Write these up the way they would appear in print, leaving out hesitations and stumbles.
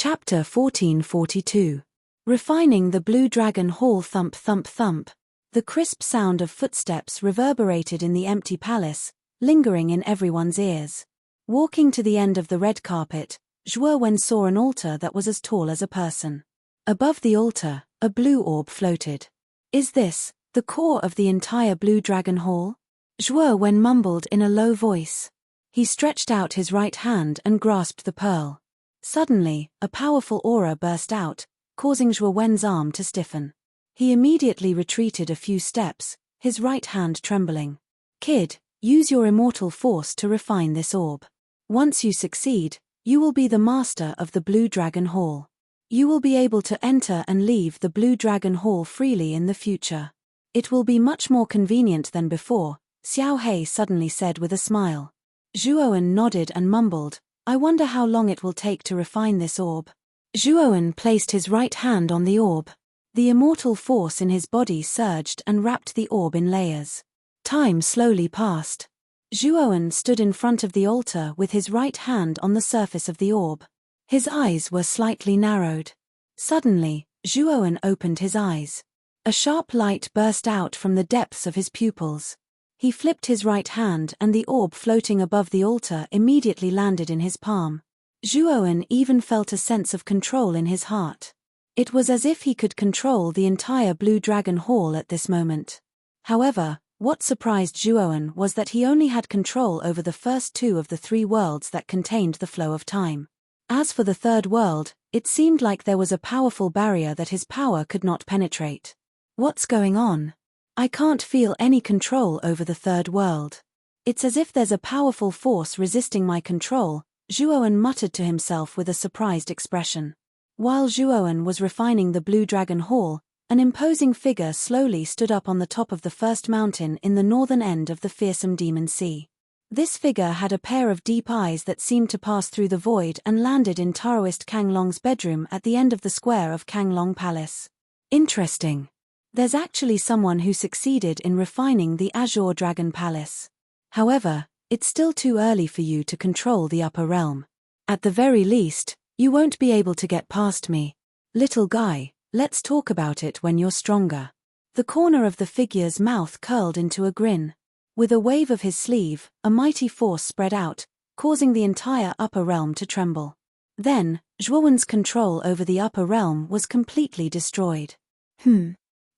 Chapter 1442. Refining the Blue Dragon Hall. Thump thump thump. The crisp sound of footsteps reverberated in the empty palace, lingering in everyone's ears. Walking to the end of the red carpet, Zhuowen saw an altar that was as tall as a person. Above the altar, a blue orb floated. "Is this the core of the entire Blue Dragon Hall?" Zhuowen mumbled in a low voice. He stretched out his right hand and grasped the pearl. Suddenly, a powerful aura burst out, causing Zhuowen's arm to stiffen. He immediately retreated a few steps, his right hand trembling. "Kid, use your immortal force to refine this orb. Once you succeed, you will be the master of the Blue Dragon Hall. You will be able to enter and leave the Blue Dragon Hall freely in the future. It will be much more convenient than before," Xiao Hei suddenly said with a smile. Zhuowen nodded and mumbled, "I wonder how long it will take to refine this orb." Zhuowen placed his right hand on the orb. The immortal force in his body surged and wrapped the orb in layers. Time slowly passed. Zhuowen stood in front of the altar with his right hand on the surface of the orb. His eyes were slightly narrowed. Suddenly, Zhuowen opened his eyes. A sharp light burst out from the depths of his pupils. He flipped his right hand and the orb floating above the altar immediately landed in his palm. Zhuowen even felt a sense of control in his heart. It was as if he could control the entire Blue Dragon Hall at this moment. However, what surprised Zhuowen was that he only had control over the first two of the three worlds that contained the flow of time. As for the third world, it seemed like there was a powerful barrier that his power could not penetrate. "What's going on? I can't feel any control over the third world. It's as if there's a powerful force resisting my control," Zhuowen muttered to himself with a surprised expression. While Zhuowen was refining the Blue Dragon Hall, an imposing figure slowly stood up on the top of the first mountain in the northern end of the fearsome Demon Sea. This figure had a pair of deep eyes that seemed to pass through the void and landed in Taoist Kanglong's bedroom at the end of the square of Kanglong Palace. "Interesting. There's actually someone who succeeded in refining the Azure Dragon Palace. However, it's still too early for you to control the upper realm. At the very least, you won't be able to get past me. Little guy, let's talk about it when you're stronger." The corner of the figure's mouth curled into a grin. With a wave of his sleeve, a mighty force spread out, causing the entire upper realm to tremble. Then, Zhuowen's control over the upper realm was completely destroyed.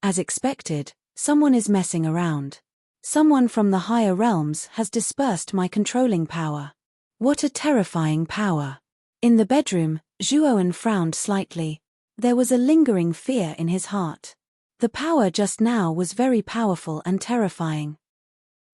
As expected, someone is messing around. Someone from the higher realms has dispersed my controlling power. What a terrifying power. In the bedroom, Zhuowen frowned slightly. There was a lingering fear in his heart. The power just now was very powerful and terrifying.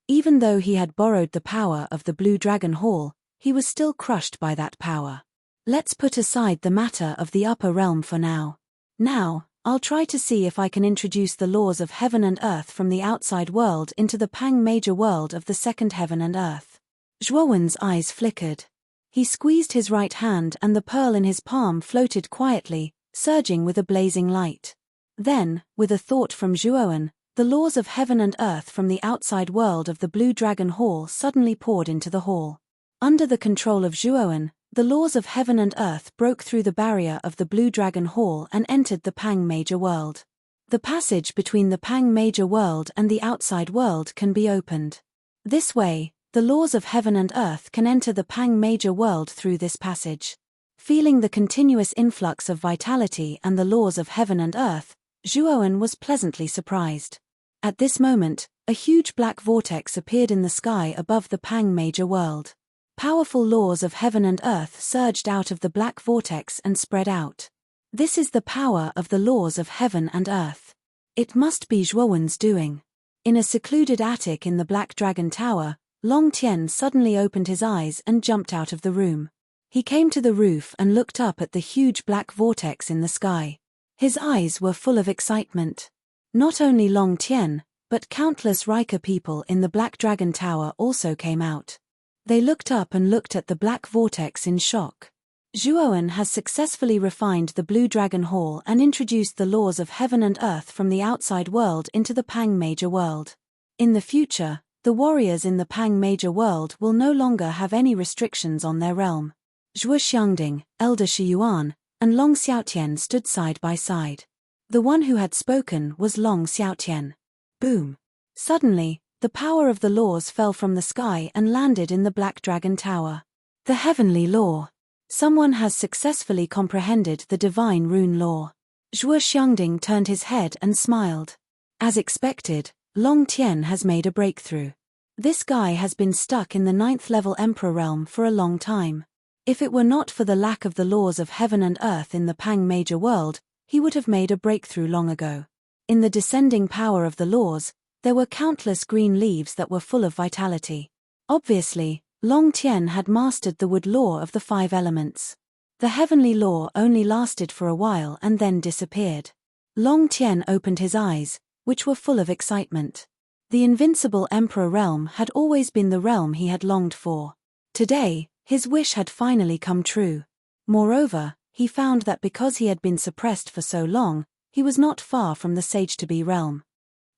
Even though he had borrowed the power of the Blue Dragon Hall, he was still crushed by that power. Let's put aside the matter of the upper realm for now. Now, I'll try to see if I can introduce the laws of heaven and earth from the outside world into the Pang Major world of the second heaven and earth. Zhuowen's eyes flickered. He squeezed his right hand and the pearl in his palm floated quietly, surging with a blazing light. Then, with a thought from Zhuowen, the laws of heaven and earth from the outside world of the Blue Dragon Hall suddenly poured into the hall. Under the control of Zhuowen, the laws of heaven and earth broke through the barrier of the Blue Dragon Hall and entered the Pang Major world. The passage between the Pang Major world and the outside world can be opened. This way, the laws of heaven and earth can enter the Pang Major world through this passage. Feeling the continuous influx of vitality and the laws of heaven and earth, Zhuowen was pleasantly surprised. At this moment, a huge black vortex appeared in the sky above the Pang Major world. Powerful laws of heaven and earth surged out of the black vortex and spread out. This is the power of the laws of heaven and earth. It must be Zhuowen's doing. In a secluded attic in the Black Dragon Tower, Long Tian suddenly opened his eyes and jumped out of the room. He came to the roof and looked up at the huge black vortex in the sky. His eyes were full of excitement. Not only Long Tian, but countless Riker people in the Black Dragon Tower also came out. They looked up and looked at the black vortex in shock. Zhuowen has successfully refined the Blue Dragon Hall and introduced the laws of heaven and earth from the outside world into the Pang Major world. In the future, the warriors in the Pang Major world will no longer have any restrictions on their realm. Zhuo Xiangding, Elder Shiyuan, and Long Xiaotian stood side by side. The one who had spoken was Long Xiaotian. Boom! Suddenly, the power of the laws fell from the sky and landed in the Black Dragon Tower. The heavenly law. Someone has successfully comprehended the divine rune law. Zhuo Xiangding turned his head and smiled. As expected, Long Tian has made a breakthrough. This guy has been stuck in the 9th level Emperor realm for a long time. If it were not for the lack of the laws of heaven and earth in the Pang Major world, he would have made a breakthrough long ago. In the descending power of the laws, there were countless green leaves that were full of vitality. Obviously, Long Tian had mastered the wood law of the 5 elements. The heavenly law only lasted for a while and then disappeared. Long Tian opened his eyes, which were full of excitement. The invincible Emperor realm had always been the realm he had longed for. Today, his wish had finally come true. Moreover, he found that because he had been suppressed for so long, he was not far from the sage-to-be realm.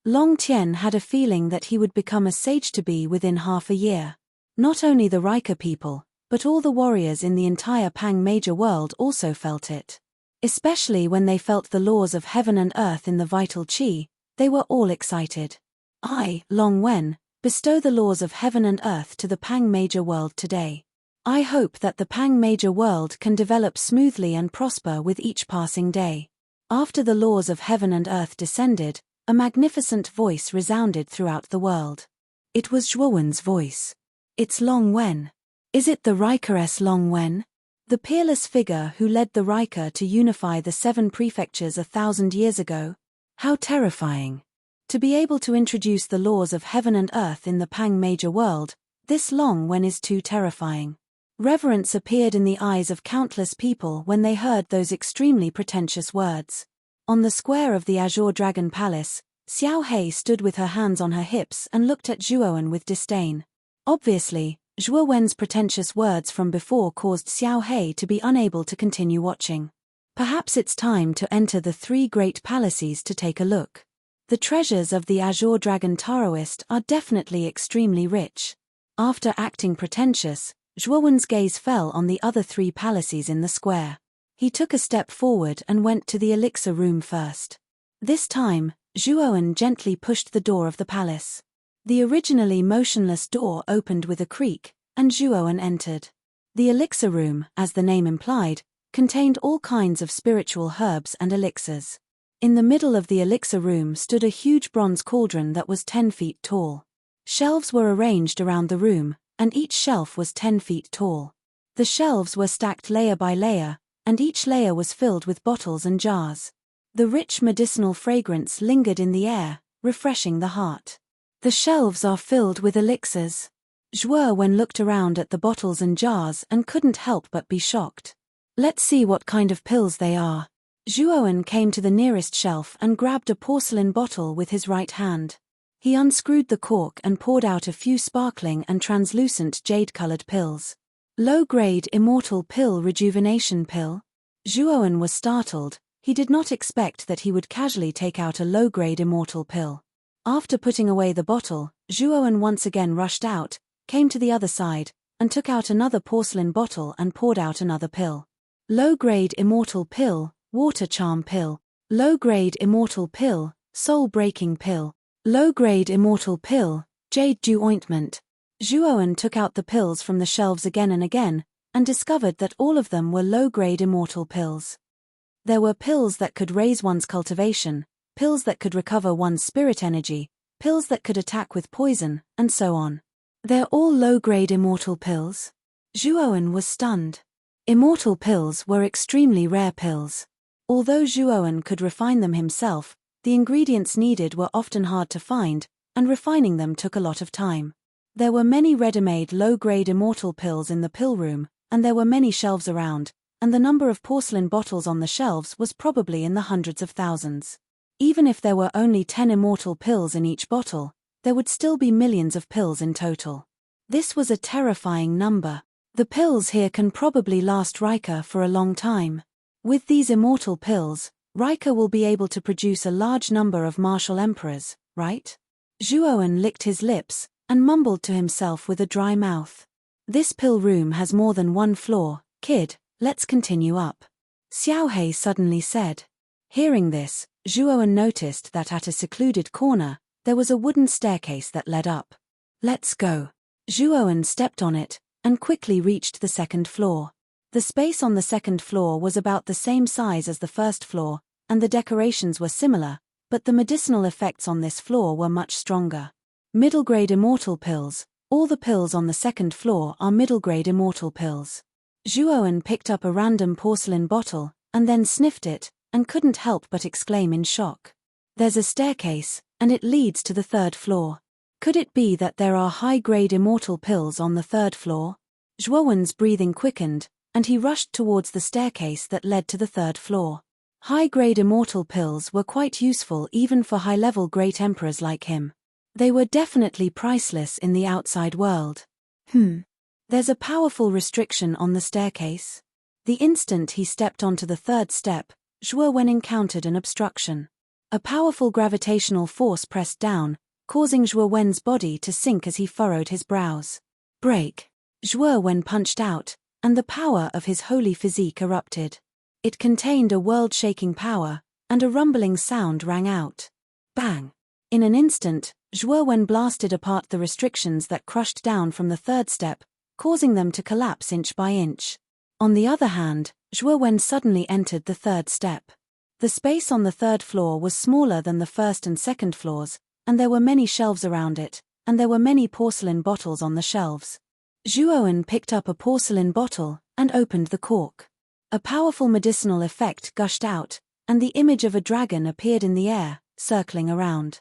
Long Tian had a feeling that he would become a sage-to-be within half a year. Not only the Rika people, but all the warriors in the entire Pang Major world also felt it. Especially when they felt the laws of heaven and earth in the vital qi, they were all excited. I, Long Wen, bestow the laws of heaven and earth to the Pang Major world today. I hope that the Pang Major world can develop smoothly and prosper with each passing day. After the laws of heaven and earth descended, a magnificent voice resounded throughout the world. It was Zhuowen's voice. It's Long Wen. Is it the Rika-S Long Wen? The peerless figure who led the Rika to unify the 7 prefectures 1,000 years ago? How terrifying. To be able to introduce the laws of heaven and earth in the Pang Major world, this Long Wen is too terrifying. Reverence appeared in the eyes of countless people when they heard those extremely pretentious words. On the square of the Azure Dragon Palace, Xiao Hei stood with her hands on her hips and looked at Zhuowen with disdain. Obviously, Zhuo Wen's pretentious words from before caused Xiao Hei to be unable to continue watching. Perhaps it's time to enter the 3 great palaces to take a look. The treasures of the Azure Dragon Taoist are definitely extremely rich. After acting pretentious, Zhuowen's gaze fell on the other 3 palaces in the square. He took a step forward and went to the elixir room first. This time, Zhuowen gently pushed the door of the palace. The originally motionless door opened with a creak, and Zhuowen entered. The elixir room, as the name implied, contained all kinds of spiritual herbs and elixirs. In the middle of the elixir room stood a huge bronze cauldron that was 10 feet tall. Shelves were arranged around the room, and each shelf was 10 feet tall. The shelves were stacked layer by layer, and each layer was filled with bottles and jars. The rich medicinal fragrance lingered in the air, refreshing the heart. The shelves are filled with elixirs. Zhuowen looked around at the bottles and jars and couldn't help but be shocked. Let's see what kind of pills they are. Zhuowen came to the nearest shelf and grabbed a porcelain bottle with his right hand. He unscrewed the cork and poured out a few sparkling and translucent jade-colored pills. Low-grade immortal pill rejuvenation pill? Zhuowen was startled. He did not expect that he would casually take out a low-grade immortal pill. After putting away the bottle, Zhuowen once again rushed out, came to the other side, and took out another porcelain bottle and poured out another pill. Low-grade immortal pill, water charm pill. Low-grade immortal pill, soul-breaking pill. Low-grade immortal pill, jade dew ointment. Zhuowen took out the pills from the shelves again and again, and discovered that all of them were low-grade immortal pills. There were pills that could raise one's cultivation, pills that could recover one's spirit energy, pills that could attack with poison, and so on. They're all low-grade immortal pills? Zhuowen was stunned. Immortal pills were extremely rare pills. Although Zhuowen could refine them himself, the ingredients needed were often hard to find, and refining them took a lot of time. There were many ready-made low-grade immortal pills in the pill room, and there were many shelves around, and the number of porcelain bottles on the shelves was probably in the hundreds of thousands. Even if there were only 10 immortal pills in each bottle, there would still be millions of pills in total. This was a terrifying number. The pills here can probably last Rika for a long time. With these immortal pills, Rika will be able to produce a large number of martial emperors, right? Zhuowen licked his lips, and mumbled to himself with a dry mouth. This pill room has more than one floor, kid, let's continue up. Xiaohei suddenly said. Hearing this, Zhuowen noticed that at a secluded corner, there was a wooden staircase that led up. Let's go. Zhuowen stepped on it, and quickly reached the second floor. The space on the second floor was about the same size as the first floor, and the decorations were similar, but the medicinal effects on this floor were much stronger. Middle-grade immortal pills. All the pills on the second floor are middle-grade immortal pills. Zhuowen picked up a random porcelain bottle, and then sniffed it, and couldn't help but exclaim in shock. There's a staircase, and it leads to the third floor. Could it be that there are high-grade immortal pills on the third floor? Zhuowen's breathing quickened, and he rushed towards the staircase that led to the third floor. High-grade immortal pills were quite useful even for high-level great emperors like him. They were definitely priceless in the outside world. There's a powerful restriction on the staircase. The instant he stepped onto the third step, Zhuowen encountered an obstruction. A powerful gravitational force pressed down, causing Zhuowen's body to sink as he furrowed his brows. Break. Zhuowen punched out, and the power of his holy physique erupted. It contained a world-shaking power, and a rumbling sound rang out. Bang! In an instant, Zhuowen blasted apart the restrictions that crushed down from the third step, causing them to collapse inch by inch. On the other hand, Zhuowen suddenly entered the third step. The space on the third floor was smaller than the first and second floors, and there were many shelves around it, and there were many porcelain bottles on the shelves. Zhuowen picked up a porcelain bottle, and opened the cork. A powerful medicinal effect gushed out, and the image of a dragon appeared in the air, circling around.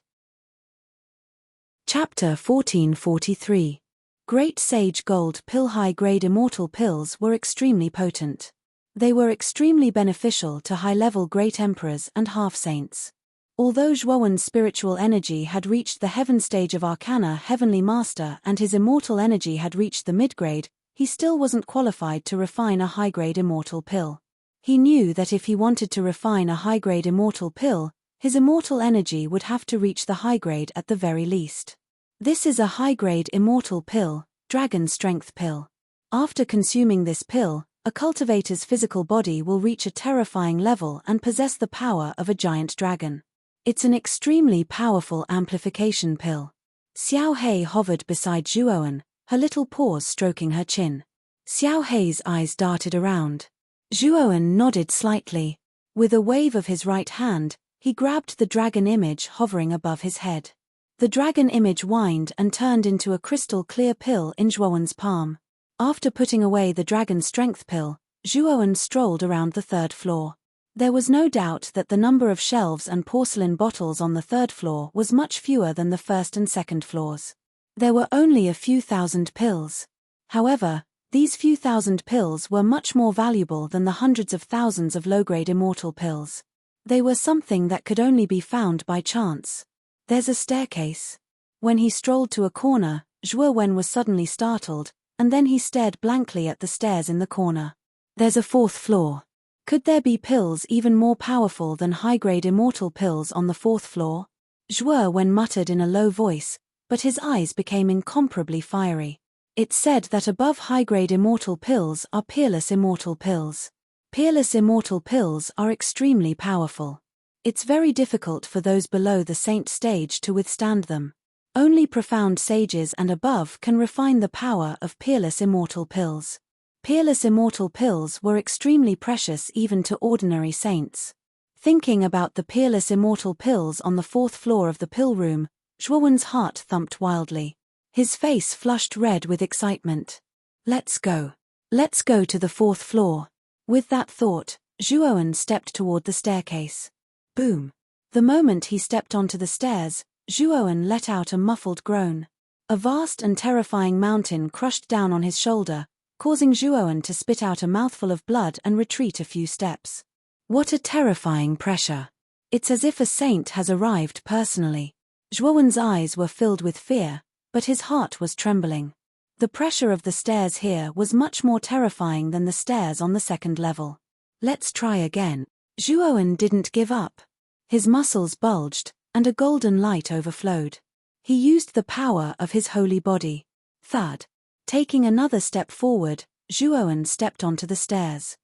Chapter 1443. Great Sage Gold Pill. High-grade immortal pills were extremely potent. They were extremely beneficial to high-level great emperors and half-saints. Although Zhuowen's spiritual energy had reached the heaven stage of Arcana Heavenly Master and his immortal energy had reached the mid-grade, he still wasn't qualified to refine a high-grade immortal pill. He knew that if he wanted to refine a high-grade immortal pill, his immortal energy would have to reach the high-grade at the very least. This is a high-grade immortal pill, Dragon Strength Pill. After consuming this pill, a cultivator's physical body will reach a terrifying level and possess the power of a giant dragon. It's an extremely powerful amplification pill. Xiaohei hovered beside Zhuowen, her little paws stroking her chin. Xiaohei's eyes darted around. Zhuowen nodded slightly. With a wave of his right hand, he grabbed the dragon image hovering above his head. The dragon image whined and turned into a crystal-clear pill in Zhuowen's palm. After putting away the dragon strength pill, Zhuowen strolled around the third floor. There was no doubt that the number of shelves and porcelain bottles on the third floor was much fewer than the first and second floors. There were only a few thousand pills. However, these few thousand pills were much more valuable than the hundreds of thousands of low-grade immortal pills. They were something that could only be found by chance. There's a staircase. When he strolled to a corner, Zhuowen was suddenly startled, and then he stared blankly at the stairs in the corner. There's a fourth floor. Could there be pills even more powerful than high-grade immortal pills on the fourth floor? Zhuowen muttered in a low voice, but his eyes became incomparably fiery. It's said that above high-grade immortal pills are peerless immortal pills. Peerless immortal pills are extremely powerful. It's very difficult for those below the saint stage to withstand them. Only profound sages and above can refine the power of peerless immortal pills. Peerless immortal pills were extremely precious even to ordinary saints. Thinking about the peerless immortal pills on the fourth floor of the pill room, Zhuowen's heart thumped wildly. His face flushed red with excitement. Let's go. Let's go to the fourth floor. With that thought, Zhuowen stepped toward the staircase. Boom. The moment he stepped onto the stairs, Zhuowen let out a muffled groan. A vast and terrifying mountain crushed down on his shoulder, causing Zhuowen to spit out a mouthful of blood and retreat a few steps. What a terrifying pressure. It's as if a saint has arrived personally. Zhuowen's eyes were filled with fear, but his heart was trembling. The pressure of the stairs here was much more terrifying than the stairs on the second level. Let's try again. Zhuowen didn't give up. His muscles bulged, and a golden light overflowed. He used the power of his holy body. Thud. Taking another step forward, Zhuowen stepped onto the stairs.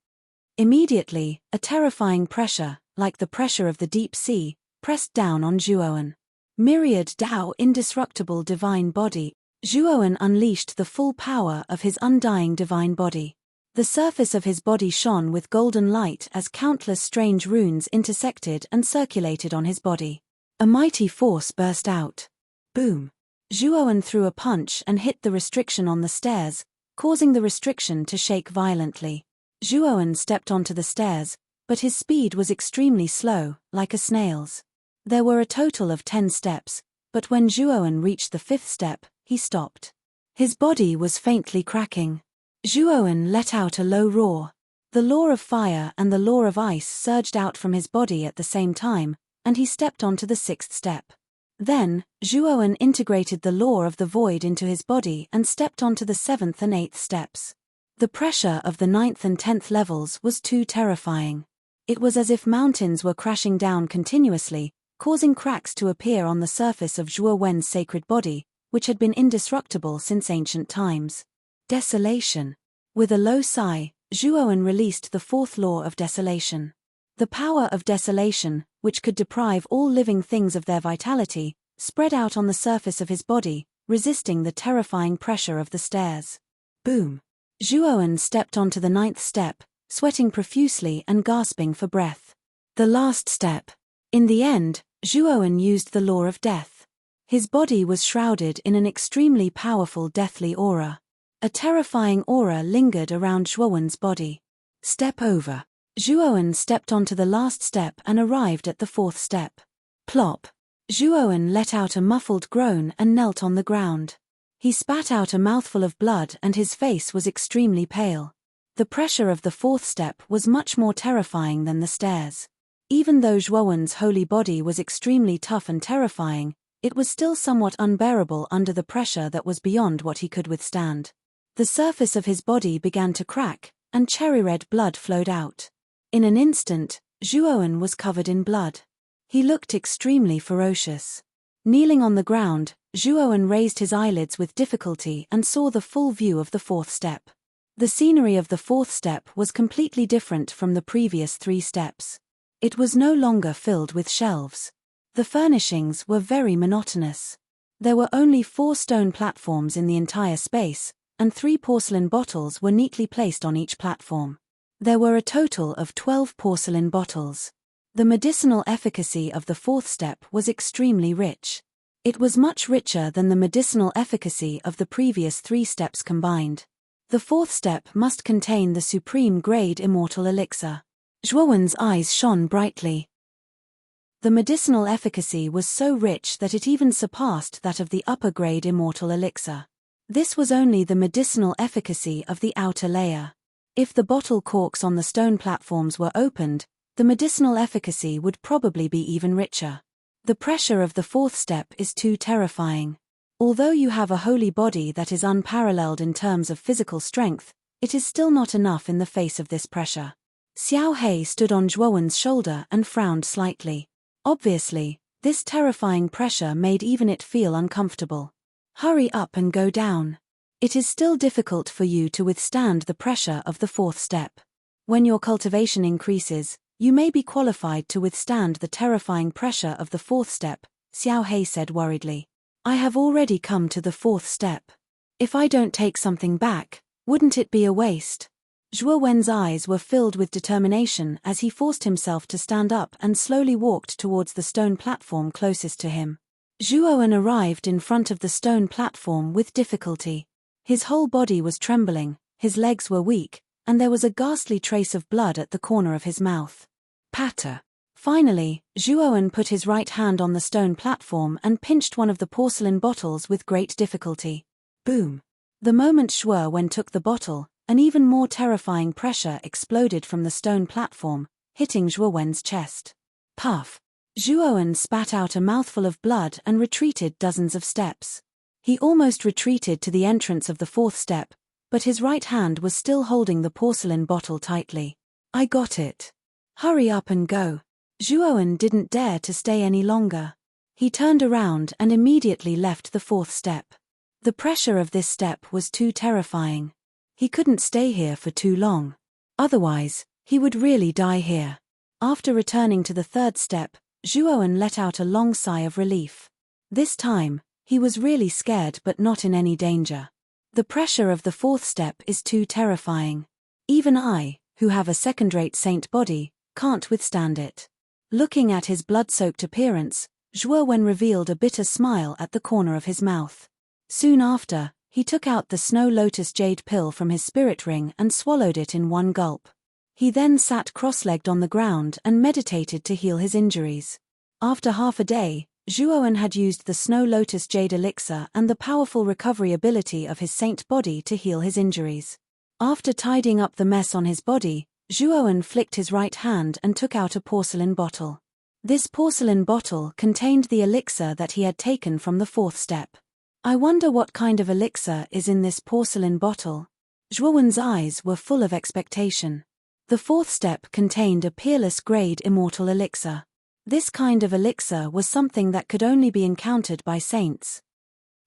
Immediately, a terrifying pressure, like the pressure of the deep sea, pressed down on Zhuowen. Myriad Tao indestructible divine body, Zhuowen unleashed the full power of his undying divine body. The surface of his body shone with golden light as countless strange runes intersected and circulated on his body. A mighty force burst out. Boom! Zhuowen threw a punch and hit the restriction on the stairs, causing the restriction to shake violently. Zhuowen stepped onto the stairs, but his speed was extremely slow, like a snail's. There were a total of 10 steps, but when Zhuowen reached the 5th step, he stopped. His body was faintly cracking. Zhuowen let out a low roar. The law of fire and the law of ice surged out from his body at the same time, and he stepped onto the 6th step. Then, Zhuowen integrated the law of the void into his body and stepped onto the 7th and 8th steps. The pressure of the 9th and 10th levels was too terrifying. It was as if mountains were crashing down continuously, causing cracks to appear on the surface of Zhuowen's sacred body, which had been indestructible since ancient times. Desolation. With a low sigh, Zhuowen released the 4th law of desolation. The power of desolation, which could deprive all living things of their vitality, spread out on the surface of his body, resisting the terrifying pressure of the stairs. Boom! Zhuowen stepped onto the 9th step, sweating profusely and gasping for breath. The last step. In the end, Zhuowen used the law of death. His body was shrouded in an extremely powerful deathly aura. A terrifying aura lingered around Zhuowen's body. Step over. Zhuowen stepped onto the last step and arrived at the 4th step. Plop! Zhuowen let out a muffled groan and knelt on the ground. He spat out a mouthful of blood and his face was extremely pale. The pressure of the 4th step was much more terrifying than the stairs. Even though Zhuowen's holy body was extremely tough and terrifying, it was still somewhat unbearable under the pressure that was beyond what he could withstand. The surface of his body began to crack, and cherry-red blood flowed out. In an instant, Zhuowen was covered in blood. He looked extremely ferocious. Kneeling on the ground, Zhuowen raised his eyelids with difficulty and saw the full view of the 4th step. The scenery of the 4th step was completely different from the previous 3 steps. It was no longer filled with shelves. The furnishings were very monotonous. There were only 4 stone platforms in the entire space, and 3 porcelain bottles were neatly placed on each platform. There were a total of 12 porcelain bottles. The medicinal efficacy of the 4th step was extremely rich. It was much richer than the medicinal efficacy of the previous 3 steps combined. The 4th step must contain the supreme grade immortal elixir. Zhuowen's eyes shone brightly. The medicinal efficacy was so rich that it even surpassed that of the upper grade immortal elixir. This was only the medicinal efficacy of the outer layer. If the bottle corks on the stone platforms were opened, the medicinal efficacy would probably be even richer. The pressure of the 4th step is too terrifying. Although you have a holy body that is unparalleled in terms of physical strength, it is still not enough in the face of this pressure. Xiao He stood on Zhuowen's shoulder and frowned slightly. Obviously, this terrifying pressure made even it feel uncomfortable. Hurry up and go down. It is still difficult for you to withstand the pressure of the 4th step. When your cultivation increases, you may be qualified to withstand the terrifying pressure of the 4th step, Xiao He said worriedly. I have already come to the 4th step. If I don't take something back, wouldn't it be a waste? Zhuowen's eyes were filled with determination as he forced himself to stand up and slowly walked towards the stone platform closest to him. Zhuowen arrived in front of the stone platform with difficulty. His whole body was trembling, his legs were weak, and there was a ghastly trace of blood at the corner of his mouth. Patter. Finally, Zhuowen put his right hand on the stone platform and pinched one of the porcelain bottles with great difficulty. Boom. The moment Zhuowen took the bottle, an even more terrifying pressure exploded from the stone platform, hitting Zhuowen's chest. Puff. Zhuowen spat out a mouthful of blood and retreated dozens of steps. He almost retreated to the entrance of the 4th step, but his right hand was still holding the porcelain bottle tightly. I got it. Hurry up and go. Zhuowen didn't dare to stay any longer. He turned around and immediately left the 4th step. The pressure of this step was too terrifying. He couldn't stay here for too long. Otherwise, He would really die here. After returning to the third step, Zhuowen let out a long sigh of relief. This time, he was really scared but not in any danger. The pressure of the fourth step is too terrifying. Even I, who have a second-rate saint body, can't withstand it. Looking at his blood-soaked appearance, Zhuowen revealed a bitter smile at the corner of his mouth. Soon after, he took out the snow lotus jade pill from his spirit ring and swallowed it in one gulp. He then sat cross-legged on the ground and meditated to heal his injuries. After half a day, Zhuowen had used the snow lotus jade elixir and the powerful recovery ability of his saint body to heal his injuries. After tidying up the mess on his body, Zhuowen flicked his right hand and took out a porcelain bottle. This porcelain bottle contained the elixir that he had taken from the fourth step. I wonder what kind of elixir is in this porcelain bottle. Zhuowen's eyes were full of expectation. The fourth step contained a peerless grade immortal elixir. This kind of elixir was something that could only be encountered by saints.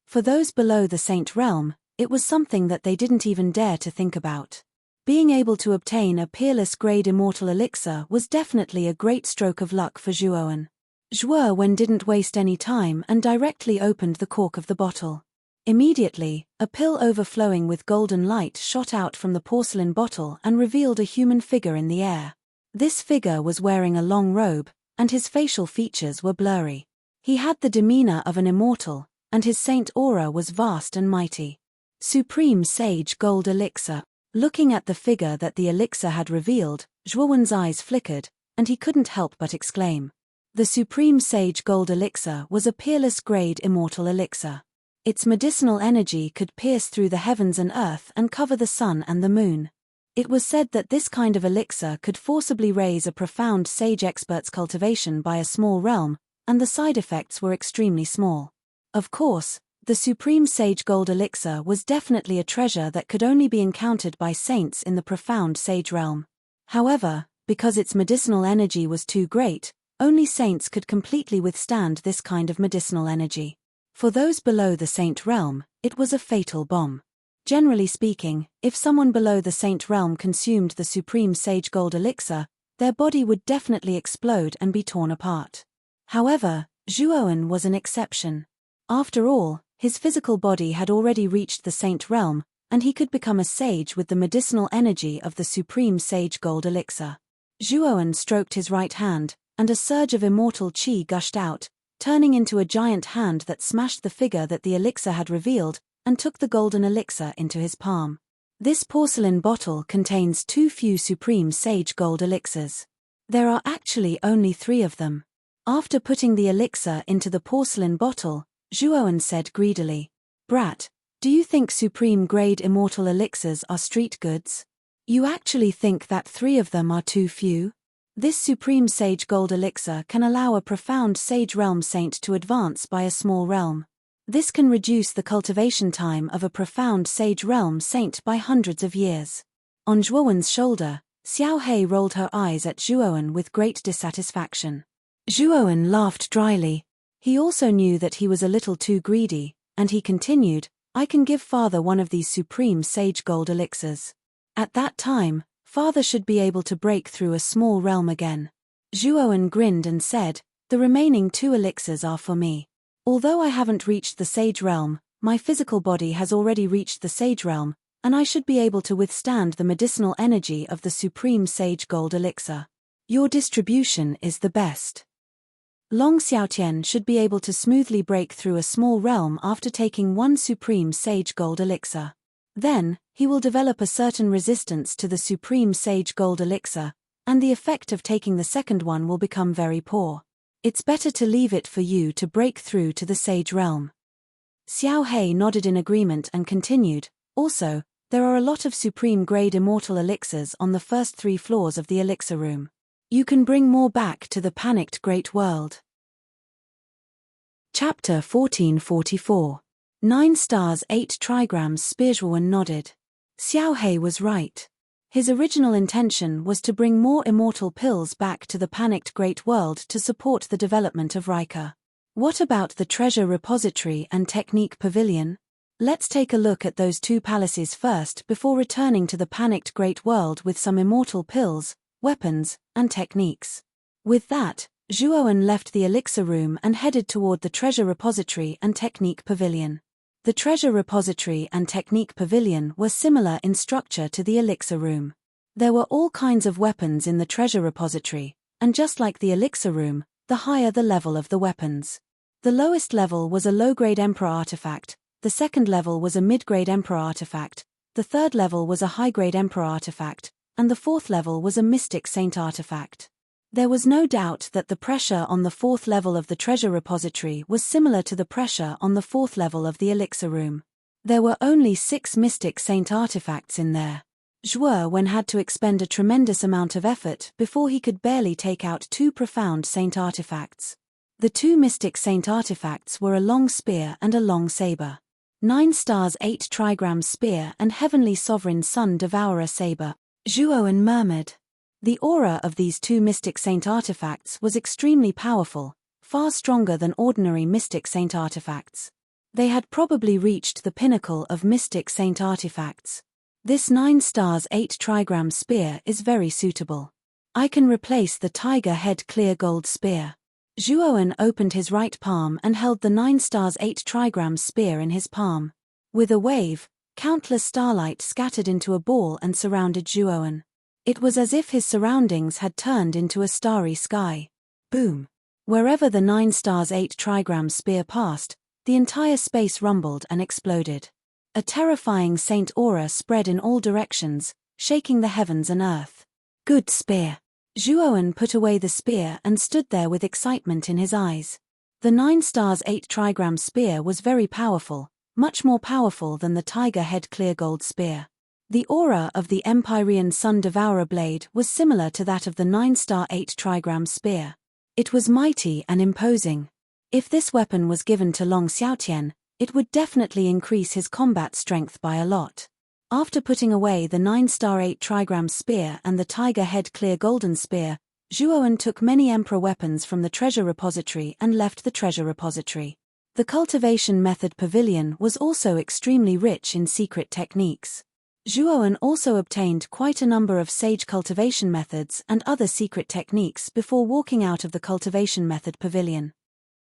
For those below the saint realm, it was something that they didn't even dare to think about. Being able to obtain a peerless grade immortal elixir was definitely a great stroke of luck for Zhuowen. Zhuowen didn't waste any time and directly opened the cork of the bottle. Immediately, a pill overflowing with golden light shot out from the porcelain bottle and revealed a human figure in the air. This figure was wearing a long robe, and his facial features were blurry. He had the demeanor of an immortal, and his saint aura was vast and mighty. Supreme Sage Gold Elixir. Looking at the figure that the elixir had revealed, Zhuowen's eyes flickered, and he couldn't help but exclaim. The Supreme Sage Gold Elixir was a peerless grade immortal elixir. Its medicinal energy could pierce through the heavens and earth and cover the sun and the moon. It was said that this kind of elixir could forcibly raise a profound sage expert's cultivation by a small realm, and the side effects were extremely small. Of course, the Supreme Sage Gold Elixir was definitely a treasure that could only be encountered by saints in the profound sage realm. However, because its medicinal energy was too great, only saints could completely withstand this kind of medicinal energy. For those below the saint realm, it was a fatal bomb. Generally speaking, if someone below the saint realm consumed the Supreme Sage Gold Elixir, their body would definitely explode and be torn apart. However, Zhuowen was an exception. After all, his physical body had already reached the saint realm, and he could become a sage with the medicinal energy of the Supreme Sage Gold Elixir. Zhuowen stroked his right hand, and a surge of immortal qi gushed out, turning into a giant hand that smashed the figure that the elixir had revealed, and took the golden elixir into his palm. This porcelain bottle contains too few Supreme Sage Gold Elixirs. There are actually only 3 of them. After putting the elixir into the porcelain bottle, Zhuowen said greedily, "Brat, do you think supreme grade immortal elixirs are street goods? You actually think that 3 of them are too few? This Supreme Sage Gold Elixir can allow a profound Sage Realm Saint to advance by a small realm. This can reduce the cultivation time of a profound Sage Realm Saint by hundreds of years." On Zhuowen's shoulder, Xiaohei rolled her eyes at Zhuowen with great dissatisfaction. Zhuowen laughed dryly. He also knew that he was a little too greedy, and he continued, "I can give Father one of these Supreme Sage Gold Elixirs. At that time, Father should be able to break through a small realm again." Zhuowen grinned and said, "The remaining 2 elixirs are for me. Although I haven't reached the Sage Realm, my physical body has already reached the Sage Realm, and I should be able to withstand the medicinal energy of the Supreme Sage Gold Elixir. Your distribution is the best. Long Xiaotian should be able to smoothly break through a small realm after taking 1 Supreme Sage Gold Elixir. Then, he will develop a certain resistance to the Supreme Sage Gold Elixir, and the effect of taking the second one will become very poor. It's better to leave it for you to break through to the Sage Realm." Xiaohei nodded in agreement and continued, "Also, there are a lot of supreme grade immortal elixirs on the first 3 floors of the elixir room. You can bring more back to the panicked great world." Chapter 1444. 9 stars 8 trigrams. Zhuowen nodded. Xiaohei was right. His original intention was to bring more immortal pills back to the panicked great world to support the development of Rika. What about the treasure repository and technique pavilion? Let's take a look at those 2 palaces first before returning to the panicked great world with some immortal pills, weapons, and techniques. With that, Zhuowen left the elixir room and headed toward the treasure repository and technique pavilion. The treasure repository and technique pavilion were similar in structure to the elixir room. There were all kinds of weapons in the treasure repository, and just like the elixir room, the higher the level of the weapons. The lowest level was a low-grade Emperor artifact, the second level was a mid-grade Emperor artifact, the third level was a high-grade Emperor artifact, and the fourth level was a mystic saint artifact. There was no doubt that the pressure on the fourth level of the treasure repository was similar to the pressure on the fourth level of the elixir room. There were only 6 mystic saint artifacts in there. Zhuowen had to expend a tremendous amount of effort before he could barely take out 2 profound saint artifacts. The 2 mystic saint artifacts were a long spear and a long saber. 9 stars 8 trigrams spear and heavenly sovereign sun devourer saber, Zhuowen murmured. The aura of these 2 mystic saint artifacts was extremely powerful, far stronger than ordinary mystic saint artifacts. They had probably reached the pinnacle of mystic saint artifacts. This 9 stars 8 trigram spear is very suitable. I can replace the tiger head clear gold spear. Zhuowen opened his right palm and held the 9 stars 8 trigram spear in his palm. With a wave, countless starlight scattered into a ball and surrounded Zhuowen. It was as if his surroundings had turned into a starry sky. Boom! Wherever the 9 stars 8 trigram spear passed, the entire space rumbled and exploded. A terrifying saint aura spread in all directions, shaking the heavens and earth. Good spear. Zhuowen put away the spear and stood there with excitement in his eyes. The 9 stars 8 trigram spear was very powerful, much more powerful than the tiger head clear gold spear. The aura of the Empyrean Sun Devourer blade was similar to that of the 9 star 8 trigram spear. It was mighty and imposing. If this weapon was given to Long Xiaotian, it would definitely increase his combat strength by a lot. After putting away the 9 star 8 trigram spear and the tiger head clear golden spear, Zhuowen took many emperor weapons from the treasure repository and left the treasure repository. The cultivation method pavilion was also extremely rich in secret techniques. Zhuowen also obtained quite a number of sage cultivation methods and other secret techniques before walking out of the cultivation method pavilion.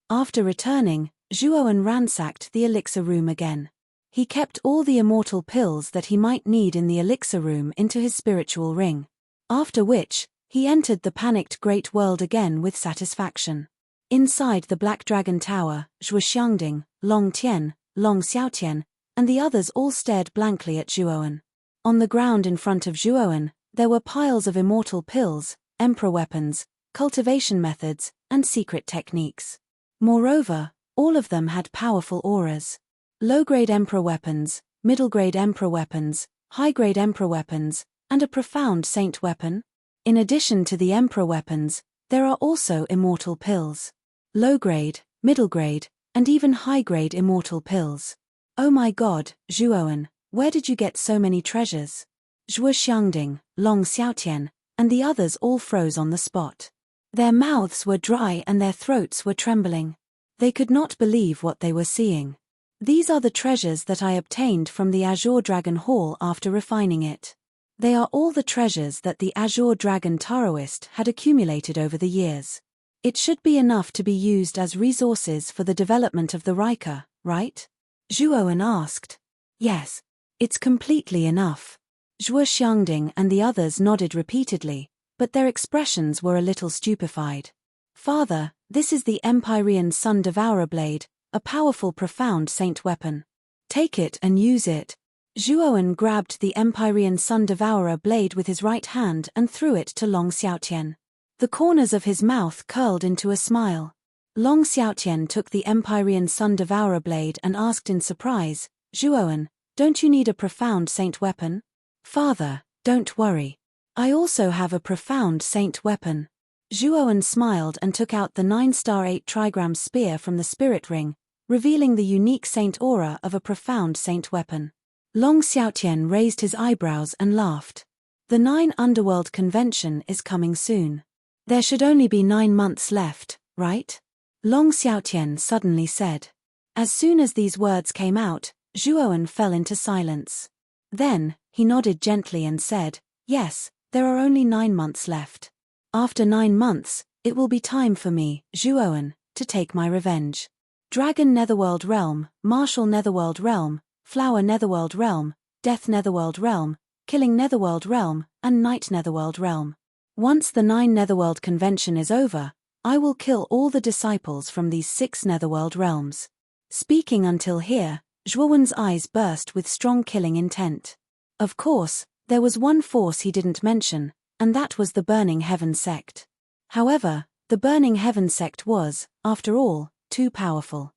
After returning, Zhuowen ransacked the elixir room again. He kept all the immortal pills that he might need in the elixir room into his spiritual ring. After which, he entered the panicked great world again with satisfaction. Inside the Black Dragon Tower, Zhuo Xiangding, Long Tian, Long Xiaotian, and the others all stared blankly at Zhuowen. On the ground in front of Zhuowen, there were piles of immortal pills, emperor weapons, cultivation methods, and secret techniques. Moreover, all of them had powerful auras. Low-grade emperor weapons, middle-grade emperor weapons, high-grade emperor weapons, and a profound saint weapon. In addition to the emperor weapons, there are also immortal pills. Low-grade, middle-grade, and even high-grade immortal pills. Oh my god, Zhuowen, where did you get so many treasures? Zhuo Xiangding, Long Xiaotian, and the others all froze on the spot. Their mouths were dry and their throats were trembling. They could not believe what they were seeing. These are the treasures that I obtained from the Azure Dragon Hall after refining it. They are all the treasures that the Azure Dragon Taoist had accumulated over the years. It should be enough to be used as resources for the development of the Rika, right? Zhuowen asked. Yes, it's completely enough. Zhuo Xiangding and the others nodded repeatedly, but their expressions were a little stupefied. Father, this is the Empyrean Sun Devourer blade, a powerful profound saint weapon. Take it and use it. Zhuowen grabbed the Empyrean Sun Devourer blade with his right hand and threw it to Long Xiaotian. The corners of his mouth curled into a smile. Long Xiaotian took the Empyrean Sun Devourer blade and asked in surprise, Zhuowen, don't you need a profound saint weapon? Father, don't worry. I also have a profound saint weapon. Zhuowen smiled and took out the 9 star 8 trigram spear from the spirit ring, revealing the unique saint aura of a profound saint weapon. Long Xiaotian raised his eyebrows and laughed. The 9 Underworld Convention is coming soon. There should only be 9 months left, right? Long Xiaotian suddenly said. As soon as these words came out, Zhuowen fell into silence. Then, he nodded gently and said, yes, there are only 9 months left. After 9 months, it will be time for me, Zhuowen, to take my revenge. Dragon Netherworld Realm, Martial Netherworld Realm, Flower Netherworld Realm, Death Netherworld Realm, Killing Netherworld Realm, and Night Netherworld Realm. Once the 9 Netherworld convention is over, I will kill all the disciples from these 6 Netherworld realms. Speaking until here, Zhuowen's eyes burst with strong killing intent. Of course, there was one force he didn't mention, and that was the Burning Heaven sect. However, the Burning Heaven sect was, after all, too powerful.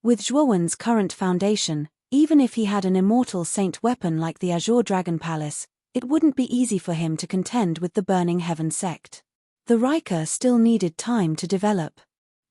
With Zhuowen's current foundation, even if he had an immortal saint weapon like the Azure Dragon Palace, it wouldn't be easy for him to contend with the Burning Heaven sect. The Rika still needed time to develop.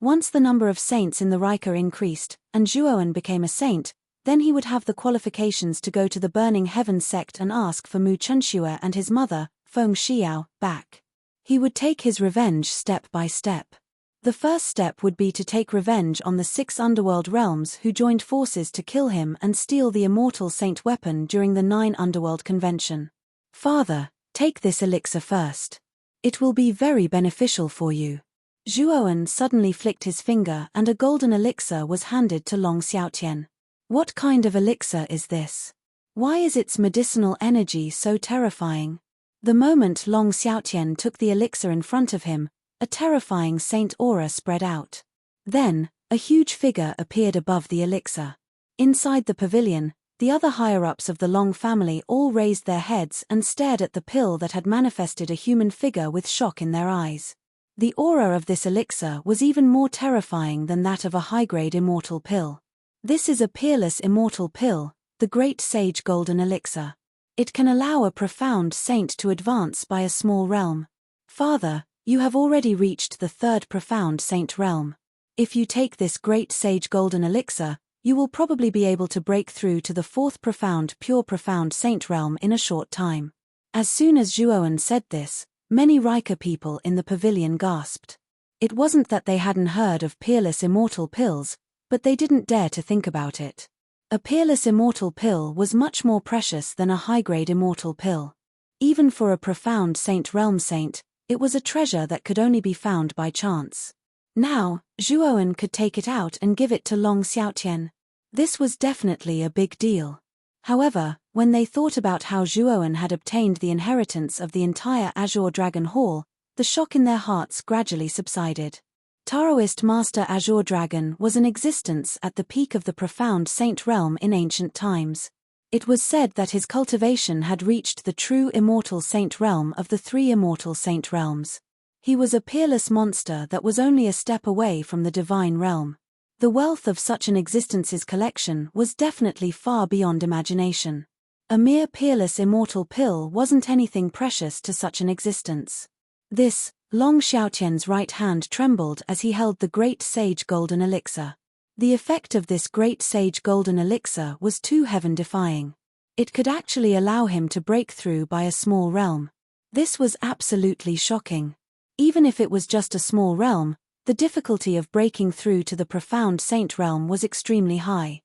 Once the number of saints in the Rika increased, and Zhuowen became a saint, then he would have the qualifications to go to the Burning Heaven sect and ask for Mu Chunxue and his mother, Feng Xiao, back. He would take his revenge step by step. The first step would be to take revenge on the 6 underworld realms who joined forces to kill him and steal the immortal saint weapon during the 9 underworld convention. Father, take this elixir first. It will be very beneficial for you. Zhuowen suddenly flicked his finger and a golden elixir was handed to Long Xiaotian. What kind of elixir is this? Why is its medicinal energy so terrifying? The moment Long Xiaotian took the elixir in front of him, a terrifying saint aura spread out. Then, a huge figure appeared above the elixir. Inside the pavilion, the other higher-ups of the Long family all raised their heads and stared at the pill that had manifested a human figure with shock in their eyes. The aura of this elixir was even more terrifying than that of a high-grade immortal pill. This is a peerless immortal pill, the Great Sage Golden Elixir. It can allow a profound saint to advance by a small realm. Father, you have already reached the 3rd profound saint realm. If you take this Great Sage Golden Elixir, you will probably be able to break through to the 4th profound pure profound saint realm in a short time. As soon as Zhuowen said this, many Rika people in the pavilion gasped. It wasn't that they hadn't heard of peerless immortal pills, but they didn't dare to think about it. A peerless immortal pill was much more precious than a high-grade immortal pill. Even for a profound saint realm saint, it was a treasure that could only be found by chance. Now, Zhuowen could take it out and give it to Long Xiaotian. This was definitely a big deal. However, when they thought about how Zhuowen had obtained the inheritance of the entire Azure Dragon Hall, the shock in their hearts gradually subsided. Taoist Master Azure Dragon was in existence at the peak of the profound saint realm in ancient times. It was said that his cultivation had reached the true immortal saint realm of the 3 immortal saint realms. He was a peerless monster that was only a step away from the divine realm. The wealth of such an existence's collection was definitely far beyond imagination. A mere peerless immortal pill wasn't anything precious to such an existence. This, Long Xiaotian's right hand trembled as he held the Great Sage Golden Elixir. The effect of this Great Sage Golden Elixir was too heaven-defying. It could actually allow him to break through by a small realm. This was absolutely shocking. Even if it was just a small realm, the difficulty of breaking through to the profound saint realm was extremely high.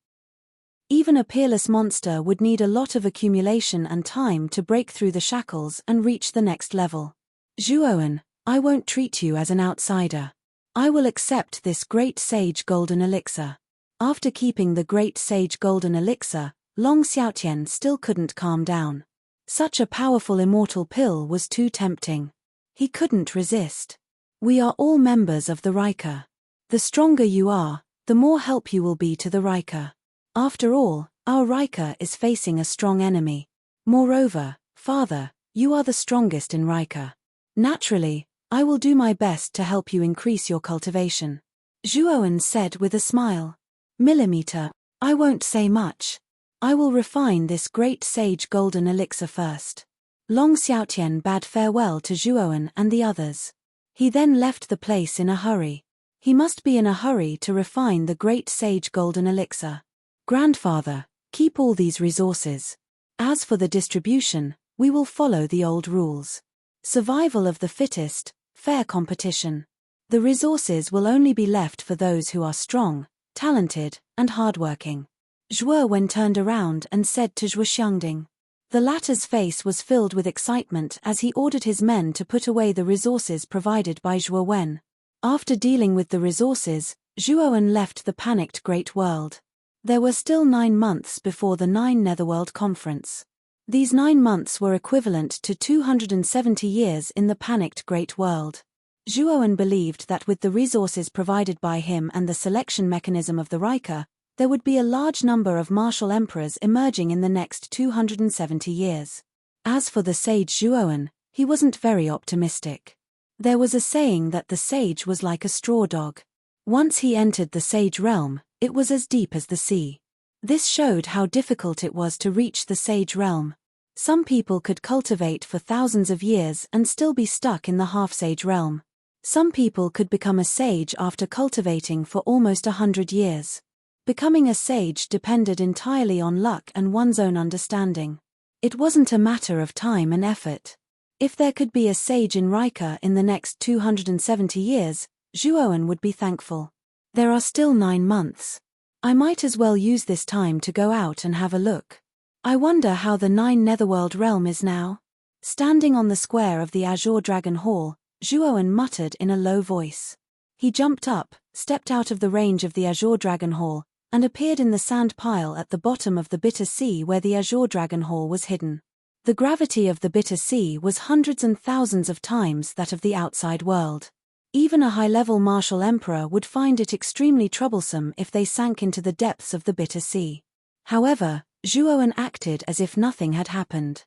Even a peerless monster would need a lot of accumulation and time to break through the shackles and reach the next level. Zhuowen, I won't treat you as an outsider. I will accept this Great Sage Golden Elixir. After keeping the Great Sage Golden Elixir, Long Xiaotian still couldn't calm down. Such a powerful immortal pill was too tempting. He couldn't resist. We are all members of the Rika. The stronger you are, the more help you will be to the Rika. After all, our Rika is facing a strong enemy. Moreover, Father, you are the strongest in Rika. Naturally, I will do my best to help you increase your cultivation. Zhuowen said with a smile. Millimeter, I won't say much. I will refine this Great Sage Golden Elixir first. Long Xiaotian bade farewell to Zhuowen and the others. He then left the place in a hurry. He must be in a hurry to refine the Great Sage Golden Elixir. Grandfather, keep all these resources. As for the distribution, we will follow the old rules. Survival of the fittest, fair competition. The resources will only be left for those who are strong, talented, and hardworking. Zhuowen turned around and said to Zhuxiangding. The latter's face was filled with excitement as he ordered his men to put away the resources provided by Zhuo Wen. After dealing with the resources, Zhuo Wen left the panicked Great World. There were still 9 months before the 9 Netherworld Conference. These 9 months were equivalent to 270 years in the panicked Great World. Zhuo Wen believed that with the resources provided by him and the selection mechanism of the Riker, there would be a large number of martial emperors emerging in the next 270 years. As for the sage Zhuo Wen, he wasn't very optimistic. There was a saying that the sage was like a straw dog. Once he entered the sage realm, it was as deep as the sea. This showed how difficult it was to reach the sage realm. Some people could cultivate for thousands of years and still be stuck in the half-sage realm. Some people could become a sage after cultivating for almost 100 years. Becoming a sage depended entirely on luck and one's own understanding. It wasn't a matter of time and effort. If there could be a sage in Riker in the next 270 years, Zhuo Wen would be thankful. There are still 9 months. I might as well use this time to go out and have a look. I wonder how the 9 Netherworld realm is now. Standing on the square of the Azure Dragon Hall, Zhuo Wen muttered in a low voice. He jumped up, stepped out of the range of the Azure Dragon Hall, and appeared in the sand pile at the bottom of the Bitter Sea where the Azure Dragon Hall was hidden. The gravity of the Bitter Sea was hundreds and thousands of times that of the outside world. Even a high-level martial emperor would find it extremely troublesome if they sank into the depths of the Bitter Sea. However, Zhuo Wen acted as if nothing had happened.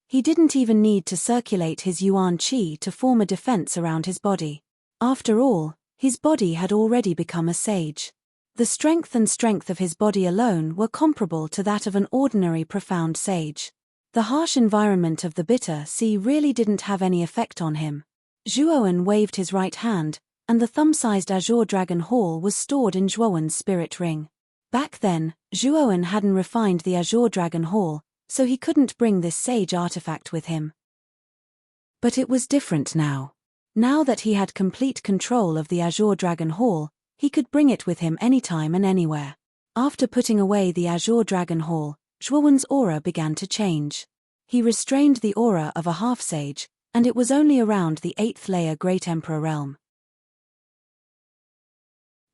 He didn't even need to circulate his yuan qi to form a defense around his body. After all, his body had already become a sage. The strength of his body alone were comparable to that of an ordinary profound sage. The harsh environment of the Bitter Sea really didn't have any effect on him. Zhuo Wen waved his right hand, and the thumb-sized Azure Dragon Hall was stored in Zhuo Wen's spirit ring. Back then, Zhuo Wen hadn't refined the Azure Dragon Hall, so he couldn't bring this sage artifact with him. But it was different now. Now that he had complete control of the Azure Dragon Hall, he could bring it with him anytime and anywhere. After putting away the Azure Dragon Hall, Zhuo Wen's aura began to change. He restrained the aura of a half-sage, and it was only around the 8th layer Great Emperor realm.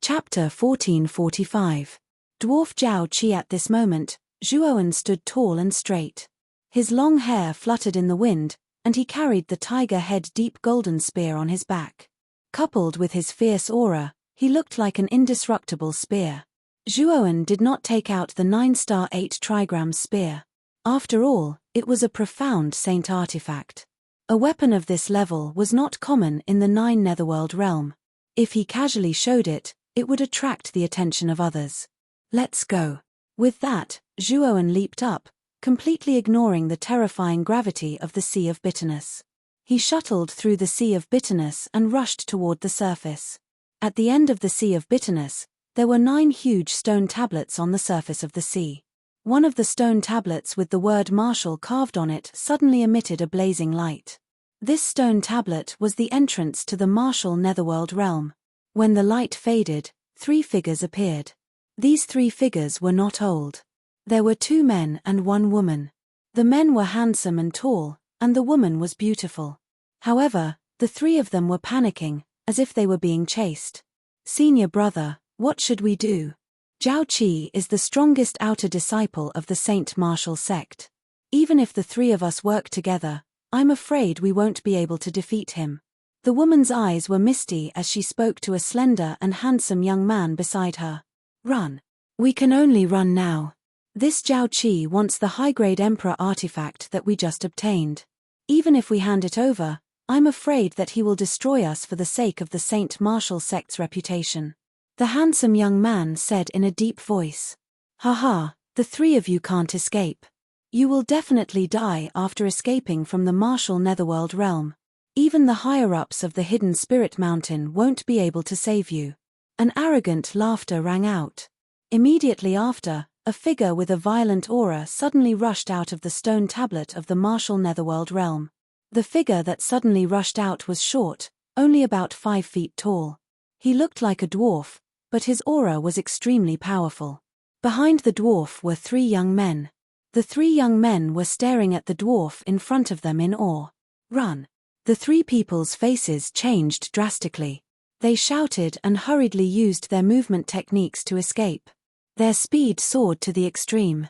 Chapter 1445. Dwarf Zhao Qi. At this moment, Zhuo Wen stood tall and straight. His long hair fluttered in the wind, and he carried the tiger head deep golden spear on his back. Coupled with his fierce aura, he looked like an indestructible spear. Zhuo Wen did not take out the 9-star 8 trigram spear. After all, it was a profound saint artifact. A weapon of this level was not common in the 9 Netherworld realm. If he casually showed it, it would attract the attention of others. Let's go. With that, Zhuo Wen leaped up, completely ignoring the terrifying gravity of the Sea of Bitterness. He shuttled through the Sea of Bitterness and rushed toward the surface. At the end of the Sea of Bitterness, there were 9 huge stone tablets on the surface of the sea. One of the stone tablets with the word Marshal carved on it suddenly emitted a blazing light. This stone tablet was the entrance to the Marshal Netherworld realm. When the light faded, 3 figures appeared. These 3 figures were not old. There were 2 men and 1 woman. The men were handsome and tall, and the woman was beautiful. However, the 3 of them were panicking, as if they were being chased. Senior brother, what should we do? Zhao Qi is the strongest outer disciple of the Saint Martial sect. Even if the 3 of us work together, I'm afraid we won't be able to defeat him. The woman's eyes were misty as she spoke to a slender and handsome young man beside her. Run. We can only run now. This Zhao Qi wants the high-grade Emperor artifact that we just obtained. Even if we hand it over, I'm afraid that he will destroy us for the sake of the Saint Martial sect's reputation. The handsome young man said in a deep voice. Haha, the 3 of you can't escape. You will definitely die after escaping from the Martial Netherworld realm. Even the higher-ups of the hidden Spirit Mountain won't be able to save you. An arrogant laughter rang out. Immediately after, a figure with a violent aura suddenly rushed out of the stone tablet of the Martial Netherworld realm. The figure that suddenly rushed out was short, only about 5 feet tall. He looked like a dwarf, but his aura was extremely powerful. Behind the dwarf were 3 young men. The three young men were staring at the dwarf in front of them in awe. "Run!" The three people's faces changed drastically. They shouted and hurriedly used their movement techniques to escape. Their speed soared to the extreme.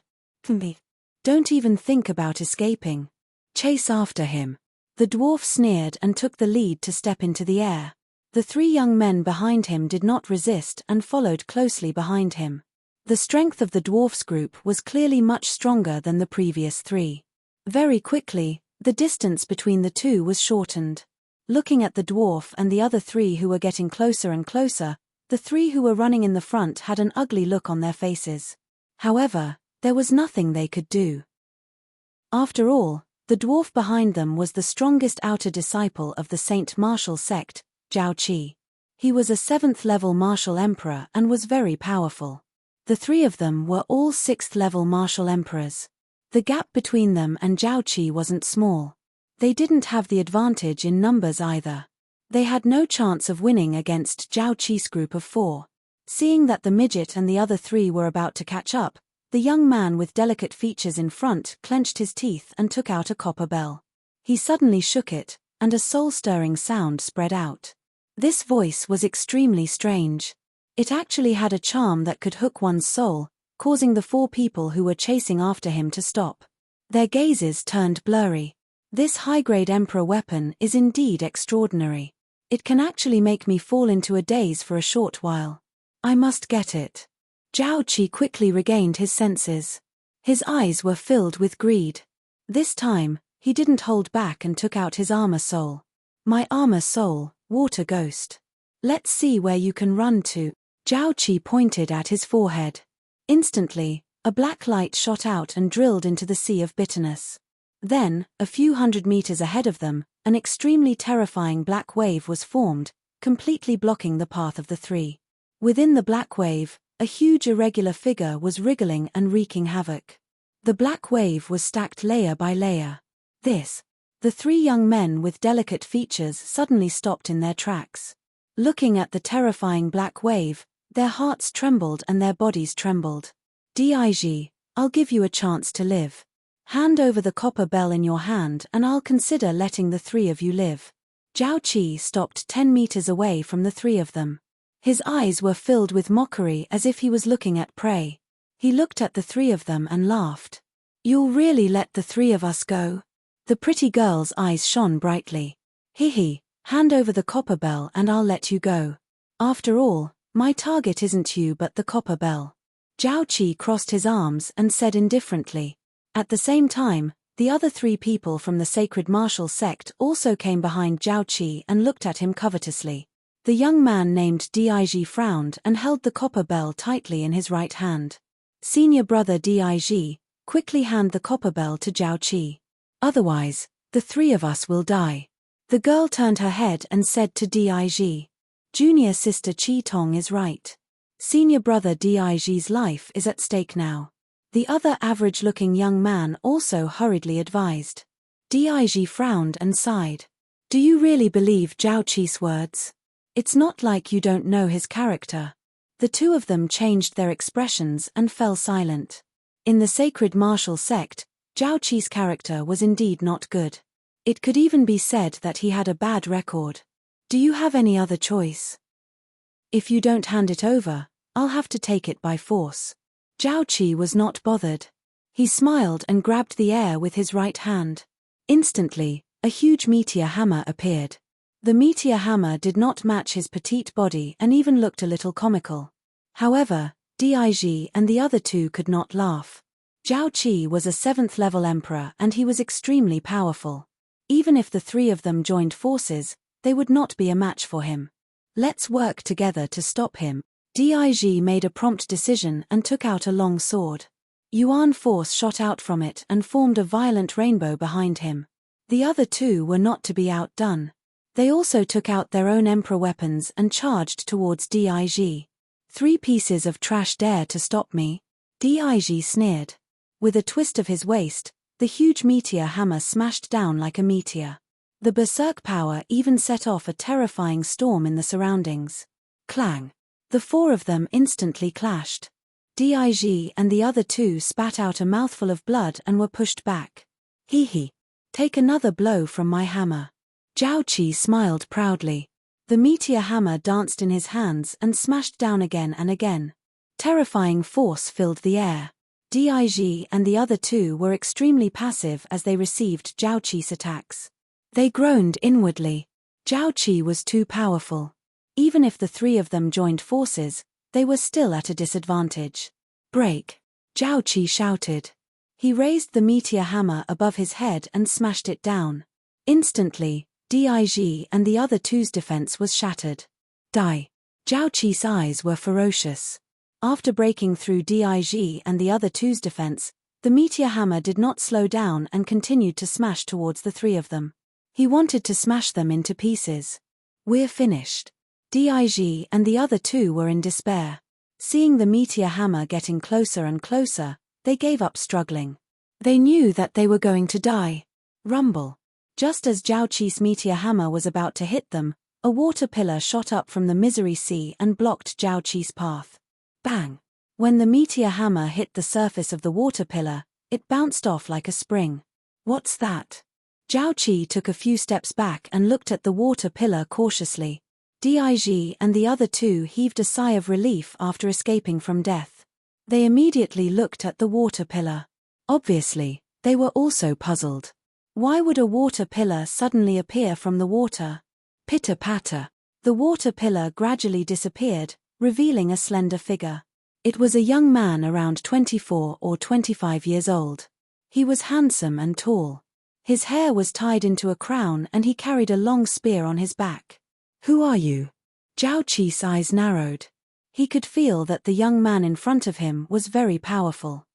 "Don't even think about escaping. Chase after him." The dwarf sneered and took the lead to step into the air. The three young men behind him did not resist and followed closely behind him. The strength of the dwarf's group was clearly much stronger than the previous three. Very quickly, the distance between the two was shortened. Looking at the dwarf and the other three who were getting closer and closer, the three who were running in the front had an ugly look on their faces. However, there was nothing they could do. After all, the dwarf behind them was the strongest outer disciple of the Saint Martial sect, Zhao Qi. He was a 7th-level martial emperor and was very powerful. The three of them were all 6th-level martial emperors. The gap between them and Zhao Qi wasn't small. They didn't have the advantage in numbers either. They had no chance of winning against Zhao Qi's group of 4. Seeing that the midget and the other three were about to catch up, the young man with delicate features in front clenched his teeth and took out a copper bell. He suddenly shook it, and a soul-stirring sound spread out. This voice was extremely strange. It actually had a charm that could hook one's soul, causing the 4 people who were chasing after him to stop. Their gazes turned blurry. This high-grade emperor weapon is indeed extraordinary. It can actually make me fall into a daze for a short while. I must get it. Zhao Qi quickly regained his senses. His eyes were filled with greed. This time, he didn't hold back and took out his armor soul. "My armor soul, water ghost. Let's see where you can run to." Zhao Qi pointed at his forehead. Instantly, a black light shot out and drilled into the sea of bitterness. Then, a few hundred meters ahead of them, an extremely terrifying black wave was formed, completely blocking the path of the three. Within the black wave, a huge irregular figure was wriggling and wreaking havoc. The black wave was stacked layer by layer. The three young men with delicate features suddenly stopped in their tracks. Looking at the terrifying black wave, their hearts trembled and their bodies trembled. "Dig, I'll give you a chance to live. Hand over the copper bell in your hand and I'll consider letting the three of you live." Zhao Qi stopped 10 meters away from the three of them. His eyes were filled with mockery as if he was looking at prey. He looked at the three of them and laughed. "You'll really let the three of us go?" The pretty girl's eyes shone brightly. "Hihi, hand over the copper bell and I'll let you go. After all, my target isn't you but the copper bell." Zhao Qi crossed his arms and said indifferently. At the same time, the other 3 people from the sacred martial sect also came behind Zhao Qi and looked at him covetously. The young man named Dig frowned and held the copper bell tightly in his right hand. "Senior brother Dig, quickly hand the copper bell to Zhao Qi. Otherwise, the 3 of us will die." The girl turned her head and said to Dig, "Junior sister Qi Tong is right. Senior brother Dig's life is at stake now." The other average-looking young man also hurriedly advised. Dig frowned and sighed. "Do you really believe Zhao Qi's words? It's not like you don't know his character." The 2 of them changed their expressions and fell silent. In the sacred martial sect, Zhao Qi's character was indeed not good. It could even be said that he had a bad record. "Do you have any other choice? If you don't hand it over, I'll have to take it by force." Zhao Qi was not bothered. He smiled and grabbed the air with his right hand. Instantly, a huge meteor hammer appeared. The meteor hammer did not match his petite body and even looked a little comical. However, Dig and the other 2 could not laugh. Zhao Qi was a 7th-level emperor and he was extremely powerful. Even if the 3 of them joined forces, they would not be a match for him. "Let's work together to stop him." Dig made a prompt decision and took out a long sword. Yuan force shot out from it and formed a violent rainbow behind him. The other 2 were not to be outdone. They also took out their own emperor weapons and charged towards Dig. "3 pieces of trash dare to stop me?" Dig sneered. With a twist of his waist, the huge meteor hammer smashed down like a meteor. The berserk power even set off a terrifying storm in the surroundings. Clang! The 4 of them instantly clashed. Dig and the other two spat out a mouthful of blood and were pushed back. Hee hee. Take another blow from my hammer. Zhao Qi smiled proudly. The meteor hammer danced in his hands and smashed down again and again. Terrifying force filled the air. Dig and the other two were extremely passive as they received Zhao Qi's attacks. They groaned inwardly. Zhao Qi was too powerful. Even if the three of them joined forces, they were still at a disadvantage. Break! Zhao Qi shouted. He raised the meteor hammer above his head and smashed it down. Instantly, Dig and the other two's defense was shattered. Die! Zhao Qi's eyes were ferocious. After breaking through Dig and the other two's defense, the meteor hammer did not slow down and continued to smash towards the three of them. He wanted to smash them into pieces. We're finished. Dig and the other two were in despair. Seeing the meteor hammer getting closer and closer, they gave up struggling. They knew that they were going to die. Rumble. Just as Zhao Qi's meteor hammer was about to hit them, a water pillar shot up from the misery sea and blocked Zhao Qi's path. Bang! When the meteor hammer hit the surface of the water pillar, it bounced off like a spring. What's that? Zhao Qi took a few steps back and looked at the water pillar cautiously. Dig and the other two heaved a sigh of relief after escaping from death. They immediately looked at the water pillar. Obviously, they were also puzzled. Why would a water pillar suddenly appear from the water? Pitter-patter. The water pillar gradually disappeared, revealing a slender figure. It was a young man around 24 or 25 years old. He was handsome and tall. His hair was tied into a crown and he carried a long spear on his back. Who are you? Zhao Qi's eyes narrowed. He could feel that the young man in front of him was very powerful.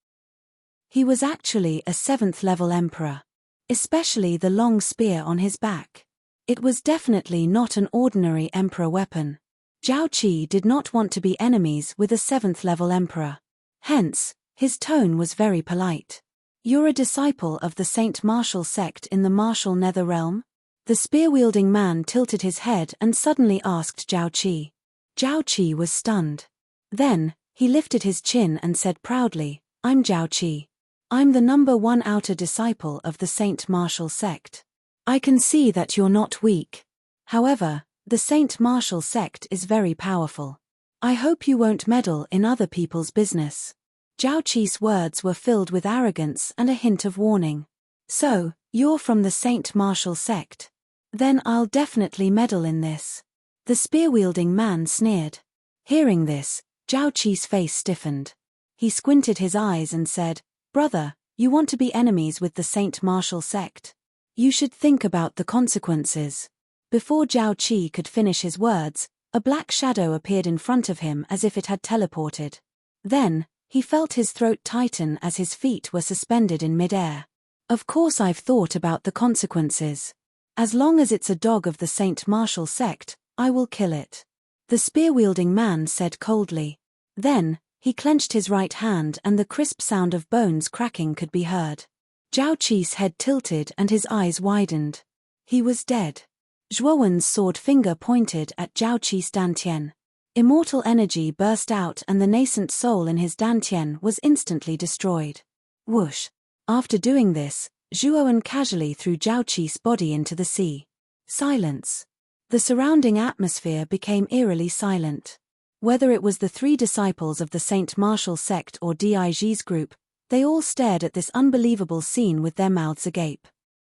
He was actually a 7th-level emperor. Especially the long spear on his back. It was definitely not an ordinary emperor weapon. Zhao Qi did not want to be enemies with a 7th-level emperor. Hence, his tone was very polite. You're a disciple of the Saint Martial sect in the Martial Nether Realm? The spear-wielding man tilted his head and suddenly asked Zhao Qi. Zhao Qi was stunned. Then, he lifted his chin and said proudly, I'm Zhao Qi. I'm the #1 outer disciple of the Saint Martial sect. I can see that you're not weak. However, the Saint Martial sect is very powerful. I hope you won't meddle in other people's business. Zhao Qi's words were filled with arrogance and a hint of warning. So, you're from the Saint Martial sect. Then I'll definitely meddle in this. The spear-wielding man sneered. Hearing this, Zhao Qi's face stiffened. He squinted his eyes and said, Brother, you want to be enemies with the Saint Martial sect? You should think about the consequences. Before Zhao Qi could finish his words, a black shadow appeared in front of him as if it had teleported. Then, he felt his throat tighten as his feet were suspended in midair. Of course I've thought about the consequences. As long as it's a dog of the Saint Martial sect, I will kill it. The spear-wielding man said coldly. Then, he clenched his right hand and the crisp sound of bones cracking could be heard. Zhao Qi's head tilted and his eyes widened. He was dead. Zhuowen's sword finger pointed at Zhao Qi's dantian. Immortal energy burst out and the nascent soul in his dantian was instantly destroyed. Whoosh! After doing this, Zhuowen casually threw Zhao Qi's body into the sea. Silence. The surrounding atmosphere became eerily silent. Whether it was the three disciples of the Saint Martial sect or Dig's group, they all stared at this unbelievable scene with their mouths agape.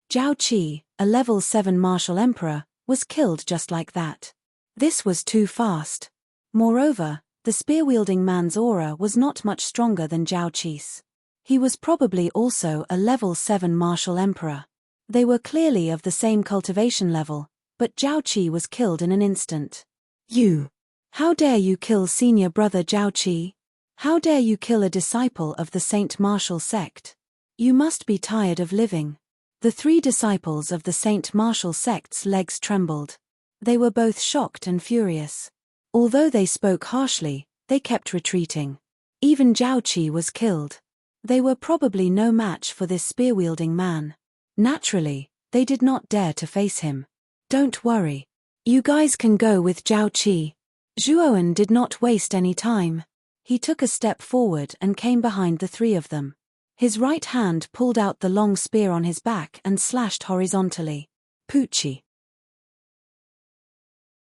Zhao Qi, a level 7 martial emperor, was killed just like that. This was too fast. Moreover, the spear-wielding man's aura was not much stronger than Zhao Qi's. He was probably also a level 7 martial emperor. They were clearly of the same cultivation level, but Zhao Qi was killed in an instant. You! How dare you kill senior brother Zhao Qi? How dare you kill a disciple of the Saint Martial sect? You must be tired of living. The three disciples of the Saint Martial sect's legs trembled. They were both shocked and furious. Although they spoke harshly, they kept retreating. Even Zhao Qi was killed. They were probably no match for this spear-wielding man. Naturally, they did not dare to face him. Don't worry. You guys can go with Zhao Qi. Zhuowen did not waste any time. He took a step forward and came behind the three of them. His right hand pulled out the long spear on his back and slashed horizontally. Poochie.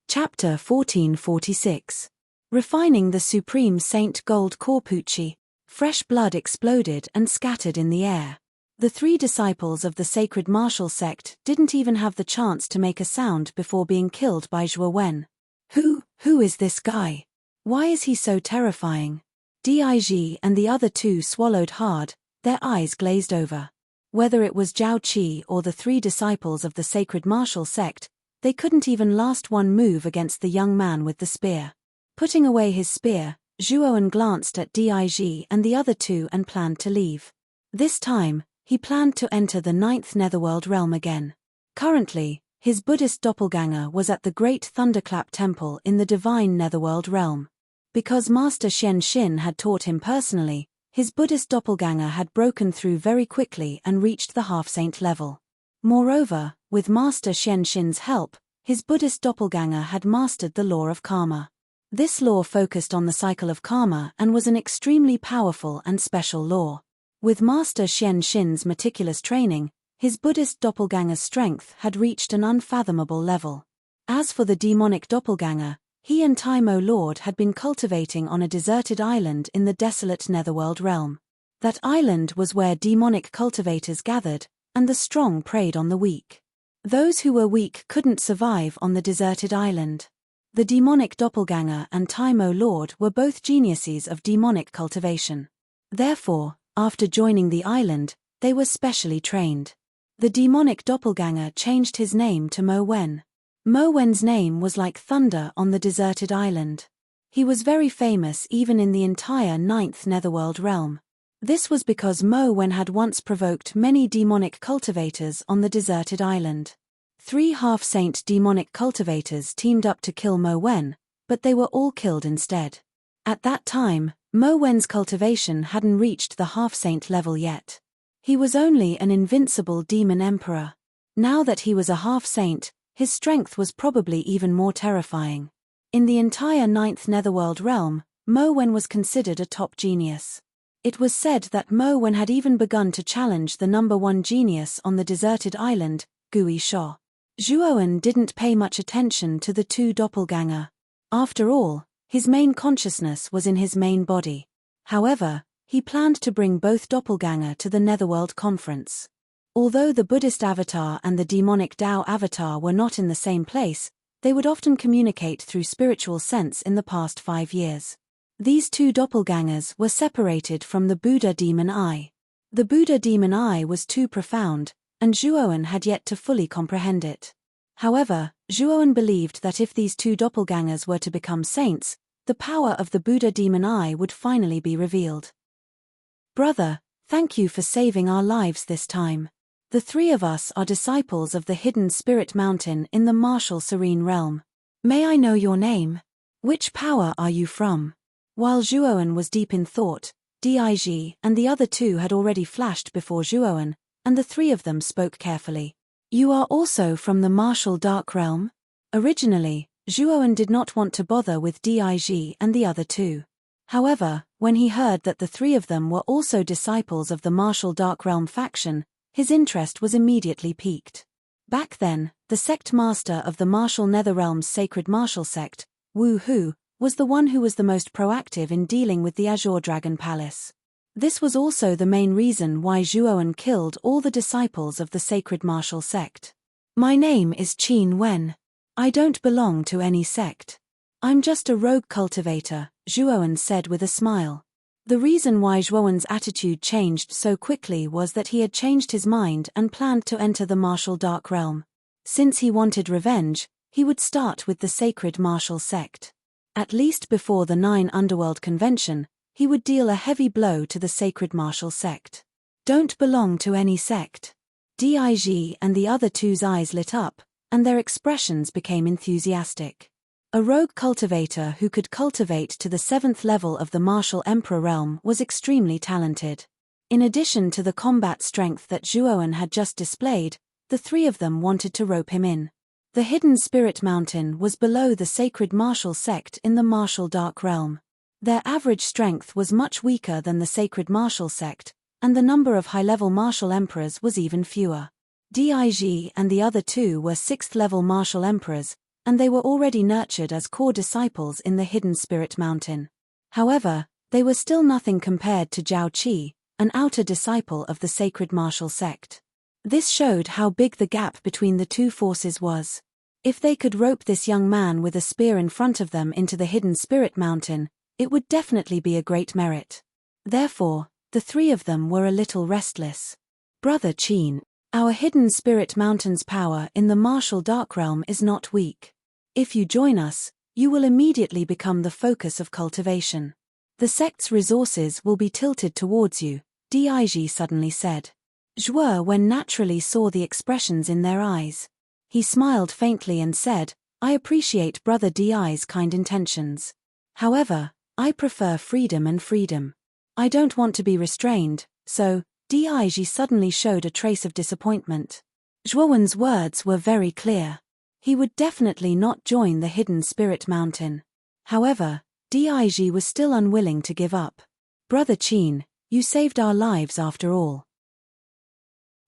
Chapter 1446. Refining the Supreme Saint Gold Core. Poochie. Fresh blood exploded and scattered in the air. The three disciples of the sacred martial sect didn't even have the chance to make a sound before being killed by Zhuo Wen. Who is this guy? Why is he so terrifying? Dig and the other two swallowed hard, their eyes glazed over. Whether it was Zhao Qi or the three disciples of the sacred martial sect, they couldn't even last one move against the young man with the spear. Putting away his spear, Zhuo Wen glanced at Dig and the other two and planned to leave. This time, he planned to enter the 9th Netherworld realm again. Currently, his Buddhist doppelganger was at the Great Thunderclap Temple in the divine Netherworld realm. Because Master Xian Xin had taught him personally, his Buddhist doppelganger had broken through very quickly and reached the half-saint level. Moreover, with Master Xian Xin's help, his Buddhist doppelganger had mastered the law of karma. This law focused on the cycle of karma and was an extremely powerful and special law. With Master Xian Xin's meticulous training, his Buddhist doppelganger's strength had reached an unfathomable level. As for the demonic doppelganger, he and Taimo Lord had been cultivating on a deserted island in the desolate Netherworld realm. That island was where demonic cultivators gathered, and the strong preyed on the weak. Those who were weak couldn't survive on the deserted island. The demonic doppelganger and Taimo Lord were both geniuses of demonic cultivation. Therefore, after joining the island, they were specially trained. The demonic doppelganger changed his name to Mo Wen. Mo Wen's name was like thunder on the deserted island. He was very famous even in the entire 9th Netherworld realm. This was because Mo Wen had once provoked many demonic cultivators on the deserted island. 3 half-saint demonic cultivators teamed up to kill Mo Wen, but they were all killed instead. At that time, Mo Wen's cultivation hadn't reached the half-saint level yet. He was only an invincible demon emperor. Now that he was a half-saint, his strength was probably even more terrifying. In the entire 9th Netherworld realm, Mo Wen was considered a top genius. It was said that Mo Wen had even begun to challenge the #1 genius on the deserted island, Gui Sha. Zhuo Wen didn't pay much attention to the two doppelganger. After all, his main consciousness was in his main body. However, he planned to bring both doppelganger to the Netherworld Conference. Although the Buddhist avatar and the demonic Tao avatar were not in the same place, they would often communicate through spiritual sense in the past 5 years. These two doppelgangers were separated from the Buddha demon eye. The Buddha demon eye was too profound, and Zhuo Wen had yet to fully comprehend it. However, Zhuo Wen believed that if these two doppelgangers were to become saints, the power of the Buddha demon eye would finally be revealed. Brother, thank you for saving our lives this time. The 3 of us are disciples of the hidden spirit mountain in the martial serene realm. May I know your name? Which power are you from? While Zhuo Wen was deep in thought, Dig and the other two had already flashed before Zhuo Wen, and the 3 of them spoke carefully. You are also from the martial dark realm? Originally, Zhuo Wen did not want to bother with Dig and the other two. However, when he heard that the 3 of them were also disciples of the martial dark realm faction, his interest was immediately piqued. Back then, the sect master of the martial netherrealm's sacred martial sect, Wu Hu, was the one who was the most proactive in dealing with the Azure Dragon Palace. This was also the main reason why Zhuo Wen killed all the disciples of the sacred martial sect. My name is Qin Wen. I don't belong to any sect. I'm just a rogue cultivator, Zhuo Wen said with a smile. The reason why Zhuo Wen's attitude changed so quickly was that he had changed his mind and planned to enter the martial dark realm. Since he wanted revenge, he would start with the sacred martial sect. At least before the 9 Underworld Convention, he would deal a heavy blow to the sacred martial sect. Don't belong to any sect. Dig and the other two's eyes lit up, and their expressions became enthusiastic. A rogue cultivator who could cultivate to the 7th level of the martial emperor realm was extremely talented. In addition to the combat strength that Zhuo Wen had just displayed, the 3 of them wanted to rope him in. The hidden spirit mountain was below the sacred martial sect in the martial dark realm. Their average strength was much weaker than the sacred martial sect, and the number of high-level martial emperors was even fewer. Dig and the other two were 6th-level martial emperors, and they were already nurtured as core disciples in the Hidden Spirit Mountain. However, they were still nothing compared to Zhao Qi, an outer disciple of the sacred martial sect. This showed how big the gap between the two forces was. If they could rope this young man with a spear in front of them into the Hidden Spirit Mountain, it would definitely be a great merit. Therefore, the three of them were a little restless. Brother Qin, our Hidden Spirit Mountain's power in the martial dark realm is not weak. If you join us, you will immediately become the focus of cultivation. The sect's resources will be tilted towards you, Dig suddenly said. Zhuo Wen naturally saw the expressions in their eyes. He smiled faintly and said, I appreciate Brother Di's kind intentions. However, I prefer freedom and freedom. I don't want to be restrained, so, Dig suddenly showed a trace of disappointment. Zhuowen's words were very clear. He would definitely not join the Hidden Spirit Mountain. However, Dig was still unwilling to give up. Brother Qin, you saved our lives after all.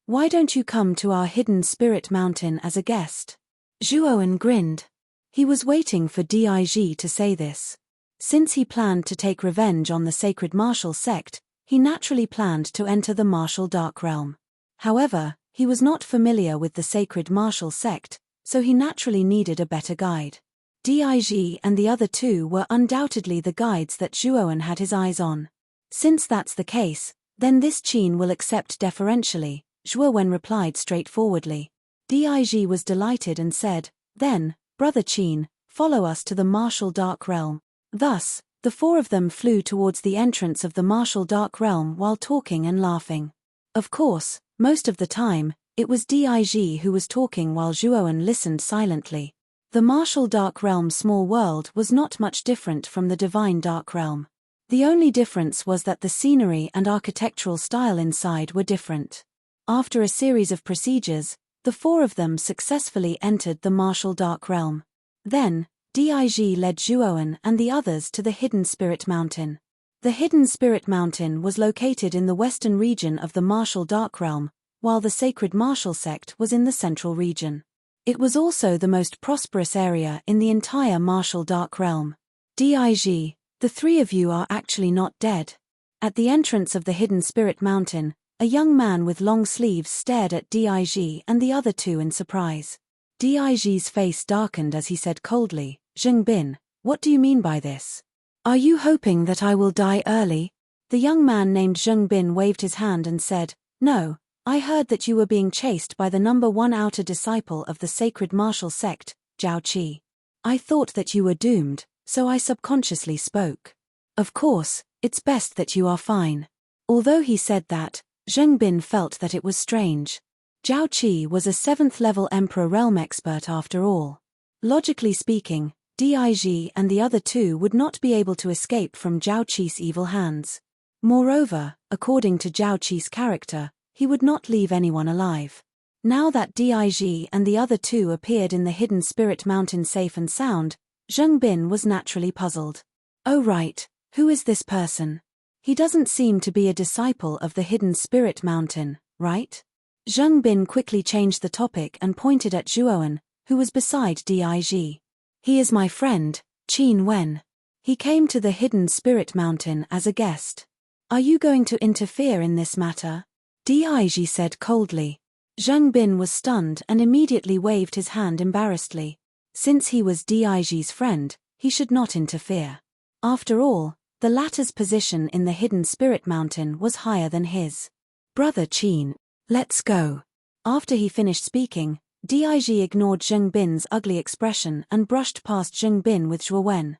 Why don't you come to our Hidden Spirit Mountain as a guest? Zhuowen grinned. He was waiting for Dig to say this. Since he planned to take revenge on the sacred martial sect, he naturally planned to enter the martial dark realm. However, he was not familiar with the sacred martial sect, so he naturally needed a better guide. Dig and the other two were undoubtedly the guides that Zhuowen had his eyes on. Since that's the case, then this Qin will accept deferentially, Zhuowen replied straightforwardly. Dig was delighted and said, then, Brother Qin, follow us to the martial dark realm. Thus, the four of them flew towards the entrance of the martial dark realm while talking and laughing. Of course, most of the time, it was Dig who was talking while Zhuowen listened silently. The martial dark realm's small world was not much different from the divine dark realm. The only difference was that the scenery and architectural style inside were different. After a series of procedures, the four of them successfully entered the martial dark realm. Then, Dig led Zhuowen and the others to the Hidden Spirit Mountain. The Hidden Spirit Mountain was located in the western region of the martial dark realm, while the sacred martial sect was in the central region. It was also the most prosperous area in the entire martial dark realm. Dig, the three of you are actually not dead. At the entrance of the Hidden Spirit Mountain, a young man with long sleeves stared at Dig and the other two in surprise. Dig's face darkened as he said coldly, Zheng Bin, what do you mean by this? Are you hoping that I will die early? The young man named Zheng Bin waved his hand and said, no, I heard that you were being chased by the number one outer disciple of the sacred martial sect, Zhao Qi. I thought that you were doomed, so I subconsciously spoke. Of course, it's best that you are fine. Although he said that, Zheng Bin felt that it was strange. Zhao Qi was a 7th-level Emperor realm expert after all. Logically speaking, Dig and the other two would not be able to escape from Zhao Qi's evil hands. Moreover, according to Zhao Qi's character, he would not leave anyone alive. Now that Dig and the other two appeared in the Hidden Spirit Mountain safe and sound, Zheng Bin was naturally puzzled. Oh right, who is this person? He doesn't seem to be a disciple of the Hidden Spirit Mountain, right? Zheng Bin quickly changed the topic and pointed at Zhuowen, who was beside Dig. He is my friend, Qin Wen. He came to the Hidden Spirit Mountain as a guest. Are you going to interfere in this matter? Dig said coldly. Zheng Bin was stunned and immediately waved his hand embarrassedly. Since he was Dig's friend, he should not interfere. After all, the latter's position in the Hidden Spirit Mountain was higher than his. Brother Qin, let's go. After he finished speaking, Dig ignored Zheng Bin's ugly expression and brushed past Zheng Bin with Zhuowen.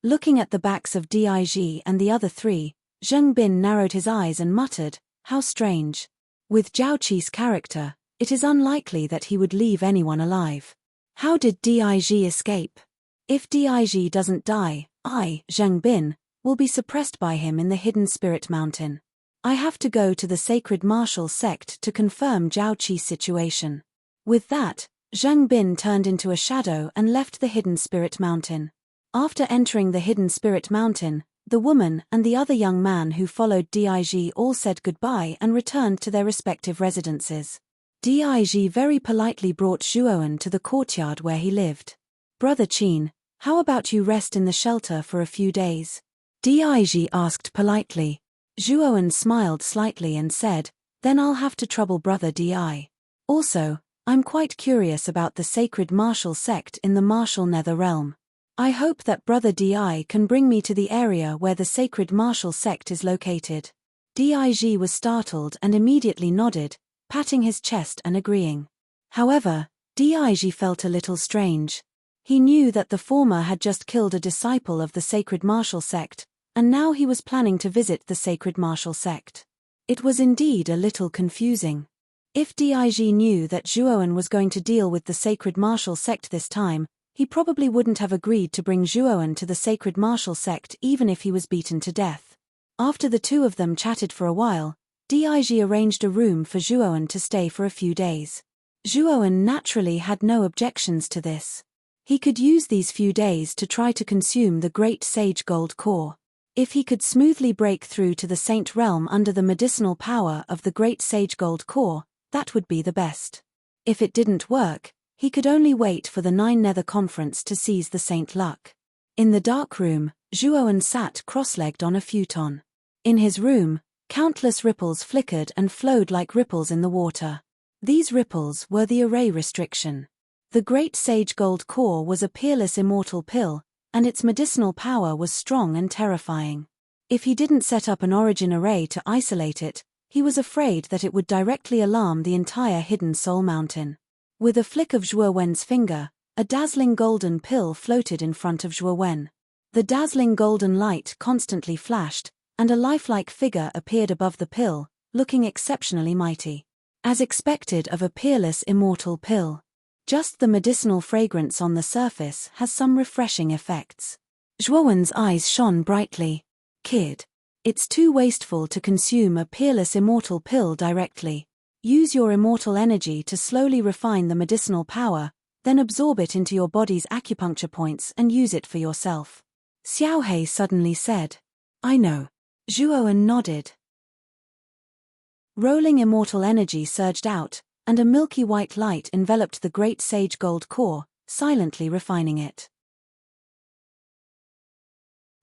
Looking at the backs of Dig and the other three, Zheng Bin narrowed his eyes and muttered, how strange. With Zhao Qi's character, it is unlikely that he would leave anyone alive. How did Dig escape? If Dig doesn't die, I, Zheng Bin, will be suppressed by him in the Hidden Spirit Mountain. I have to go to the sacred martial sect to confirm Zhao Qi's situation. With that, Zheng Bin turned into a shadow and left the Hidden Spirit Mountain. After entering the hidden spirit mountain, the woman and the other young man who followed Dig all said goodbye and returned to their respective residences. Dig very politely brought Zhuowen to the courtyard where he lived. "Brother Qin, how about you rest in the shelter for a few days?" Dig asked politely. Zhuowen smiled slightly and said, "Then I'll have to trouble Brother Di. Also, I'm quite curious about the sacred martial sect in the martial nether realm. I hope that Brother Di can bring me to the area where the sacred martial sect is located." Dig was startled and immediately nodded, patting his chest and agreeing. However, Dig felt a little strange. He knew that the former had just killed a disciple of the sacred martial sect, and now he was planning to visit the sacred martial sect. It was indeed a little confusing. If Dig knew that Zhuowen was going to deal with the sacred martial sect this time, he probably wouldn't have agreed to bring Zhuowen to the sacred martial sect even if he was beaten to death. After the two of them chatted for a while, Dig arranged a room for Zhuowen to stay for a few days. Zhuowen naturally had no objections to this. He could use these few days to try to consume the great sage gold core. If he could smoothly break through to the saint realm under the medicinal power of the great sage gold core, that would be the best. If it didn't work, he could only wait for the 9 Nether Conference to seize the saint luck. In the dark room, Zhuowen sat cross-legged on a futon. In his room, countless ripples flickered and flowed like ripples in the water. These ripples were the array restriction. The great sage gold core was a peerless immortal pill, and its medicinal power was strong and terrifying. If he didn't set up an origin array to isolate it, he was afraid that it would directly alarm the entire hidden soul mountain. With a flick of Zhuowen's finger, a dazzling golden pill floated in front of Zhuowen. The dazzling golden light constantly flashed, and a lifelike figure appeared above the pill, looking exceptionally mighty. As expected of a peerless immortal pill. Just the medicinal fragrance on the surface has some refreshing effects. Zhuowen's eyes shone brightly. "Kid, it's too wasteful to consume a peerless immortal pill directly. Use your immortal energy to slowly refine the medicinal power, then absorb it into your body's acupuncture points and use it for yourself." Xiaohei suddenly said. "I know." Zhuowen nodded. Rolling immortal energy surged out, and a milky white light enveloped the great sage gold core, silently refining it.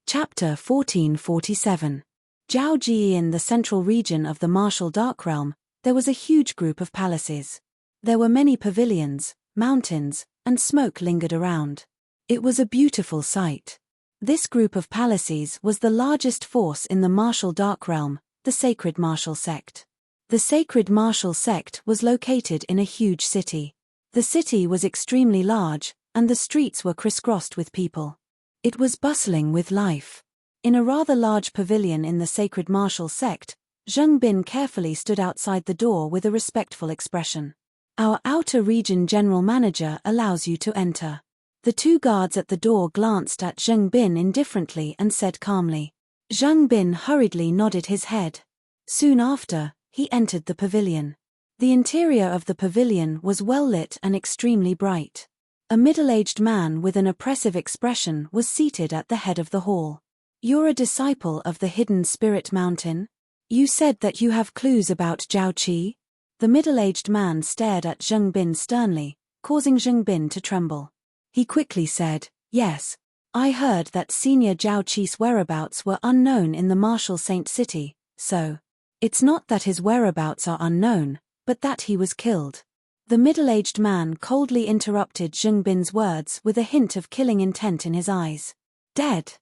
Chapter 1447. Zhaoji. In the central region of the martial dark realm, there was a huge group of palaces. There were many pavilions, mountains, and smoke lingered around. It was a beautiful sight. This group of palaces was the largest force in the martial dark realm, the sacred martial sect. The sacred martial sect was located in a huge city. The city was extremely large, and the streets were crisscrossed with people. It was bustling with life. In a rather large pavilion in the sacred martial sect, Zheng Bin carefully stood outside the door with a respectful expression. "Our outer region general manager allows you to enter." The two guards at the door glanced at Zheng Bin indifferently and said calmly. Zheng Bin hurriedly nodded his head. Soon after, he entered the pavilion. The interior of the pavilion was well lit and extremely bright. A middle-aged man with an oppressive expression was seated at the head of the hall. "You're a disciple of the hidden spirit mountain? You said that you have clues about Zhaoqi?" The middle-aged man stared at Zheng Bin sternly, causing Zheng Bin to tremble. He quickly said, "Yes. I heard that senior Zhaoqi's whereabouts were unknown in the martial saint city, so it's not that his whereabouts are unknown, but that he was killed." The middle-aged man coldly interrupted Zheng Bin's words with a hint of killing intent in his eyes. "Dead?"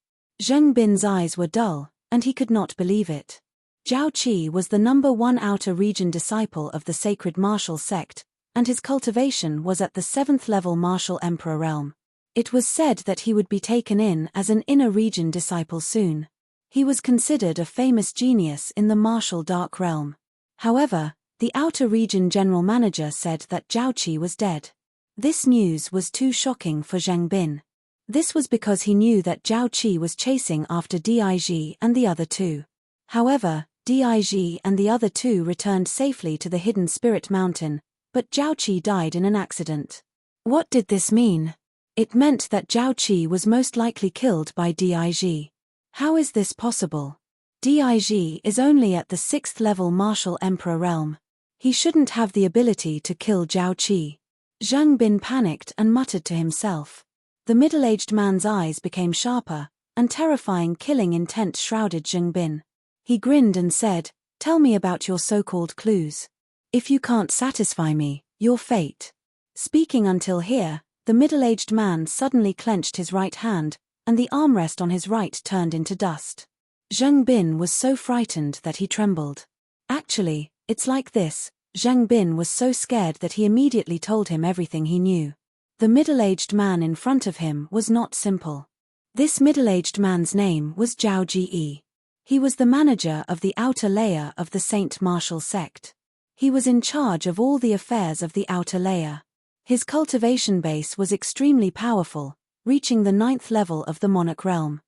Zheng Bin's eyes were dull, and he could not believe it. Zhaoqi was the #1 outer region disciple of the sacred martial sect, and his cultivation was at the 7th level martial emperor realm. It was said that he would be taken in as an inner region disciple soon. He was considered a famous genius in the martial dark realm. However, the outer region general manager said that Zhaoqi was dead. This news was too shocking for Zheng Bin. This was because he knew that Zhaoqi was chasing after Dig and the other two. However, Dig and the other two returned safely to the hidden spirit mountain, but Zhaoqi died in an accident. What did this mean? It meant that Zhao Qi was most likely killed by Dig. How is this possible? Dig is only at the 6th level martial emperor realm. He shouldn't have the ability to kill Zhao Qi. Zheng Bin panicked and muttered to himself. The middle-aged man's eyes became sharper, and terrifying killing intent shrouded Zheng Bin. He grinned and said, "Tell me about your so-called clues. If you can't satisfy me, your fate." Speaking until here, the middle-aged man suddenly clenched his right hand, and the armrest on his right turned into dust. Zheng Bin was so frightened that he trembled. Actually, it's like this. Zheng Bin was so scared that he immediately told him everything he knew. The middle-aged man in front of him was not simple. This middle-aged man's name was Zhao Ji. He was the manager of the outer layer of the Saint Martial sect. He was in charge of all the affairs of the outer layer. His cultivation base was extremely powerful, reaching the 9th level of the monarch realm.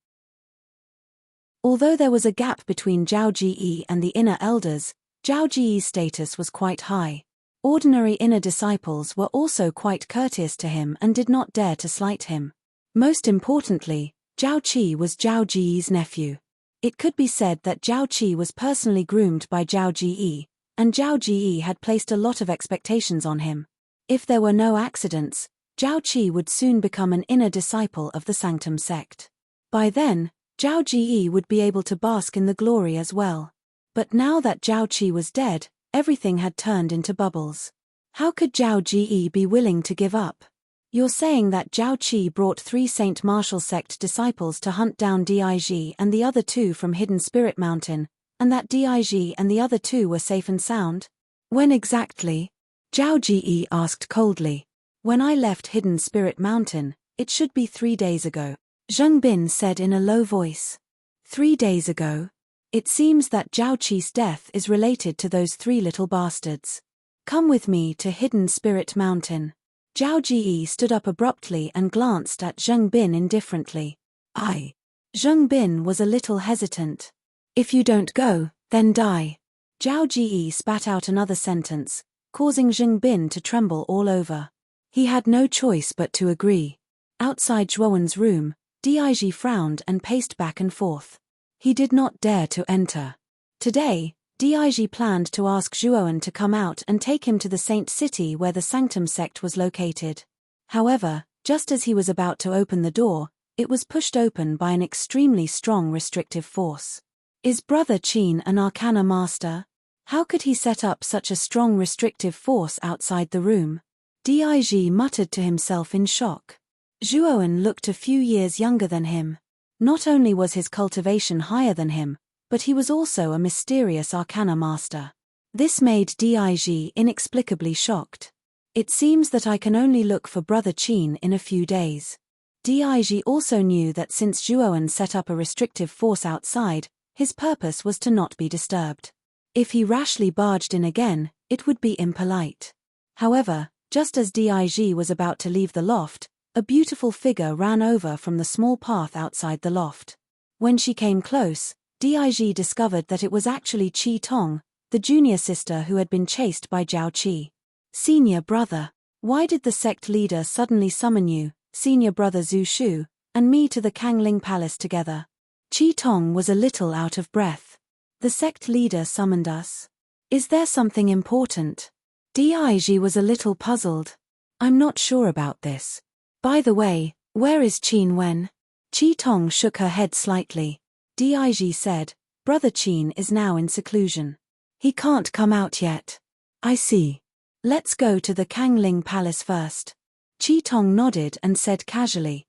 Although there was a gap between Zhao Ji and the inner elders, Zhao Ji's status was quite high. Ordinary inner disciples were also quite courteous to him and did not dare to slight him. Most importantly, Zhao Qi was Zhao Ji's nephew. It could be said that Zhao Qi was personally groomed by Zhao Ji, and Zhao Ji had placed a lot of expectations on him. If there were no accidents, Zhao Qi would soon become an inner disciple of the Sanctum sect. By then, Zhao Ji would be able to bask in the glory as well. But now that Zhao Qi was dead, everything had turned into bubbles. How could Zhao Ji be willing to give up? You're saying that Zhao Qi brought 3 Saint Martial sect disciples to hunt down Dig and the other 2 from Hidden Spirit Mountain, and that Dig and the other 2 were safe and sound? When exactly? Zhao Ji asked coldly. When I left Hidden Spirit Mountain, it should be 3 days ago. Zheng Bin said in a low voice. 3 days ago? It seems that Zhao Qi's death is related to those 3 little bastards. Come with me to Hidden Spirit Mountain. Zhao Ji stood up abruptly and glanced at Zheng Bin indifferently. Zheng Bin was a little hesitant. If you don't go, then die. Zhao Ji spat out another sentence, causing Zheng Bin to tremble all over. He had no choice but to agree. Outside Zhuowen's room, Dig frowned and paced back and forth. He did not dare to enter. Today, Dig planned to ask Zhuowen to come out and take him to the Saint City where the Sanctum sect was located. However, just as he was about to open the door, it was pushed open by an extremely strong restrictive force. Is Brother Qin an Arcana master? How could he set up such a strong restrictive force outside the room? Dig muttered to himself in shock. Zhuowen looked a few years younger than him. Not only was his cultivation higher than him, but he was also a mysterious Arcana master. This made Dig inexplicably shocked. It seems that I can only look for Brother Qin in a few days. Dig also knew that since Zhuowen set up a restrictive force outside, his purpose was to not be disturbed. If he rashly barged in again, it would be impolite. However, just as Dig was about to leave the loft, a beautiful figure ran over from the small path outside the loft. When she came close, Dig discovered that it was actually Qi Tong, the junior sister who had been chased by Zhao Qi. Senior brother, why did the sect leader suddenly summon you, senior brother Zhu Shu, and me to the Kangling Palace together? Qi Tong was a little out of breath. The sect leader summoned us. Is there something important? Dig was a little puzzled. I'm not sure about this. By the way, where is Qin Wen? Qi Tong shook her head slightly. Dig said, Brother Qin is now in seclusion. He can't come out yet. I see. Let's go to the Kangling Palace first. Qi Tong nodded and said casually,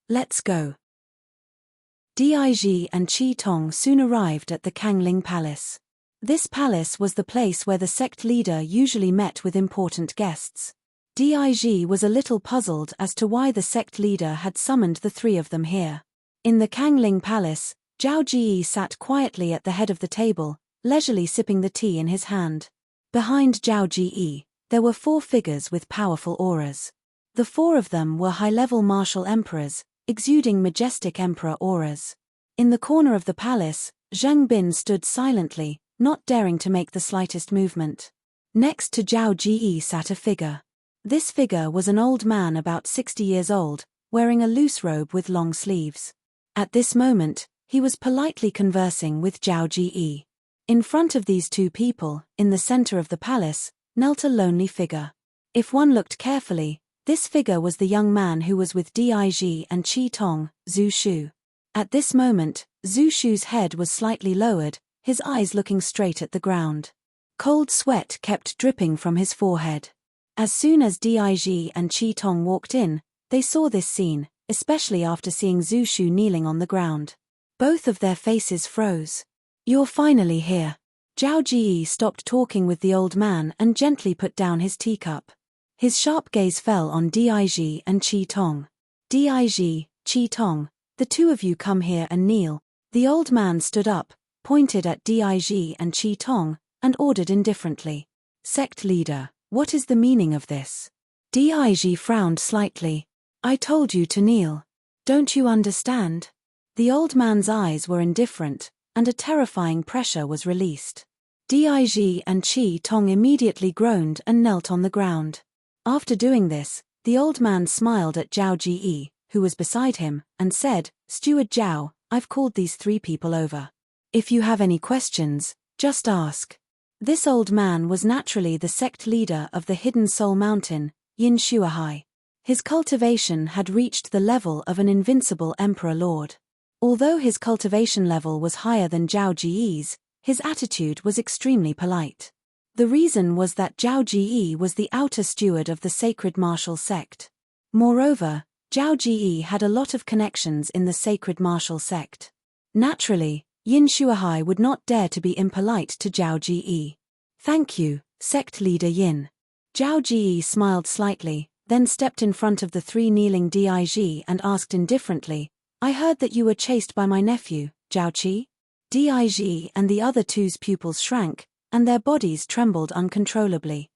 let's go. Dig and Qi Tong soon arrived at the Kangling Palace. This palace was the place where the sect leader usually met with important guests. Dig was a little puzzled as to why the sect leader had summoned the 3 of them here. In the Kangling Palace, Zhao Ji sat quietly at the head of the table, leisurely sipping the tea in his hand. Behind Zhao Ji, there were 4 figures with powerful auras. The 4 of them were high-level martial emperors, exuding majestic emperor auras. In the corner of the palace, Zheng Bin stood silently, not daring to make the slightest movement. Next to Zhao Ji sat a figure. This figure was an old man about 60 years old, wearing a loose robe with long sleeves. At this moment, he was politely conversing with Zhao Ji. In front of these two people, in the center of the palace, knelt a lonely figure. If one looked carefully, this figure was the young man who was with Dig and Qi Tong, Zhu Shu. At this moment, Zhu Shu's head was slightly lowered, his eyes looking straight at the ground. Cold sweat kept dripping from his forehead. As soon as Dig and Qi Tong walked in, they saw this scene, especially after seeing Zhu Shu kneeling on the ground. Both of their faces froze. "You're finally here." Zhao Ji stopped talking with the old man and gently put down his teacup. His sharp gaze fell on Dig and Qi Tong. "Dig, Qi Tong, the two of you come here and kneel." The old man stood up, pointed at Dig and Qi Tong, and ordered indifferently. "Sect leader, what is the meaning of this?" Dig frowned slightly. "I told you to kneel. Don't you understand?" The old man's eyes were indifferent, and a terrifying pressure was released. Dig and Qi Tong immediately groaned and knelt on the ground. After doing this, the old man smiled at Zhao Ji, who was beside him, and said, "Steward Zhao, I've called these three people over. If you have any questions, just ask." This old man was naturally the sect leader of the Hidden Soul Mountain, Yin Shuahai. His cultivation had reached the level of an invincible emperor lord. Although his cultivation level was higher than Zhao Ji's, his attitude was extremely polite. The reason was that Zhao Ji was the outer steward of the sacred martial sect. Moreover, Zhao Ji had a lot of connections in the sacred martial sect. Naturally, Yin Shuahai would not dare to be impolite to Zhao Ji. "Thank you, sect leader Yin." Zhao Ji smiled slightly, then stepped in front of the three kneeling Dig and asked indifferently, "I heard that you were chased by my nephew, Zhao Qi?" Dig and the other two's pupils shrank, and their bodies trembled uncontrollably.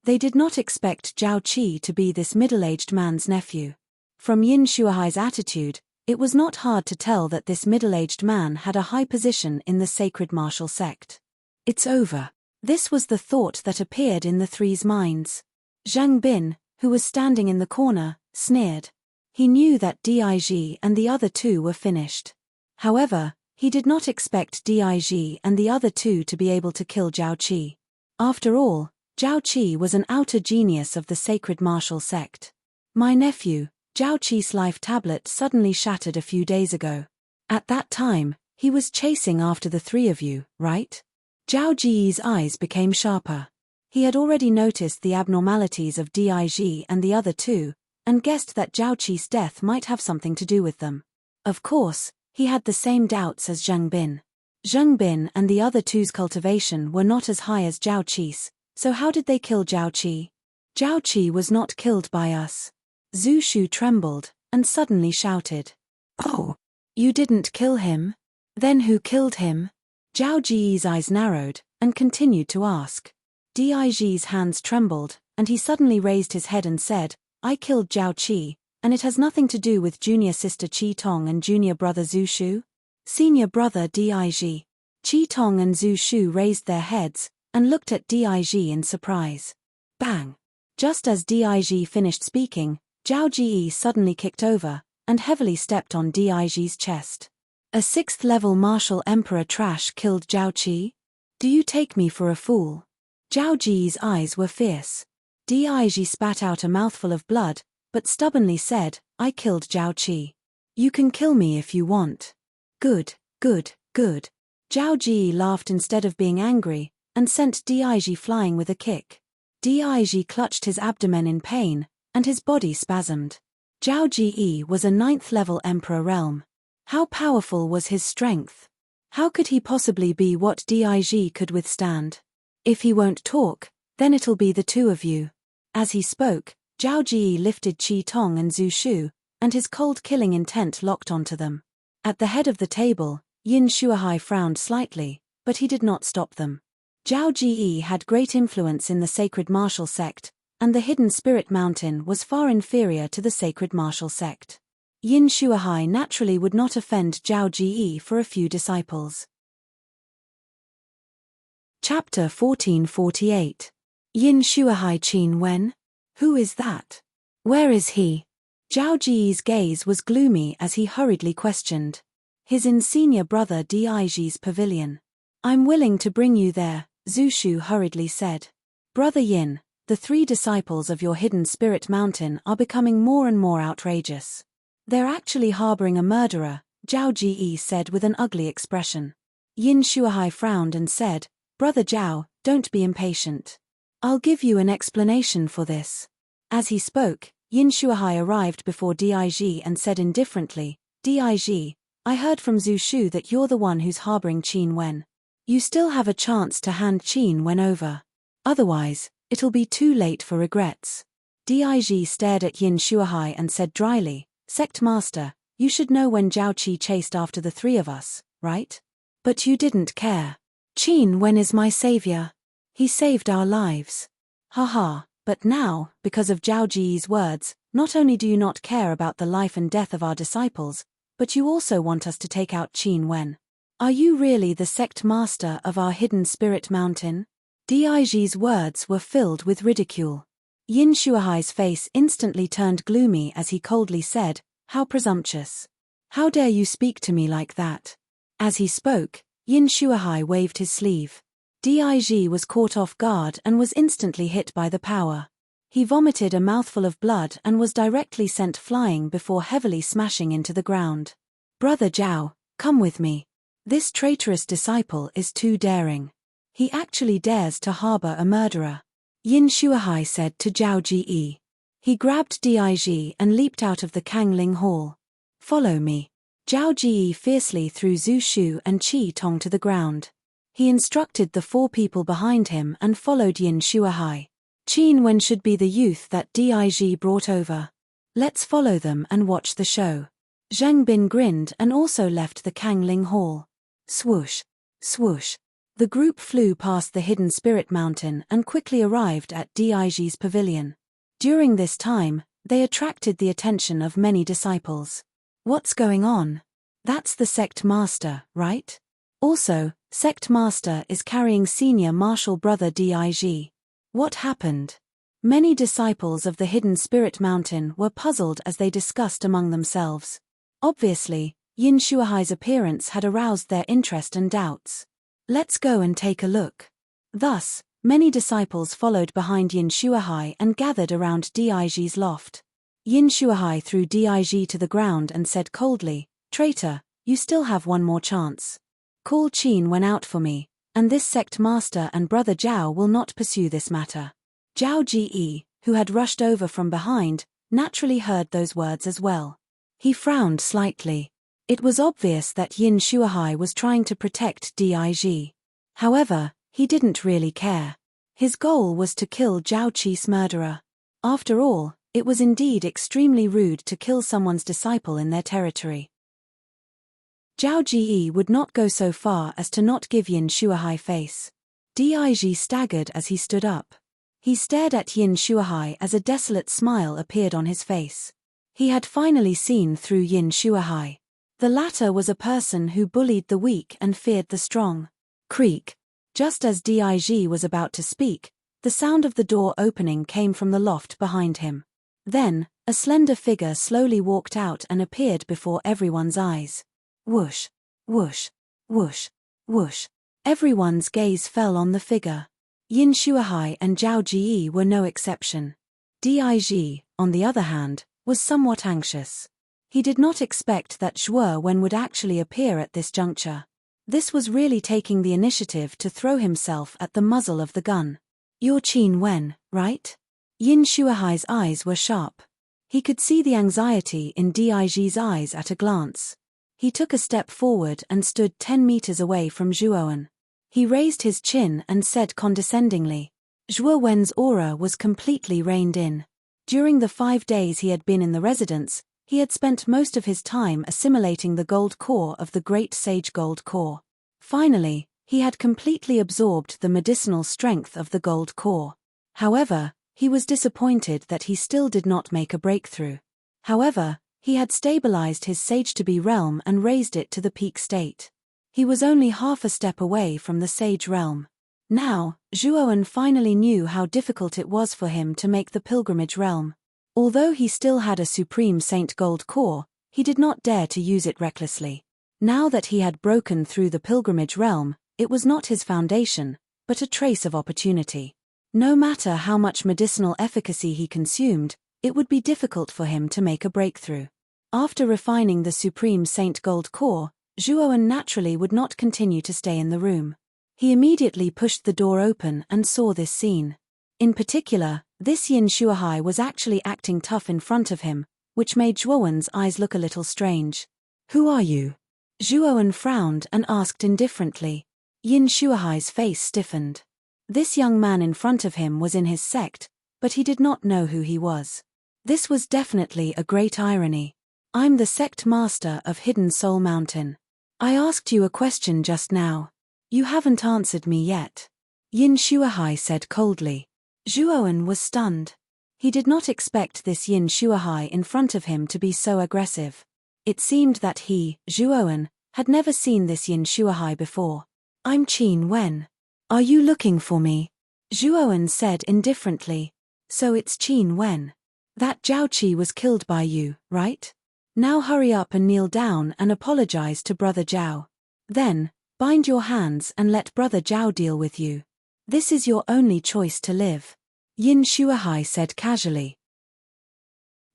They did not expect Zhao Qi to be this middle-aged man's nephew. From Yin Shuahai's attitude, it was not hard to tell that this middle-aged man had a high position in the sacred martial sect. "It's over." This was the thought that appeared in the three's minds. Zhang Bin, who was standing in the corner, sneered. He knew that Dig and the other two were finished. However, he did not expect Dig and the other two to be able to kill Zhao Qi. After all, Zhao Qi was an outer genius of the sacred martial sect. "My nephew, Zhao Qi's life tablet suddenly shattered a few days ago. At that time, he was chasing after the three of you, right?" Zhao Ji's eyes became sharper. He had already noticed the abnormalities of Dig and the other two, and guessed that Zhao Qi's death might have something to do with them. Of course, he had the same doubts as Zhang Bin. Zhang Bin and the other two's cultivation were not as high as Zhao Qi's, so how did they kill Zhao Qi? "Zhao Qi was not killed by us." Zhu Shu trembled, and suddenly shouted. "Oh! You didn't kill him? Then who killed him?" Zhao Ji's eyes narrowed, and continued to ask. Dig's hands trembled, and he suddenly raised his head and said, "I killed Zhao Qi, and it has nothing to do with junior sister Qi Tong and junior brother Zhu Shu?" Senior brother Dig. Qi Tong and Zhu Shu raised their heads, and looked at Dig in surprise. Bang! Just as Dig finished speaking, Zhao Ji suddenly kicked over, and heavily stepped on Dig's chest. "A 6th level martial emperor trash killed Zhao Qi? Do you take me for a fool?" Zhao Ji's eyes were fierce. Dig spat out a mouthful of blood, but stubbornly said, "I killed Zhao Qi. You can kill me if you want." "Good, good, good." Zhao Ji laughed instead of being angry, and sent Dig flying with a kick. Dig clutched his abdomen in pain, and his body spasmed. Zhao Ji was a 9th level emperor realm. How powerful was his strength? How could he possibly be what Dig could withstand? "If he won't talk, then it'll be the two of you." As he spoke, Zhao Ji lifted Qi Tong and Zhu Shu, and his cold killing intent locked onto them. At the head of the table, Yin Shuahai frowned slightly, but he did not stop them. Zhao Ji had great influence in the sacred martial sect, and the hidden spirit mountain was far inferior to the sacred martial sect. Yin Shuahai naturally would not offend Zhao Ji for a few disciples. Chapter 1448. Yin Shuahai Qin Wen? Who is that? Where is he? Zhao Ji's gaze was gloomy as he hurriedly questioned. His insignia brother Diji's pavilion. I'm willing to bring you there, Zhu Shu hurriedly said. Brother Yin, the 3 disciples of your hidden spirit mountain are becoming more and more outrageous. They're actually harboring a murderer, Zhao Ji said with an ugly expression. Yin Shuahai frowned and said, Brother Zhao, don't be impatient. I'll give you an explanation for this. As he spoke, Yin Shuahai arrived before Dij and said indifferently, Dij, I heard from Zhu Shu that you're the one who's harboring Qin Wen. You still have a chance to hand Qin Wen over. Otherwise, it'll be too late for regrets. Dij stared at Yin Shuahai and said dryly, Sect Master, you should know when Zhao Qi chased after the 3 of us, right? But you didn't care. Qin Wen is my savior. He saved our lives. Haha, but now, because of Zhao Ji's words, not only do you not care about the life and death of our disciples, but you also want us to take out Qin Wen. Are you really the sect master of our hidden spirit mountain? Dij's words were filled with ridicule. Yin Shuahai's face instantly turned gloomy as he coldly said, How presumptuous. How dare you speak to me like that? As he spoke, Yin Shuahai waved his sleeve. Dij was caught off guard and was instantly hit by the power. He vomited a mouthful of blood and was directly sent flying before heavily smashing into the ground. Brother Zhao, come with me. This traitorous disciple is too daring. He actually dares to harbor a murderer. Yin Shuahai said to Zhao Ji. He grabbed Dij and leaped out of the Kangling Hall. Follow me. Zhao Ji fiercely threw Zhu Shu and Qi Tong to the ground. He instructed the 4 people behind him and followed Yin Shuahai. Qin Wen should be the youth that Dij brought over. Let's follow them and watch the show. Zheng Bin grinned and also left the Kangling Hall. Swoosh, swoosh. The group flew past the hidden spirit mountain and quickly arrived at Dij's pavilion. During this time, they attracted the attention of many disciples. What's going on? That's the sect master, right? Also, sect master is carrying senior martial brother Dij. What happened? Many disciples of the hidden spirit mountain were puzzled as they discussed among themselves. Obviously, Yin Shuahai's appearance had aroused their interest and doubts. Let's go and take a look. Thus, many disciples followed behind Yin Shuahai and gathered around Dij's loft. Yin Shuahai threw Dij to the ground and said coldly, Traitor, you still have one more chance. Call Qin Wen out for me, and this sect master and brother Zhao will not pursue this matter. Zhao Ji, who had rushed over from behind, naturally heard those words as well. He frowned slightly. It was obvious that Yin Shuahai was trying to protect Dij. However, he didn't really care. His goal was to kill Zhao Qi's murderer. After all, it was indeed extremely rude to kill someone's disciple in their territory. Zhao Ji would not go so far as to not give Yin Shuahai face. Dij staggered as he stood up. He stared at Yin Shuahai as a desolate smile appeared on his face. He had finally seen through Yin Shuahai. The latter was a person who bullied the weak and feared the strong. Creak. Just as Dij was about to speak, the sound of the door opening came from the loft behind him. Then, a slender figure slowly walked out and appeared before everyone's eyes. Whoosh, whoosh, whoosh, whoosh. Everyone's gaze fell on the figure. Yin Shuahai and Zhao Ji were no exception. Dij, on the other hand, was somewhat anxious. He did not expect that Zhuo Wen would actually appear at this juncture. This was really taking the initiative to throw himself at the muzzle of the gun. You're Qin Wen, right? Yin Shuahai's eyes were sharp. He could see the anxiety in Dij's eyes at a glance. He took a step forward and stood 10 meters away from Zhuo Wen. He raised his chin and said condescendingly. Zhuo Wen's aura was completely reined in. During the 5 days he had been in the residence, he had spent most of his time assimilating the gold core of the great sage gold core. Finally, he had completely absorbed the medicinal strength of the gold core. However, he was disappointed that he still did not make a breakthrough. However, he had stabilized his sage-to-be realm and raised it to the peak state. He was only half a step away from the sage realm. Now, Zhuowen finally knew how difficult it was for him to make the pilgrimage realm. Although he still had a supreme Saint Gold core, he did not dare to use it recklessly. Now that he had broken through the pilgrimage realm, it was not his foundation, but a trace of opportunity. No matter how much medicinal efficacy he consumed, it would be difficult for him to make a breakthrough. After refining the supreme Saint Gold core, Zhuowen naturally would not continue to stay in the room. He immediately pushed the door open and saw this scene. In particular, this Yin Shuahai was actually acting tough in front of him, which made Zhuowen's eyes look a little strange. "Who are you?" Zhuowen frowned and asked indifferently. Yin Shuahai's face stiffened. This young man in front of him was in his sect, but he did not know who he was. This was definitely a great irony. "I'm the sect master of Hidden Soul Mountain. I asked you a question just now. You haven't answered me yet," Yin Shuahai said coldly. Zhuowen was stunned. He did not expect this Yin Shuahai in front of him to be so aggressive. It seemed that he, Zhuowen, had never seen this Yin Shuahai before. "I'm Qin Wen. Are you looking for me?" Zhuowen said indifferently. "So it's Qin Wen. That Zhao Qi was killed by you, right? Now hurry up and kneel down and apologize to Brother Zhao. Then, bind your hands and let Brother Zhao deal with you. This is your only choice to live," Yin Shuahai said casually.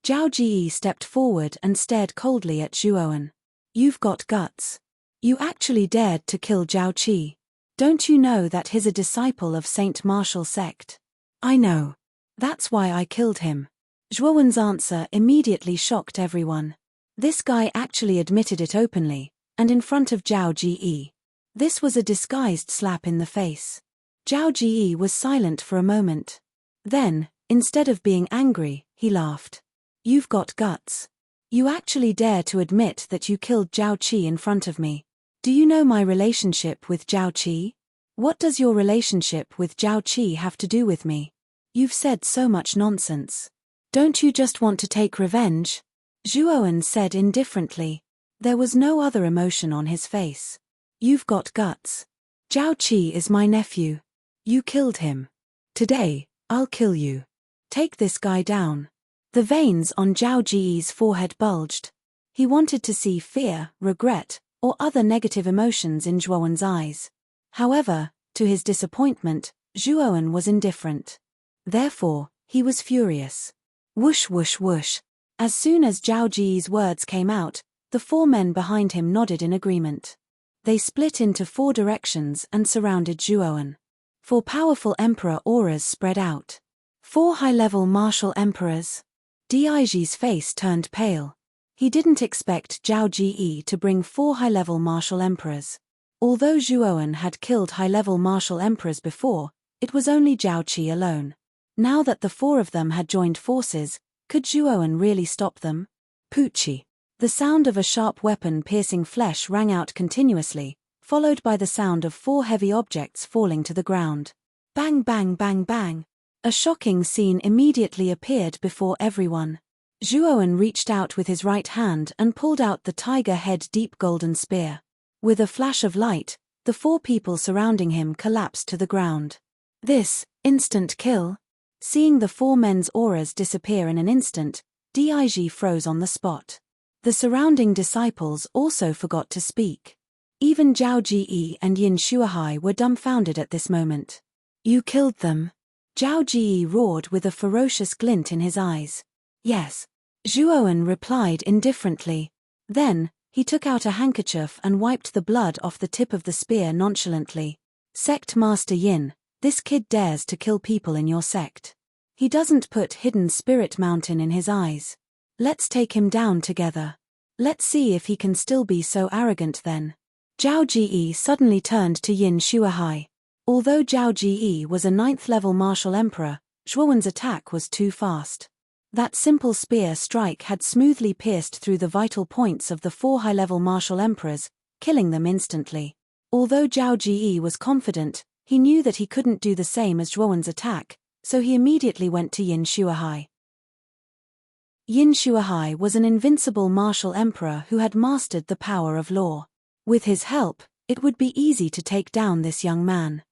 Zhao Ji stepped forward and stared coldly at Zhuowen. "You've got guts. You actually dared to kill Zhao Qi. Don't you know that he's a disciple of Saint Martial sect?" "I know. That's why I killed him." Zhuowen's answer immediately shocked everyone. This guy actually admitted it openly, and in front of Zhao Ji. This was a disguised slap in the face. Zhao Ji was silent for a moment. Then, instead of being angry, he laughed. "You've got guts. You actually dare to admit that you killed Zhao Qi in front of me. Do you know my relationship with Zhao Qi? What does your relationship with Zhao Qi have to do with me? You've said so much nonsense. Don't you just want to take revenge?" Zhuowen said indifferently. There was no other emotion on his face. "You've got guts. Zhao Qi is my nephew. You killed him. Today, I'll kill you. Take this guy down." The veins on Zhao Ji's forehead bulged. He wanted to see fear, regret, or other negative emotions in Zhuowen's eyes. However, to his disappointment, Zhuowen was indifferent. Therefore, he was furious. Whoosh whoosh whoosh. As soon as Zhao Ji's words came out, the 4 men behind him nodded in agreement. They split into 4 directions and surrounded Zhuowen. 4 powerful emperor auras spread out. 4 high-level martial emperors. Diji's face turned pale. He didn't expect Zhao Ji to bring 4 high-level martial emperors. Although Zhuowen had killed high-level martial emperors before, it was only Zhao Qi alone. Now that the 4 of them had joined forces, could Zhuowen really stop them? Poochie. The sound of a sharp weapon piercing flesh rang out continuously, followed by the sound of 4 heavy objects falling to the ground. Bang bang bang bang. A shocking scene immediately appeared before everyone. Zhuowen reached out with his right hand and pulled out the tiger head deep golden spear. With a flash of light, the 4 people surrounding him collapsed to the ground. This, instant kill. Seeing the 4 men's auras disappear in an instant, Dij froze on the spot. The surrounding disciples also forgot to speak. Even Zhao Ji and Yin Shuahai were dumbfounded at this moment. "You killed them?" Zhao Ji roared with a ferocious glint in his eyes. "Yes." Zhuowen replied indifferently. Then, he took out a handkerchief and wiped the blood off the tip of the spear nonchalantly. "Sect Master Yin, this kid dares to kill people in your sect. He doesn't put Hidden Spirit Mountain in his eyes. Let's take him down together. Let's see if he can still be so arrogant then." Zhao Ji suddenly turned to Yin Shuahai. Although Zhao Ji was a 9th-level martial emperor, Zhuowen's attack was too fast. That simple spear strike had smoothly pierced through the vital points of the 4 high-level martial emperors, killing them instantly. Although Zhao Ji was confident, he knew that he couldn't do the same as Zhuowen's attack, so he immediately went to Yin Shuahai. Yin Shuahai was an invincible martial emperor who had mastered the power of law. With his help, it would be easy to take down this young man.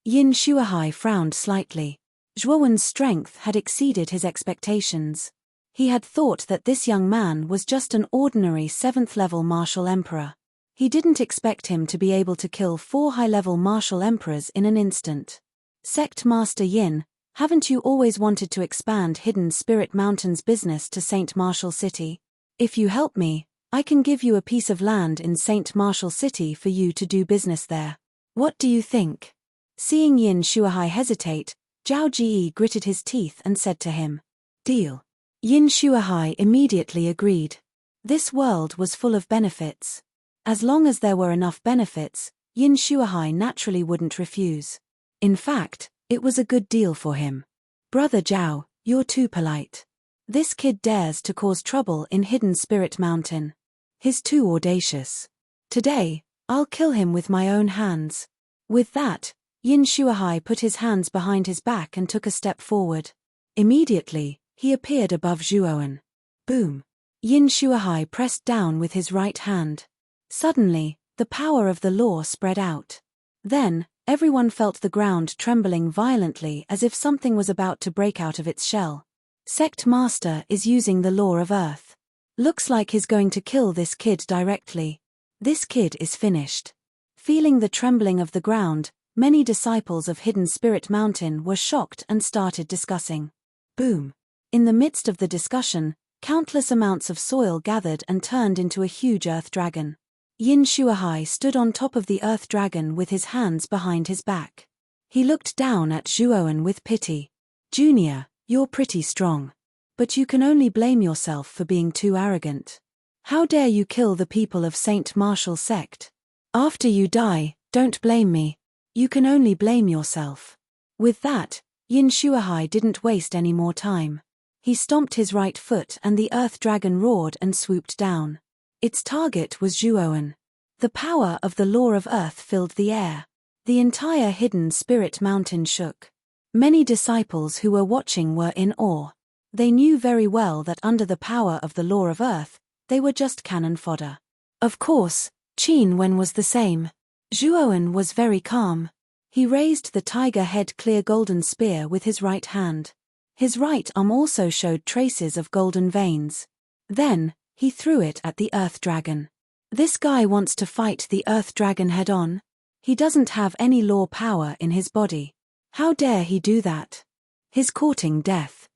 Yin Shuahai frowned slightly. Zhuowen's strength had exceeded his expectations. He had thought that this young man was just an ordinary 7th-level martial emperor. He didn't expect him to be able to kill 4 high-level martial emperors in an instant. Sect Master Yin, haven't you always wanted to expand Hidden Spirit Mountain's business to Saint Martial City? If you help me, I can give you a piece of land in Saint Martial City for you to do business there. What do you think? Seeing Yin Shuahai hesitate, Zhao Ji gritted his teeth and said to him, "Deal." Yin Shuahai immediately agreed. This world was full of benefits. As long as there were enough benefits, Yin Shuahai naturally wouldn't refuse. In fact, it was a good deal for him. "Brother Zhao, you're too polite. This kid dares to cause trouble in Hidden Spirit Mountain. He's too audacious. Today, I'll kill him with my own hands." With that, Yin Shuahai put his hands behind his back and took a step forward. Immediately, he appeared above Zhuowen. Boom! Yin Shuahai pressed down with his right hand. Suddenly, the power of the law spread out. Then, everyone felt the ground trembling violently as if something was about to break out of its shell. Sect Master is using the law of Earth. Looks like he's going to kill this kid directly. This kid is finished. Feeling the trembling of the ground, many disciples of Hidden Spirit Mountain were shocked and started discussing. Boom! In the midst of the discussion, countless amounts of soil gathered and turned into a huge earth dragon. Yin Shuahai stood on top of the earth dragon with his hands behind his back. He looked down at Zhuowen with pity. "Junior, you're pretty strong. But you can only blame yourself for being too arrogant. How dare you kill the people of Saint Martial Sect? After you die, don't blame me. You can only blame yourself." With that, Yin Shuahai didn't waste any more time. He stomped his right foot and the earth dragon roared and swooped down. Its target was Zhuowen. The power of the law of Earth filled the air. The entire Hidden Spirit Mountain shook. Many disciples who were watching were in awe. They knew very well that under the power of the law of Earth, they were just cannon fodder. Of course, Qin Wen was the same. Zhuowen was very calm. He raised the tiger head clear golden spear with his right hand. His right arm also showed traces of golden veins. Then, he threw it at the earth dragon. This guy wants to fight the earth dragon head-on. He doesn't have any law power in his body. How dare he do that? He's courting death.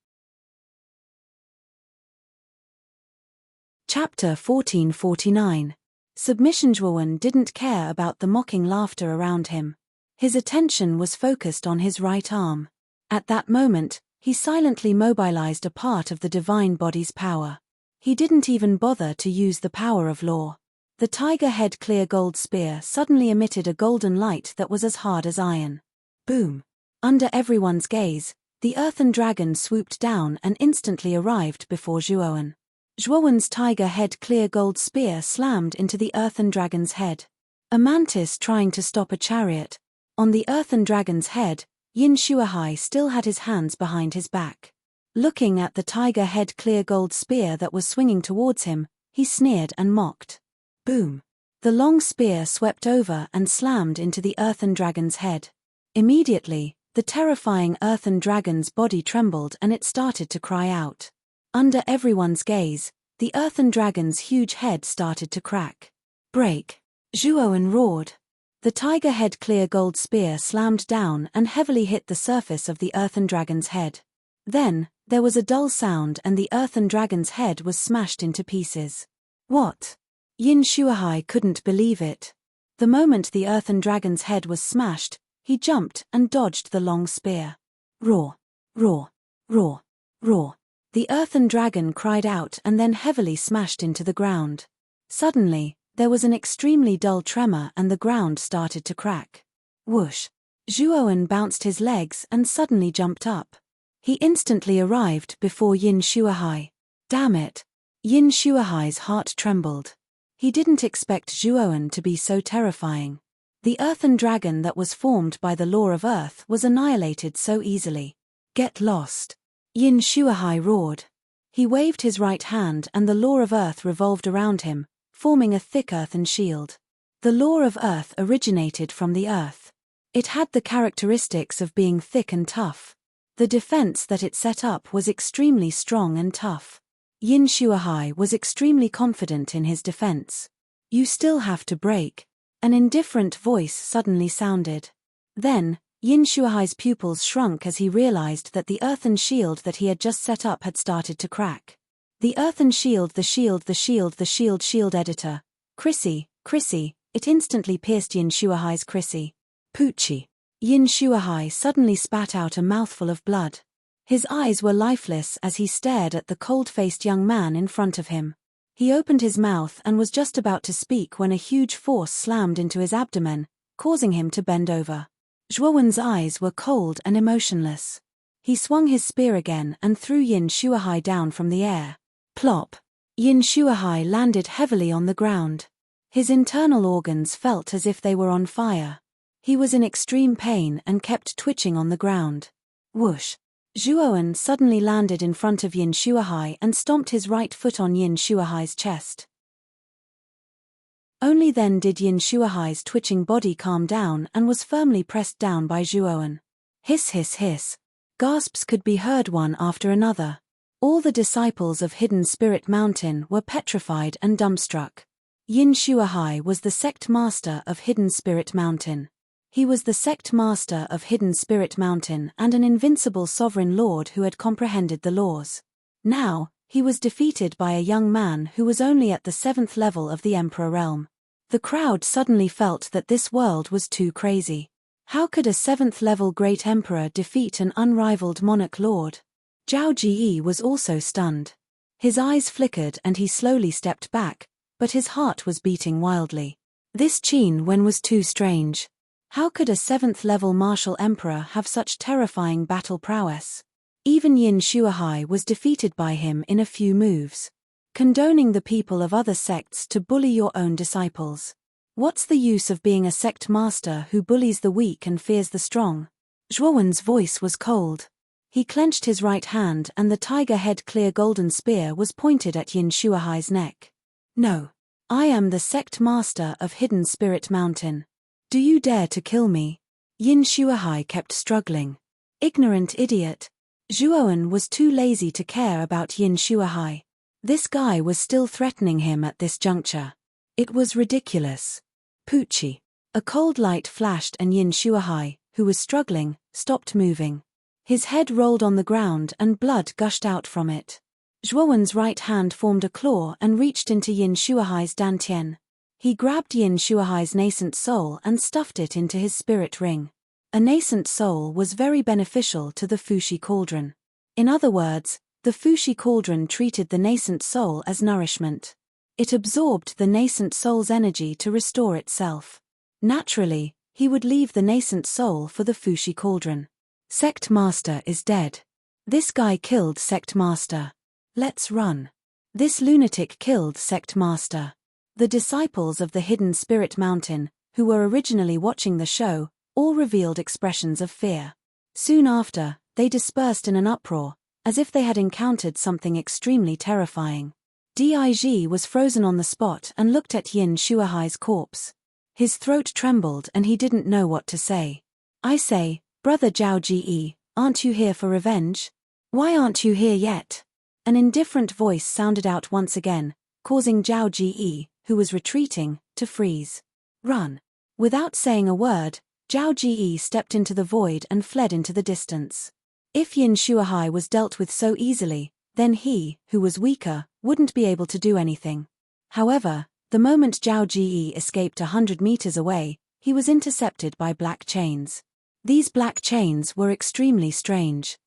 Chapter 1449. Submission. Zhuowen didn't care about the mocking laughter around him. His attention was focused on his right arm. At that moment, he silently mobilized a part of the divine body's power. He didn't even bother to use the power of law. The tiger head clear gold spear suddenly emitted a golden light that was as hard as iron. Boom! Under everyone's gaze, the earthen dragon swooped down and instantly arrived before Zhuowen. Zhuowen's tiger head clear gold spear slammed into the earthen dragon's head. A mantis trying to stop a chariot. On the earthen dragon's head, Yin Shuahai still had his hands behind his back. Looking at the tiger head clear gold spear that was swinging towards him, he sneered and mocked. Boom! The long spear swept over and slammed into the earthen dragon's head. Immediately, the terrifying earthen dragon's body trembled and it started to cry out. Under everyone's gaze, the earthen dragon's huge head started to crack. Break! Zhuowen roared. The tiger head clear gold spear slammed down and heavily hit the surface of the earthen dragon's head. Then, there was a dull sound and the earthen dragon's head was smashed into pieces. What? Yin Shuahai couldn't believe it. The moment the earthen dragon's head was smashed, he jumped and dodged the long spear. Roar! Roar! Roar! Roar! The earthen dragon cried out and then heavily smashed into the ground. Suddenly, there was an extremely dull tremor and the ground started to crack. Whoosh! Zhuowen bounced his legs and suddenly jumped up. He instantly arrived before Yin Shuahai. Damn it! Yin Shuahai's heart trembled. He didn't expect Zhuowen to be so terrifying. The earthen dragon that was formed by the law of Earth was annihilated so easily. Get lost! Yin Shuahai roared. He waved his right hand and the law of Earth revolved around him, forming a thick earthen shield. The law of Earth originated from the earth. It had the characteristics of being thick and tough. The defense that it set up was extremely strong and tough. Yin Shuahai was extremely confident in his defense. You still have to break. An indifferent voice suddenly sounded. Then, Yin Shuahai's pupils shrunk as he realized that the earthen shield that he had just set up had started to crack. The earthen shield, the shield editor. Chrissy, it instantly pierced Yin Shuahai's Chrissy. Poochie. Yin Shuahai suddenly spat out a mouthful of blood. His eyes were lifeless as he stared at the cold-faced young man in front of him. He opened his mouth and was just about to speak when a huge force slammed into his abdomen, causing him to bend over. Zhuowen's eyes were cold and emotionless. He swung his spear again and threw Yin Shuahai down from the air. Plop! Yin Shuahai landed heavily on the ground. His internal organs felt as if they were on fire. He was in extreme pain and kept twitching on the ground. Whoosh! Zhuowen suddenly landed in front of Yin Shuahai and stomped his right foot on Yin Shuahai's chest. Only then did Yin Shuahai's twitching body calm down and was firmly pressed down by Zhuowen. Hiss hiss hiss. Gasps could be heard one after another. All the disciples of Hidden Spirit Mountain were petrified and dumbstruck. Yin Shuahai was the sect master of Hidden Spirit Mountain. He was the sect master of Hidden Spirit Mountain and an invincible sovereign lord who had comprehended the laws. Now, he was defeated by a young man who was only at the 7th level of the Emperor realm. The crowd suddenly felt that this world was too crazy. How could a 7th level great emperor defeat an unrivaled monarch lord? Zhao Ji was also stunned. His eyes flickered and he slowly stepped back, but his heart was beating wildly. This Qin Wen was too strange. How could a 7th level martial emperor have such terrifying battle prowess? Even Yin Shuahai was defeated by him in a few moves. Condoning the people of other sects to bully your own disciples. What's the use of being a sect master who bullies the weak and fears the strong? Zhuowen's voice was cold. He clenched his right hand and the tiger head clear golden spear was pointed at Yin Shuahai's neck. No. I am the sect master of Hidden Spirit Mountain. Do you dare to kill me? Yin Shuahai kept struggling. Ignorant idiot. Zhuowen was too lazy to care about Yin Shuahai. This guy was still threatening him at this juncture. It was ridiculous. Poochie. A cold light flashed and Yin Shuahai, who was struggling, stopped moving. His head rolled on the ground and blood gushed out from it. Zhuowen's right hand formed a claw and reached into Yin Shuahai's dantian. He grabbed Yin Shuahai's nascent soul and stuffed it into his spirit ring. A nascent soul was very beneficial to the Fushi cauldron. In other words, the Fushi cauldron treated the nascent soul as nourishment. It absorbed the nascent soul's energy to restore itself. Naturally, he would leave the nascent soul for the Fushi cauldron. Sect Master is dead. This guy killed Sect Master. Let's run. This lunatic killed Sect Master. The disciples of the Hidden Spirit Mountain, who were originally watching the show, all revealed expressions of fear. Soon after, they dispersed in an uproar, as if they had encountered something extremely terrifying. Dig was frozen on the spot and looked at Yin Shuahai's corpse. His throat trembled and he didn't know what to say. I say, Brother Zhao Ji, aren't you here for revenge? Why aren't you here yet? An indifferent voice sounded out once again, causing Zhao Ji, who was retreating, to freeze. Run. Without saying a word, Zhao Ji stepped into the void and fled into the distance. If Yin Shuahai was dealt with so easily, then he, who was weaker, wouldn't be able to do anything. However, the moment Zhao Ji escaped 100 meters away, he was intercepted by black chains. These black chains were extremely strange.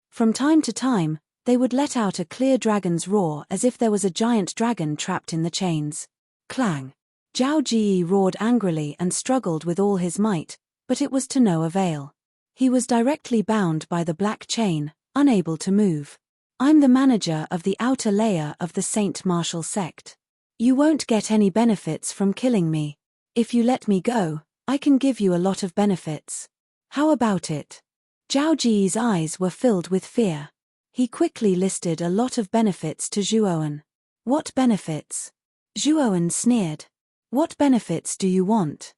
From time to time, they would let out a clear dragon's roar as if there was a giant dragon trapped in the chains. Clang! Zhao Ji roared angrily and struggled with all his might, but it was to no avail. He was directly bound by the black chain, unable to move. I'm the manager of the outer layer of the Saint Martial sect. You won't get any benefits from killing me. If you let me go, I can give you a lot of benefits. How about it? Zhao Ji's eyes were filled with fear. He quickly listed a lot of benefits to Zhuowen. What benefits? Zhuowen sneered. What benefits do you want?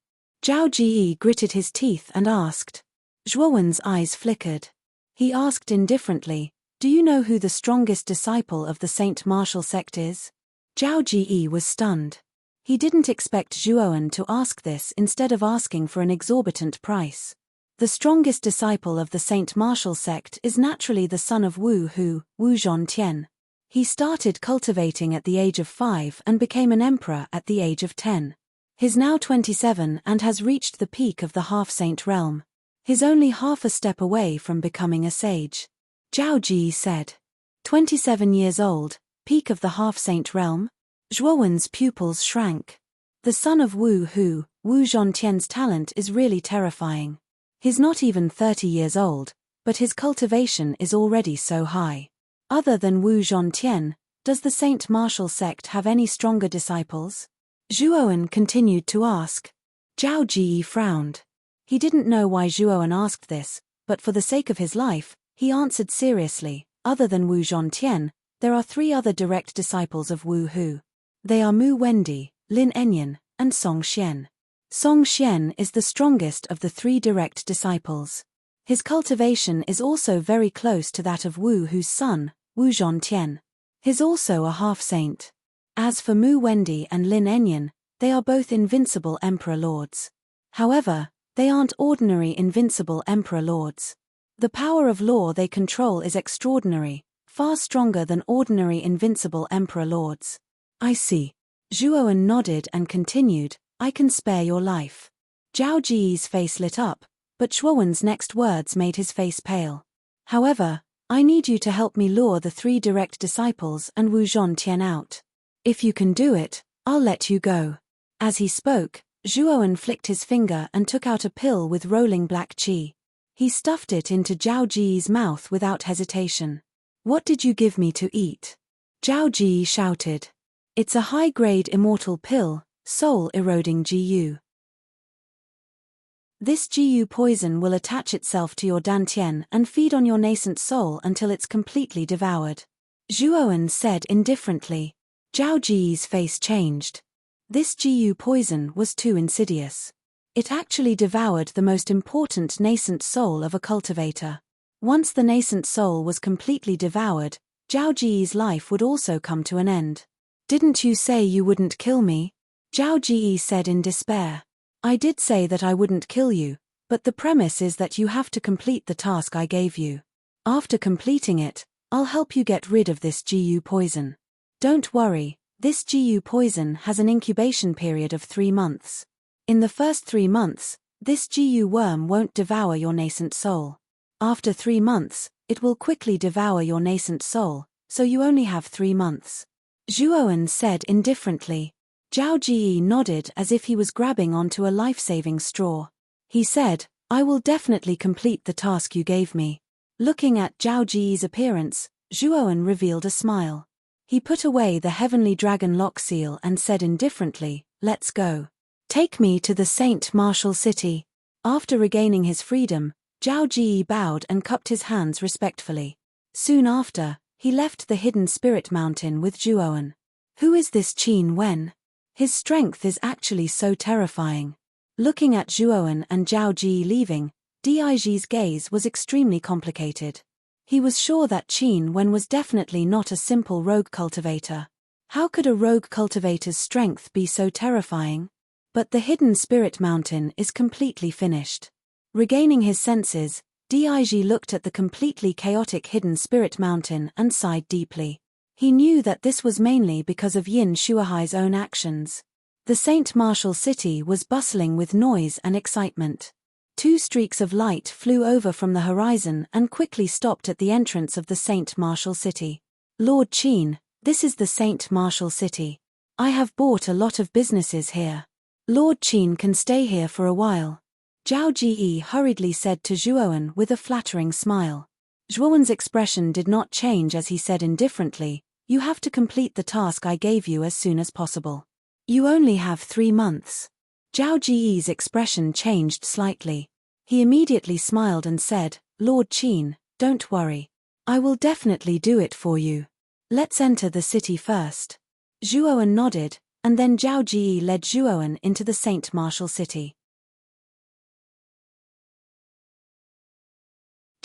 Zhao Ji gritted his teeth and asked. Zhuowen's eyes flickered. He asked indifferently, "Do you know who the strongest disciple of the Saint Martial sect is?" Zhao Ji was stunned. He didn't expect Zhuowen to ask this instead of asking for an exorbitant price. The strongest disciple of the Saint Martial sect is naturally the son of Wu Hu, Wu Zhontian. He started cultivating at the age of 5 and became an emperor at the age of 10. He's now 27 and has reached the peak of the half-saint realm. He's only half a step away from becoming a sage. Zhao Ji said. 27 years old, peak of the half-saint realm? Zhuowen's pupils shrank. The son of Wu Hu, Wu Zhontian's talent is really terrifying. He's not even 30 years old, but his cultivation is already so high. Other than Wu Zhontian, does the Saint Martial sect have any stronger disciples? Zhuowen continued to ask. Zhao Ji frowned. He didn't know why Zhuowen asked this, but for the sake of his life, he answered seriously. Other than Wu Zhontian, there are 3 other direct disciples of Wu Hu. They are Mu Wendi, Lin Enyan, and Song Xian. Song Xian is the strongest of the 3 direct disciples. His cultivation is also very close to that of Wu Hu's son, Wu Zhontian. He's also a half-saint. As for Mu Wendi and Lin Enyan, they are both invincible emperor lords. However, they aren't ordinary invincible emperor lords. The power of law they control is extraordinary, far stronger than ordinary invincible emperor lords. I see. Zhuowen nodded and continued, I can spare your life. Zhao Ji's face lit up, but Zhuowen's next words made his face pale. However, I need you to help me lure the 3 direct disciples and Wu Zhontian out. If you can do it, I'll let you go. As he spoke, Zhuowen flicked his finger and took out a pill with rolling black qi. He stuffed it into Zhao Ji's mouth without hesitation. What did you give me to eat? Zhao Ji shouted. It's a high-grade immortal pill, soul-eroding GU. This GU poison will attach itself to your dantian and feed on your nascent soul until it's completely devoured. Zhuowen said indifferently. Zhao Ji's face changed. This GU poison was too insidious. It actually devoured the most important nascent soul of a cultivator. Once the nascent soul was completely devoured, Zhao Ji's life would also come to an end. Didn't you say you wouldn't kill me? Zhao Ji said in despair. I did say that I wouldn't kill you, but the premise is that you have to complete the task I gave you. After completing it, I'll help you get rid of this GU poison. Don't worry, this GU poison has an incubation period of 3 months. In the first 3 months, this GU worm won't devour your nascent soul. After 3 months, it will quickly devour your nascent soul, so you only have 3 months. Zhuowen said indifferently. Zhao Ji nodded as if he was grabbing onto a life-saving straw. He said, I will definitely complete the task you gave me. Looking at Zhao Ji's appearance, Zhuowen revealed a smile. He put away the heavenly dragon lock seal and said indifferently, let's go. Take me to the Saint Martial city. After regaining his freedom, Zhao Ji bowed and cupped his hands respectfully. Soon after, he left the hidden spirit mountain with Zhuowen. Who is this Qin Wen? His strength is actually so terrifying. Looking at Zhuowen and Zhao Ji leaving, Diji's gaze was extremely complicated. He was sure that Qin Wen was definitely not a simple rogue cultivator. How could a rogue cultivator's strength be so terrifying? But the hidden spirit mountain is completely finished. Regaining his senses, Dij looked at the completely chaotic hidden spirit mountain and sighed deeply. He knew that this was mainly because of Yin Shuahai's own actions. The Saint Martial city was bustling with noise and excitement. 2 streaks of light flew over from the horizon and quickly stopped at the entrance of the Saint Martial city. Lord Qin, this is the Saint Martial city. I have bought a lot of businesses here. Lord Qin can stay here for a while. Zhao Ji hurriedly said to Zhuowen with a flattering smile. Zhuowen's expression did not change as he said indifferently, you have to complete the task I gave you as soon as possible. You only have 3 months. Zhao Ji's expression changed slightly. He immediately smiled and said, Lord Qin, don't worry. I will definitely do it for you. Let's enter the city first. Zhuowen nodded, and then Zhao Ji led Zhuowen into the Saint Martial city.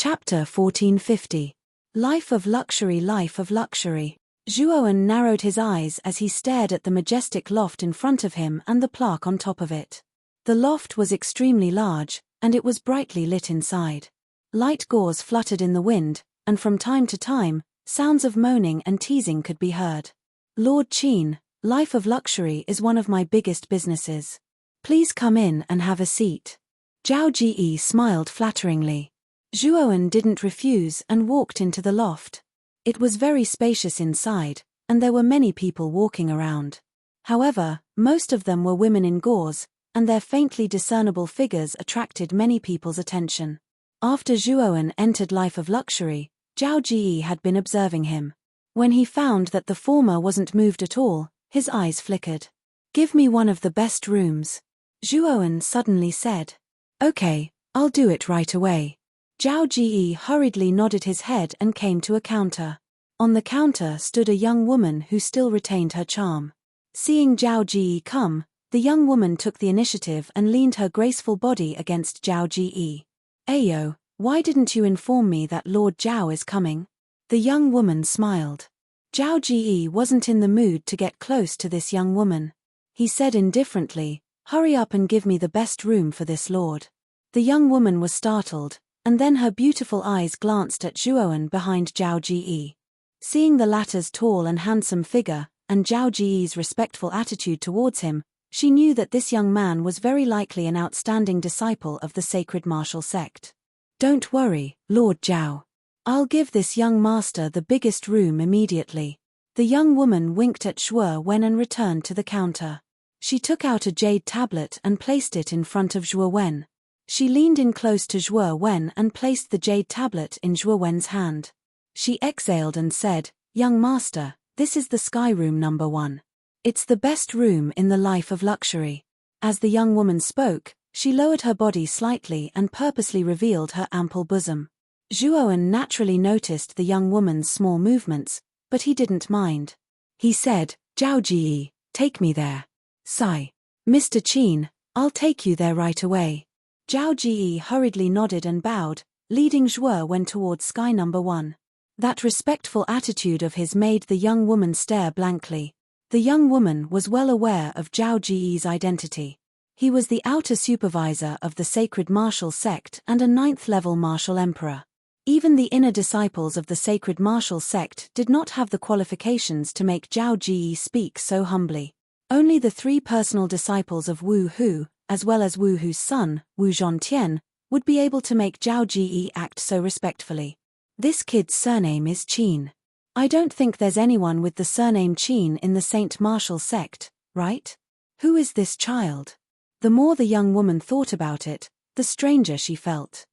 Chapter 1450. Life of Luxury. Life of Luxury. Zhuowen narrowed his eyes as he stared at the majestic loft in front of him and the plaque on top of it. The loft was extremely large, and it was brightly lit inside. Light gauze fluttered in the wind, and from time to time, sounds of moaning and teasing could be heard. Lord Qin, Life of Luxury is one of my biggest businesses. Please come in and have a seat. Zhao Ji smiled flatteringly. Zhuowen didn't refuse and walked into the loft. It was very spacious inside, and there were many people walking around. However, most of them were women in gauze, and their faintly discernible figures attracted many people's attention. After Zhuowen entered Life of Luxury, Zhao Ji had been observing him. When he found that the former wasn't moved at all, his eyes flickered. "Give me one of the best rooms," Zhuowen suddenly said. "Okay, I'll do it right away." Zhao Ji hurriedly nodded his head and came to a counter. On the counter stood a young woman who still retained her charm. Seeing Zhao Ji come, the young woman took the initiative and leaned her graceful body against Zhao Ji. "Ayo, why didn't you inform me that Lord Zhao is coming?" The young woman smiled. Zhao Ji wasn't in the mood to get close to this young woman. He said indifferently, "Hurry up and give me the best room for this lord." The young woman was startled, and then her beautiful eyes glanced at Zhuowen behind Zhao Ji. Seeing the latter's tall and handsome figure, and Zhao Ji's respectful attitude towards him, she knew that this young man was very likely an outstanding disciple of the sacred martial sect. "Don't worry, Lord Zhao. I'll give this young master the biggest room immediately." The young woman winked at Zhuowen and returned to the counter. She took out a jade tablet and placed it in front of Zhuowen. She leaned in close to Zhuowen and placed the jade tablet in Zhuowen's hand. She exhaled and said, "Young master, this is the sky room number 1. It's the best room in the Life of Luxury." As the young woman spoke, she lowered her body slightly and purposely revealed her ample bosom. Zhuowen naturally noticed the young woman's small movements, but he didn't mind. He said, "Zhao Ji, take me there." "Sigh. Mr. Qin, I'll take you there right away." Zhao Ji hurriedly nodded and bowed, leading Zhuowen towards sky number 1. That respectful attitude of his made the young woman stare blankly. The young woman was well aware of Zhao Ji's identity. He was the outer supervisor of the sacred martial sect and a 9th-level martial emperor. Even the inner disciples of the sacred martial sect did not have the qualifications to make Zhao Ji speak so humbly. Only the 3 personal disciples of Wu Hu, as well as Wu Hu's son, Wu Zhontian, would be able to make Zhao Ji act so respectfully. "This kid's surname is Qin. I don't think there's anyone with the surname Qin in the Saint Martial sect, right? Who is this child?" The more the young woman thought about it, the stranger she felt.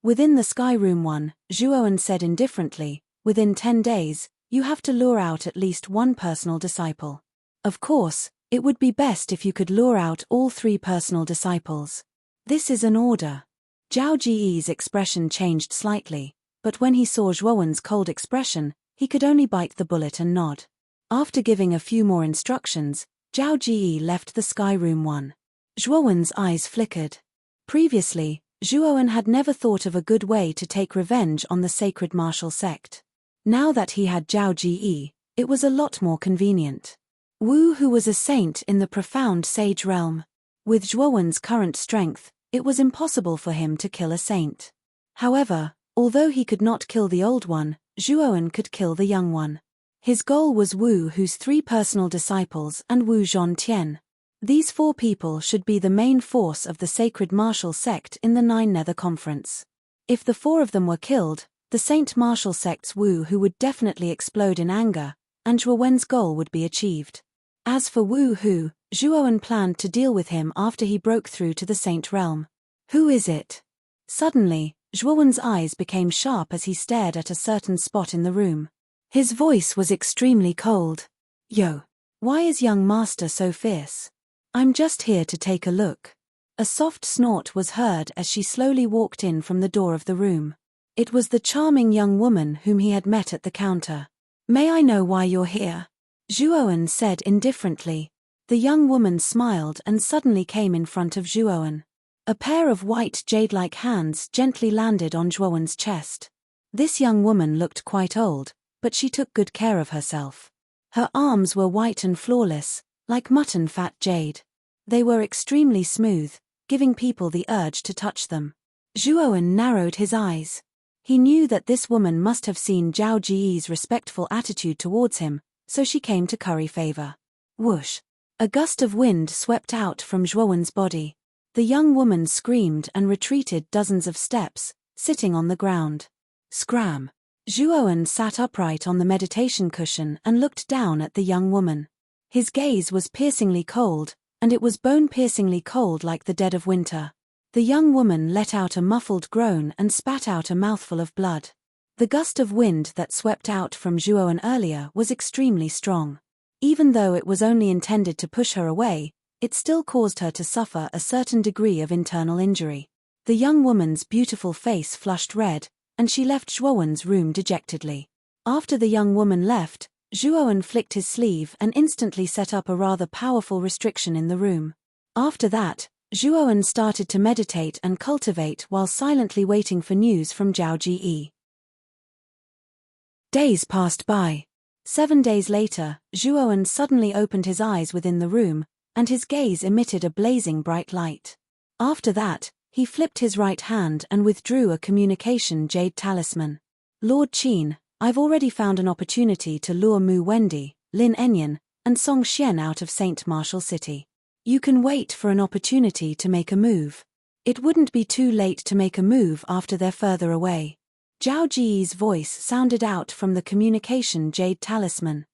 Within the Sky Room 1, Zhuowen said indifferently, "Within 10 days, you have to lure out at least 1 personal disciple. Of course, it would be best if you could lure out all 3 personal disciples. This is an order." Zhao Ji's expression changed slightly, but when he saw Zhuowen's cold expression, he could only bite the bullet and nod. After giving a few more instructions, Zhao Ji left the Sky Room 1. Zhuowen's eyes flickered. Previously, Zhuowen had never thought of a good way to take revenge on the sacred martial sect. Now that he had Zhao Ji, it was a lot more convenient. Wu Hu was a saint in the profound sage realm. With Zhuowen's current strength, it was impossible for him to kill a saint. However, although he could not kill the old one, Zhuowen could kill the young one. His goal was Wu Hu's 3 personal disciples and Wu Zhontian. These 4 people should be the main force of the sacred martial sect in the 9 Nether Conference. If the 4 of them were killed, the Saint Martial sect's Wu Hu would definitely explode in anger, and Zhuowen's goal would be achieved. As for Wu Hu, Zhuowen planned to deal with him after he broke through to the Saint realm. "Who is it?" Suddenly, Zhuowen's eyes became sharp as he stared at a certain spot in the room. His voice was extremely cold. "Yo, why is young master so fierce? I'm just here to take a look." A soft snort was heard as she slowly walked in from the door of the room. It was the charming young woman whom he had met at the counter. "May I know why you're here?" Zhuowen said indifferently. The young woman smiled and suddenly came in front of Zhuowen. A pair of white jade-like hands gently landed on Zhuowen's chest. This young woman looked quite old, but she took good care of herself. Her arms were white and flawless, like mutton-fat jade. They were extremely smooth, giving people the urge to touch them. Zhuowen narrowed his eyes. He knew that this woman must have seen Zhao Jiyi's respectful attitude towards him, so she came to curry favor. Whoosh! A gust of wind swept out from Zhuowen's body. The young woman screamed and retreated dozens of steps, sitting on the ground. Scram! Zhuowen sat upright on the meditation cushion and looked down at the young woman. His gaze was piercingly cold, and it was bone-piercingly cold like the dead of winter. The young woman let out a muffled groan and spat out a mouthful of blood. The gust of wind that swept out from Zhuowen earlier was extremely strong. Even though it was only intended to push her away, it still caused her to suffer a certain degree of internal injury. The young woman's beautiful face flushed red, and she left Zhuowen's room dejectedly. After the young woman left, Zhuowen flicked his sleeve and instantly set up a rather powerful restriction in the room. After that, Zhuowen started to meditate and cultivate while silently waiting for news from Zhao Jiyi. Days passed by. 7 days later, Zhuowen suddenly opened his eyes within the room, and his gaze emitted a blazing bright light. After that, he flipped his right hand and withdrew a communication jade talisman. Lord Qin, I've already found an opportunity to lure Mu Wendy, Lin Enyan, and Song Xian out of Saint Martial City. You can wait for an opportunity to make a move. It wouldn't be too late to make a move after they're further away. Zhao Jiyi's voice sounded out from the communication jade talisman.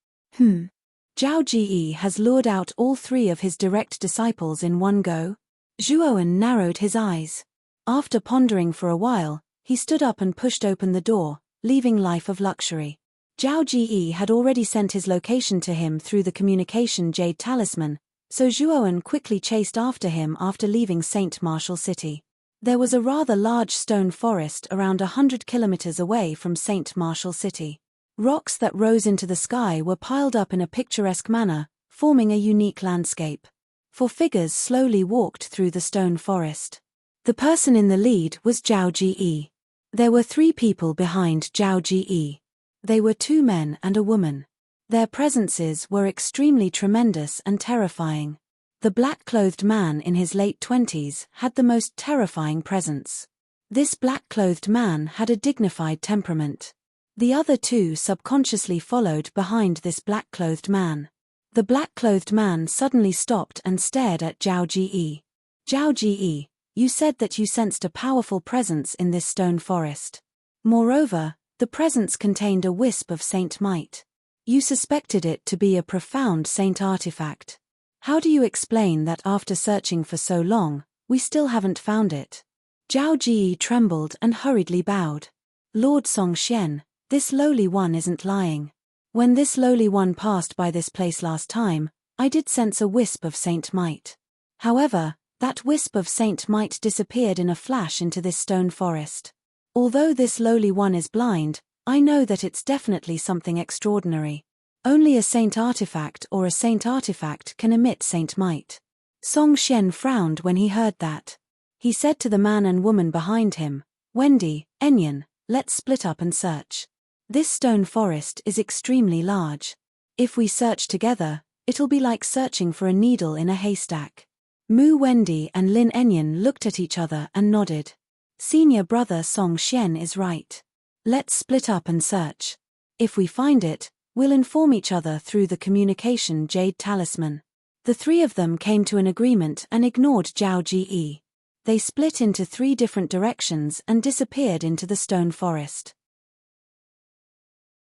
Zhao Jiyi has lured out all 3 of his direct disciples in one go? Zhuowen narrowed his eyes. After pondering for a while, he stood up and pushed open the door, leaving life of luxury. Zhao Jiyi had already sent his location to him through the communication jade talisman, so Zhuowen quickly chased after him after leaving Saint Martial City. There was a rather large stone forest around 100 kilometers away from Saint Martial City. Rocks that rose into the sky were piled up in a picturesque manner, forming a unique landscape. 4 figures slowly walked through the stone forest. The person in the lead was Zhao Jiyi. There were 3 people behind Zhao Jiyi. They were 2 men and a woman. Their presences were extremely tremendous and terrifying. The black-clothed man in his late 20s had the most terrifying presence. This black-clothed man had a dignified temperament. The other 2 subconsciously followed behind this black-clothed man. The black-clothed man suddenly stopped and stared at Zhao Jiyi. Zhao Jiyi, you said that you sensed a powerful presence in this stone forest. Moreover, the presence contained a wisp of saint might. You suspected it to be a profound saint artifact. How do you explain that after searching for so long, we still haven't found it? Zhao Jiyi trembled and hurriedly bowed. Lord Song Xian, this lowly one isn't lying. When this lowly one passed by this place last time, I did sense a wisp of saint might. However, that wisp of saint might disappeared in a flash into this stone forest. Although this lowly one is blind, I know that it's definitely something extraordinary. Only a saint artifact or a saint artifact can emit saint might. Song Xian frowned when he heard that. He said to the man and woman behind him, Wendy, Enyan, let's split up and search. This stone forest is extremely large. If we search together, it'll be like searching for a needle in a haystack. Mu Wendy and Lin Enyan looked at each other and nodded. Senior brother Song Xian is right. Let's split up and search. If we find it, we'll inform each other through the communication jade talisman. The 3 of them came to an agreement and ignored Zhao Jiyi. They split into 3 different directions and disappeared into the stone forest.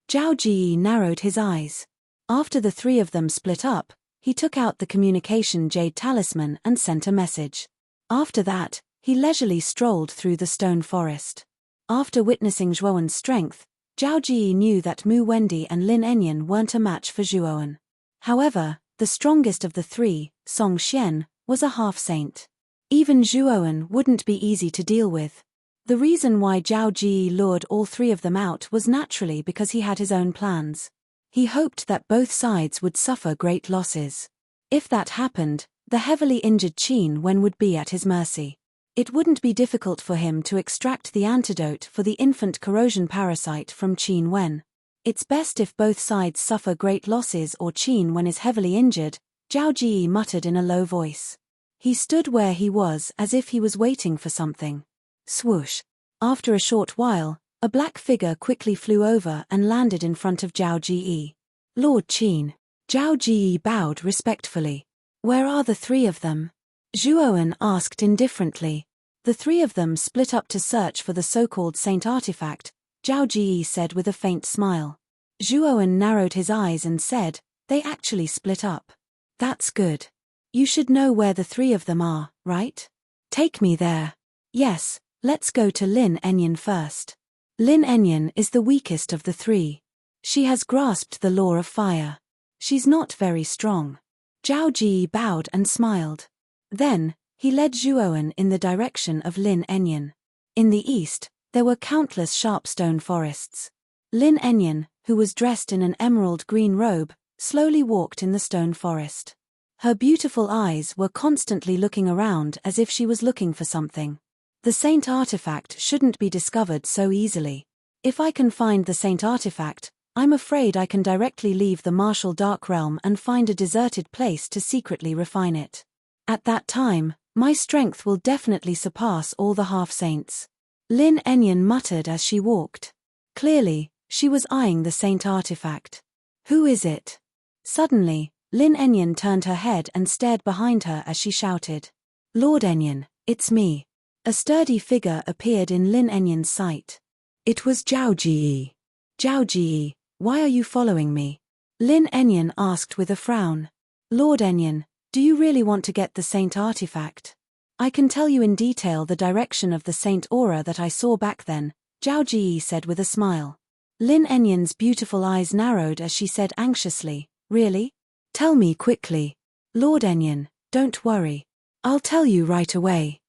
Zhao Jiyi narrowed his eyes. After the 3 of them split up, he took out the communication jade talisman and sent a message. After that, he leisurely strolled through the stone forest. After witnessing Zhuowen's strength, Zhao Jiyi knew that Mu Wendy and Lin Enyan weren't a match for Zhuowen. However, the strongest of the 3, Song Xian, was a half-saint. Even Zhuowen wouldn't be easy to deal with. The reason why Zhao Jiyi lured all 3 of them out was naturally because he had his own plans. He hoped that both sides would suffer great losses. If that happened, the heavily injured Qin Wen would be at his mercy. It wouldn't be difficult for him to extract the antidote for the infant corrosion parasite from Qin Wen. It's best if both sides suffer great losses or Qin Wen is heavily injured, Zhao Ji muttered in a low voice. He stood where he was as if he was waiting for something. Swoosh. After a short while, a black figure quickly flew over and landed in front of Zhao Ji. Lord Qin. Zhao Ji bowed respectfully. Where are the three of them? Zhuowen asked indifferently. The three of them split up to search for the so-called saint artifact, Zhao Ji said with a faint smile. Zhuowen narrowed his eyes and said, they actually split up. That's good. You should know where the three of them are, right? Take me there. Yes, let's go to Lin Enyan first. Lin Enyan is the weakest of the three. She has grasped the law of fire. She's not very strong. Zhao Ji bowed and smiled. Then, he led Zhuowen in the direction of Lin Enyan. In the east, there were countless sharp stone forests. Lin Enyan, who was dressed in an emerald green robe, slowly walked in the stone forest. Her beautiful eyes were constantly looking around as if she was looking for something. The saint artifact shouldn't be discovered so easily. If I can find the saint artifact, I'm afraid I can directly leave the martial dark realm and find a deserted place to secretly refine it. At that time, my strength will definitely surpass all the half-saints. Lin Enyan muttered as she walked. Clearly, she was eyeing the saint artifact. Who is it? Suddenly, Lin Enyan turned her head and stared behind her as she shouted. Lord Enyan, it's me. A sturdy figure appeared in Lin Enyan's sight. It was Zhao Ji. Zhao Ji, why are you following me? Lin Enyan asked with a frown. Lord Enyan, do you really want to get the saint artifact? I can tell you in detail the direction of the saint aura that I saw back then, Zhao Ji said with a smile. Lin Enyan's beautiful eyes narrowed as she said anxiously, really? Tell me quickly. Lord Enyan, don't worry. I'll tell you right away.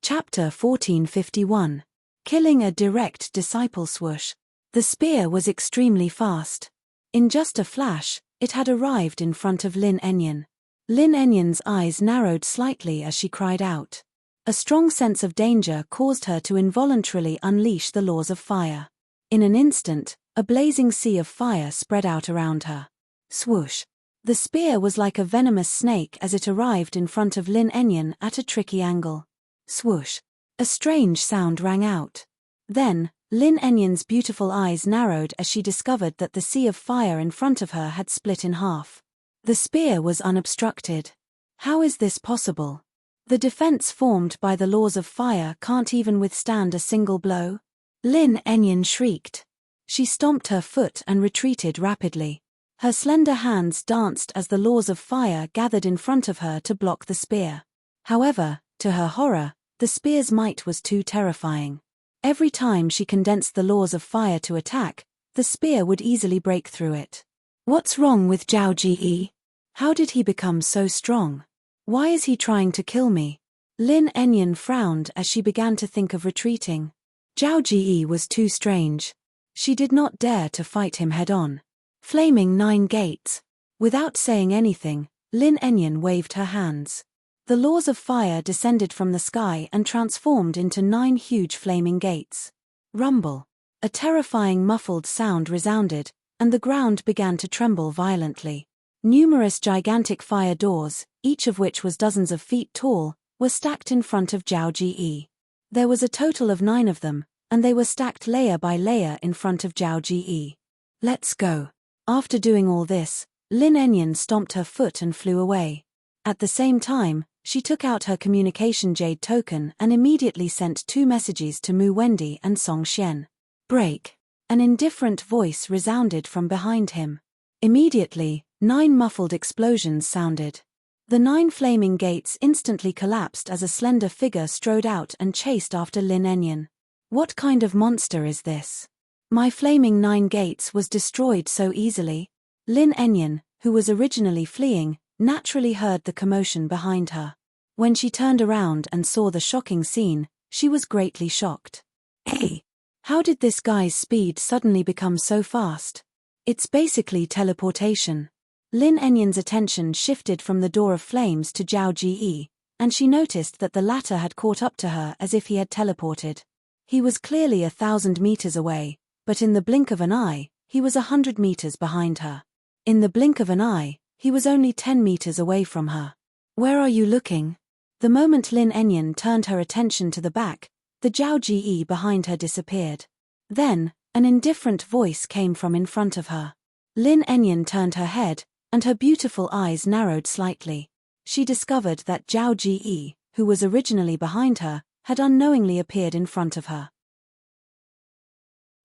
Chapter 1451. Killing a direct disciple. Swoosh. The spear was extremely fast. In just a flash, it had arrived in front of Lin Enyan. Lin Enyan's eyes narrowed slightly as she cried out. A strong sense of danger caused her to involuntarily unleash the laws of fire. In an instant, a blazing sea of fire spread out around her. Swoosh. The spear was like a venomous snake as it arrived in front of Lin Enyan at a tricky angle. Swoosh. A strange sound rang out. Then, Lin Enyan's beautiful eyes narrowed as she discovered that the sea of fire in front of her had split in half. The spear was unobstructed. How is this possible? The defense formed by the laws of fire can't even withstand a single blow? Lin Enyan shrieked. She stomped her foot and retreated rapidly. Her slender hands danced as the laws of fire gathered in front of her to block the spear. However, to her horror, the spear's might was too terrifying. Every time she condensed the laws of fire to attack, the spear would easily break through it. What's wrong with Zhao Ji? How did he become so strong? Why is he trying to kill me? Lin Enyan frowned as she began to think of retreating. Zhao Ji was too strange. She did not dare to fight him head-on. Flaming 9 gates. Without saying anything, Lin Enyan waved her hands. The laws of fire descended from the sky and transformed into 9 huge flaming gates. Rumble. A terrifying muffled sound resounded, and the ground began to tremble violently. Numerous gigantic fire doors, each of which was dozens of feet tall, were stacked in front of Zhao Ji. There was a total of 9 of them, and they were stacked layer by layer in front of Zhao Ji. Let's go. After doing all this, Lin Enyan stomped her foot and flew away. At the same time, she took out her communication jade token and immediately sent 2 messages to Mu Wendy and Song Xian. Break. An indifferent voice resounded from behind him. Immediately, 9 muffled explosions sounded. The 9 flaming gates instantly collapsed as a slender figure strode out and chased after Lin Enyan. What kind of monster is this? My flaming 9 gates was destroyed so easily. Lin Enyan, who was originally fleeing, naturally heard the commotion behind her. When she turned around and saw the shocking scene, she was greatly shocked. Hey! How did this guy's speed suddenly become so fast? It's basically teleportation. Lin Enyan's attention shifted from the door of flames to Zhao Ji, and she noticed that the latter had caught up to her as if he had teleported. He was clearly 1,000 meters away, but in the blink of an eye, he was 100 meters behind her. In the blink of an eye, he was only 10 meters away from her. Where are you looking? The moment Lin Enyan turned her attention to the back, the Zhao Ji behind her disappeared. Then, an indifferent voice came from in front of her. Lin Enyan turned her head, and her beautiful eyes narrowed slightly. She discovered that Zhao Ji, who was originally behind her, had unknowingly appeared in front of her.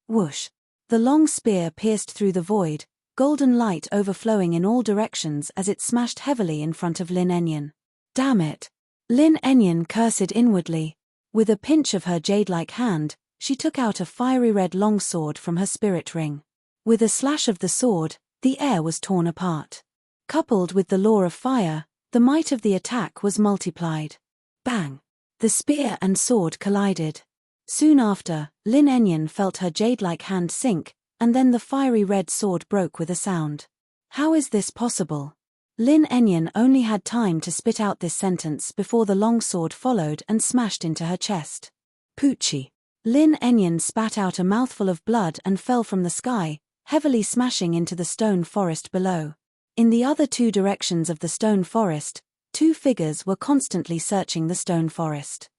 Whoosh! The long spear pierced through the void, golden light overflowing in all directions as it smashed heavily in front of Lin Enyan. Damn it! Lin Enyan cursed inwardly. With a pinch of her jade-like hand, she took out a fiery red longsword from her spirit ring. With a slash of the sword, the air was torn apart. Coupled with the law of fire, the might of the attack was multiplied. Bang! The spear and sword collided. Soon after, Lin Enyan felt her jade-like hand sink, and then the fiery red sword broke with a sound. How is this possible? Lin Enyan only had time to spit out this sentence before the longsword followed and smashed into her chest. Poochie! Lin Enyan spat out a mouthful of blood and fell from the sky, heavily smashing into the stone forest below. In the other two directions of the stone forest, two figures were constantly searching the stone forest.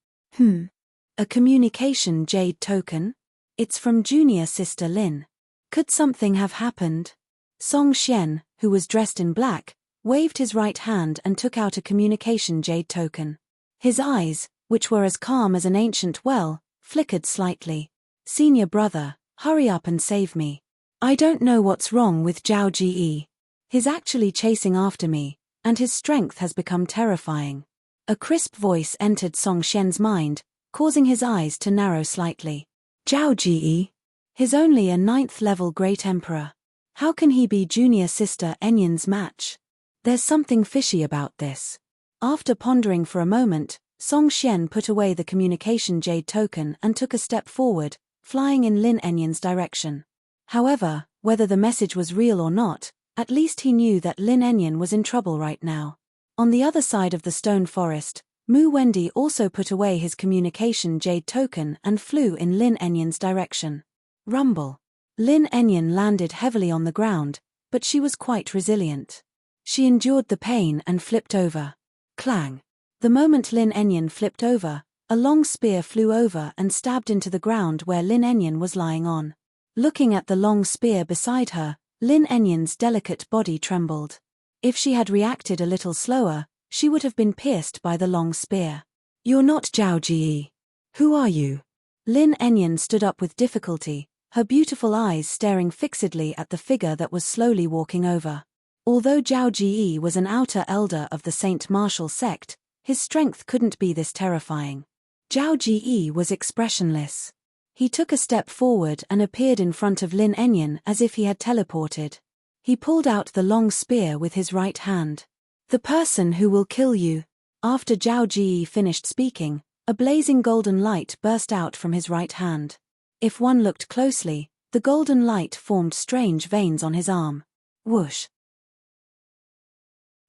A communication jade token? It's from junior sister Lin. Could something have happened? Song Xian, who was dressed in black, waved his right hand and took out a communication jade token. His eyes, which were as calm as an ancient well, flickered slightly. Senior brother, hurry up and save me. I don't know what's wrong with Zhao Ji. He's actually chasing after me, and his strength has become terrifying. A crisp voice entered Song Xian's mind, causing his eyes to narrow slightly. Zhao Ji? He's only a 9th-level Great Emperor. How can he be junior sister Enyan's match? There's something fishy about this. After pondering for a moment, Song Xian put away the communication jade token and took a step forward, flying in Lin Enyan's direction. However, whether the message was real or not, at least he knew that Lin Enyan was in trouble right now. On the other side of the stone forest, Mu Wendy also put away his communication jade token and flew in Lin Enyan's direction. Rumble. Lin Enyan landed heavily on the ground, but she was quite resilient. She endured the pain and flipped over. Clang. The moment Lin Enyan flipped over, a long spear flew over and stabbed into the ground where Lin Enyan was lying on. Looking at the long spear beside her, Lin Enyan's delicate body trembled. If she had reacted a little slower, she would have been pierced by the long spear. You're not Zhao Ji. Who are you? Lin Enyan stood up with difficulty, her beautiful eyes staring fixedly at the figure that was slowly walking over. Although Zhao Ji was an outer elder of the Saint Martial sect, his strength couldn't be this terrifying. Zhao Ji was expressionless. He took a step forward and appeared in front of Lin Enyan as if he had teleported. He pulled out the long spear with his right hand. The person who will kill you. After Zhao Ji finished speaking, a blazing golden light burst out from his right hand. If one looked closely, the golden light formed strange veins on his arm. Whoosh!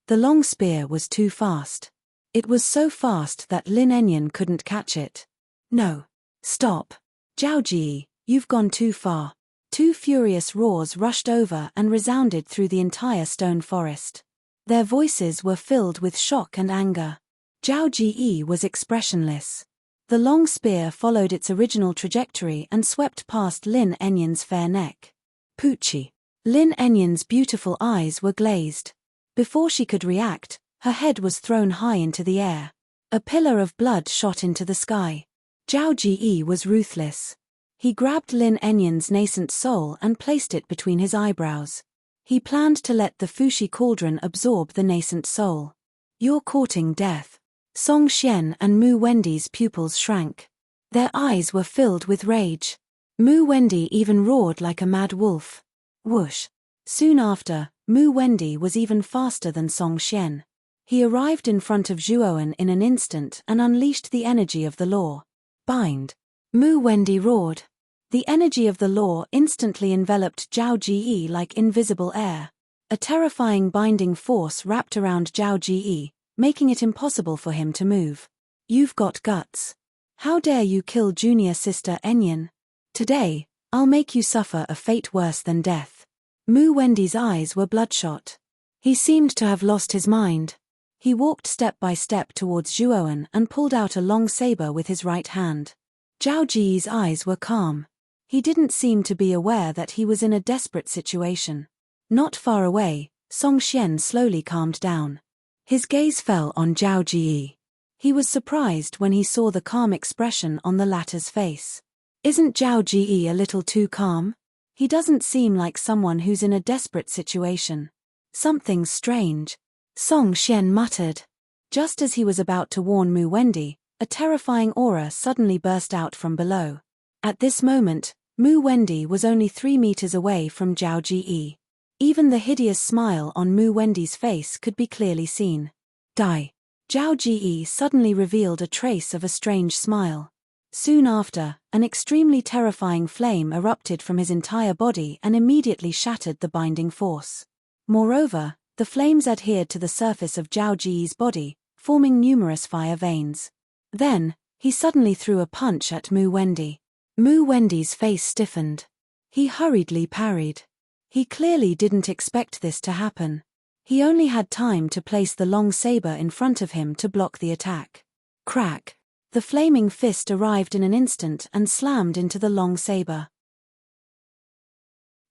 The long spear was too fast. It was so fast that Lin Enyan couldn't catch it. No. Stop. Zhao Ji, you've gone too far. Two furious roars rushed over and resounded through the entire stone forest. Their voices were filled with shock and anger. Zhao Ji was expressionless. The long spear followed its original trajectory and swept past Lin Enyan's fair neck. Poochie. Lin Enyan's beautiful eyes were glazed. Before she could react, her head was thrown high into the air. A pillar of blood shot into the sky. Zhao Ji was ruthless. He grabbed Lin Enyan's nascent soul and placed it between his eyebrows. He planned to let the Fushi cauldron absorb the nascent soul. You're courting death. Song Xian and Mu Wendy's pupils shrank. Their eyes were filled with rage. Mu Wendy even roared like a mad wolf. Whoosh. Soon after, Mu Wendy was even faster than Song Xian. He arrived in front of Zhuoan in an instant and unleashed the energy of the law. Bind. Mu Wendy roared. The energy of the law instantly enveloped Zhao Ji like invisible air. A terrifying binding force wrapped around Zhao Ji, making it impossible for him to move. You've got guts. How dare you kill junior sister Enyin? Today, I'll make you suffer a fate worse than death. Mu Wendy's eyes were bloodshot. He seemed to have lost his mind. He walked step by step towards Zhuowen and pulled out a long saber with his right hand. Zhao Ji's eyes were calm. He didn't seem to be aware that he was in a desperate situation. Not far away, Song Xian slowly calmed down. His gaze fell on Zhao Ji. He was surprised when he saw the calm expression on the latter's face. Isn't Zhao Ji a little too calm? He doesn't seem like someone who's in a desperate situation. Something's strange, Song Xian muttered. Just as he was about to warn Mu Wendy, a terrifying aura suddenly burst out from below. At this moment, Mu Wendy was only 3 meters away from Zhao Ji. Even the hideous smile on Mu Wendy's face could be clearly seen. Die. Zhao Ji suddenly revealed a trace of a strange smile. Soon after, an extremely terrifying flame erupted from his entire body and immediately shattered the binding force. Moreover, the flames adhered to the surface of Zhao Ji's body, forming numerous fire veins. Then, he suddenly threw a punch at Mu Wendy. Mu Wendy's face stiffened. He hurriedly parried. He clearly didn't expect this to happen. He only had time to place the long saber in front of him to block the attack. Crack! The flaming fist arrived in an instant and slammed into the long saber.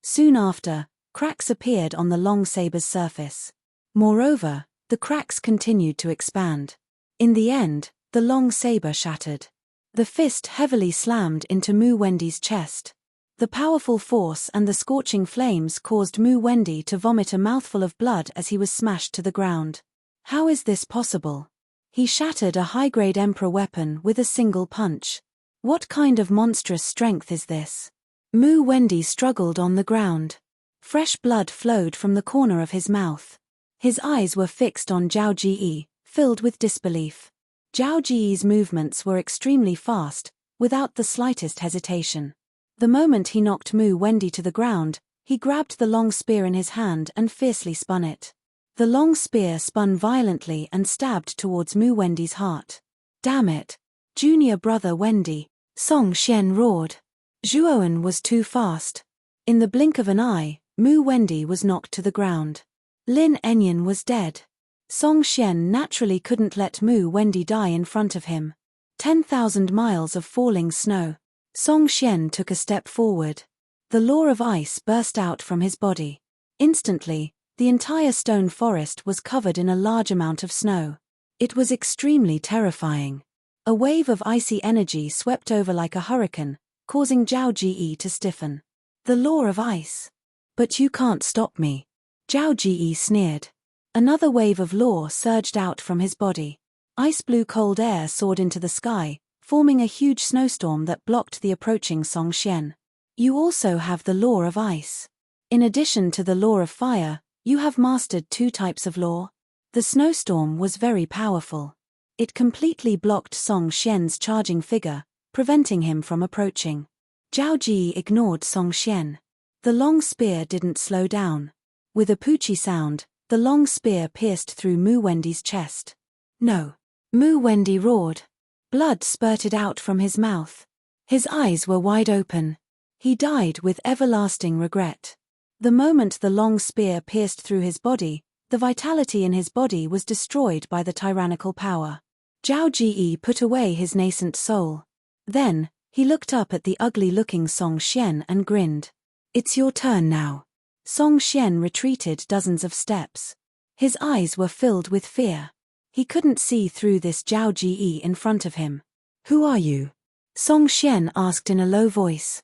Soon after, cracks appeared on the long saber's surface. Moreover, the cracks continued to expand. In the end, the long saber shattered. The fist heavily slammed into Mu Wendy's chest. The powerful force and the scorching flames caused Mu Wendy to vomit a mouthful of blood as he was smashed to the ground. How is this possible? He shattered a high-grade Emperor weapon with a single punch. What kind of monstrous strength is this? Mu Wendy struggled on the ground. Fresh blood flowed from the corner of his mouth. His eyes were fixed on Zhao Ji, filled with disbelief. Zhao Ji's movements were extremely fast, without the slightest hesitation. The moment he knocked Mu Wendy to the ground, he grabbed the long spear in his hand and fiercely spun it. The long spear spun violently and stabbed towards Mu Wendy's heart. Damn it! Junior brother Wendy, Song Xian roared. Zhuowen was too fast. In the blink of an eye, Mu Wendy was knocked to the ground. Lin Enyin was dead. Song Xian naturally couldn't let Mu Wendy die in front of him. 10,000 miles of falling snow. Song Xian took a step forward. The law of ice burst out from his body. Instantly, the entire stone forest was covered in a large amount of snow. It was extremely terrifying. A wave of icy energy swept over like a hurricane, causing Zhao Ji to stiffen. The law of ice. But you can't stop me. Zhao Ji sneered. Another wave of law surged out from his body. Ice-blue cold air soared into the sky, forming a huge snowstorm that blocked the approaching Song Xian. You also have the law of ice. In addition to the law of fire, you have mastered 2 types of law. The snowstorm was very powerful. It completely blocked Song Xian's charging figure, preventing him from approaching. Zhao Ji ignored Song Xian. The long spear didn't slow down. With a poochie sound, the long spear pierced through Mu Wendy's chest. No! Mu Wendy roared. Blood spurted out from his mouth. His eyes were wide open. He died with everlasting regret. The moment the long spear pierced through his body, the vitality in his body was destroyed by the tyrannical power. Zhao Ji put away his nascent soul. Then, he looked up at the ugly-looking Song Xian and grinned. It's your turn now. Song Xian retreated dozens of steps. His eyes were filled with fear. He couldn't see through this Zhao Ji in front of him. Who are you? Song Xian asked in a low voice.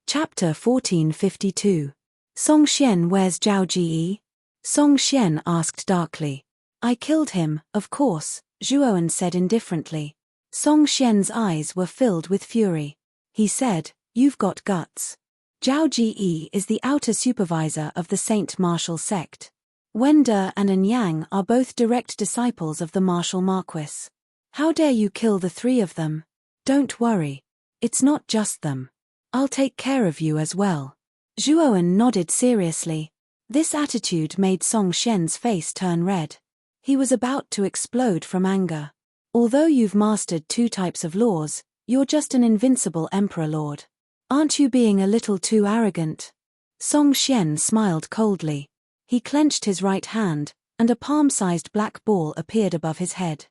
Chapter 1452. Song Xian where's Zhao Ji? Song Xian asked darkly. I killed him, of course, Zhuowen said indifferently. Song Xian's eyes were filled with fury. He said, you've got guts. Zhao Ji is the outer supervisor of the Saint Martial sect. Wen De and An Yang are both direct disciples of the Martial Marquis. How dare you kill the 3 of them? Don't worry. It's not just them. I'll take care of you as well. Zhuowen nodded seriously. This attitude made Song Xian's face turn red. He was about to explode from anger. Although you've mastered 2 types of laws, you're just an invincible Emperor Lord. Aren't you being a little too arrogant? Song Xian smiled coldly. He clenched his right hand, and a palm-sized black ball appeared above his head.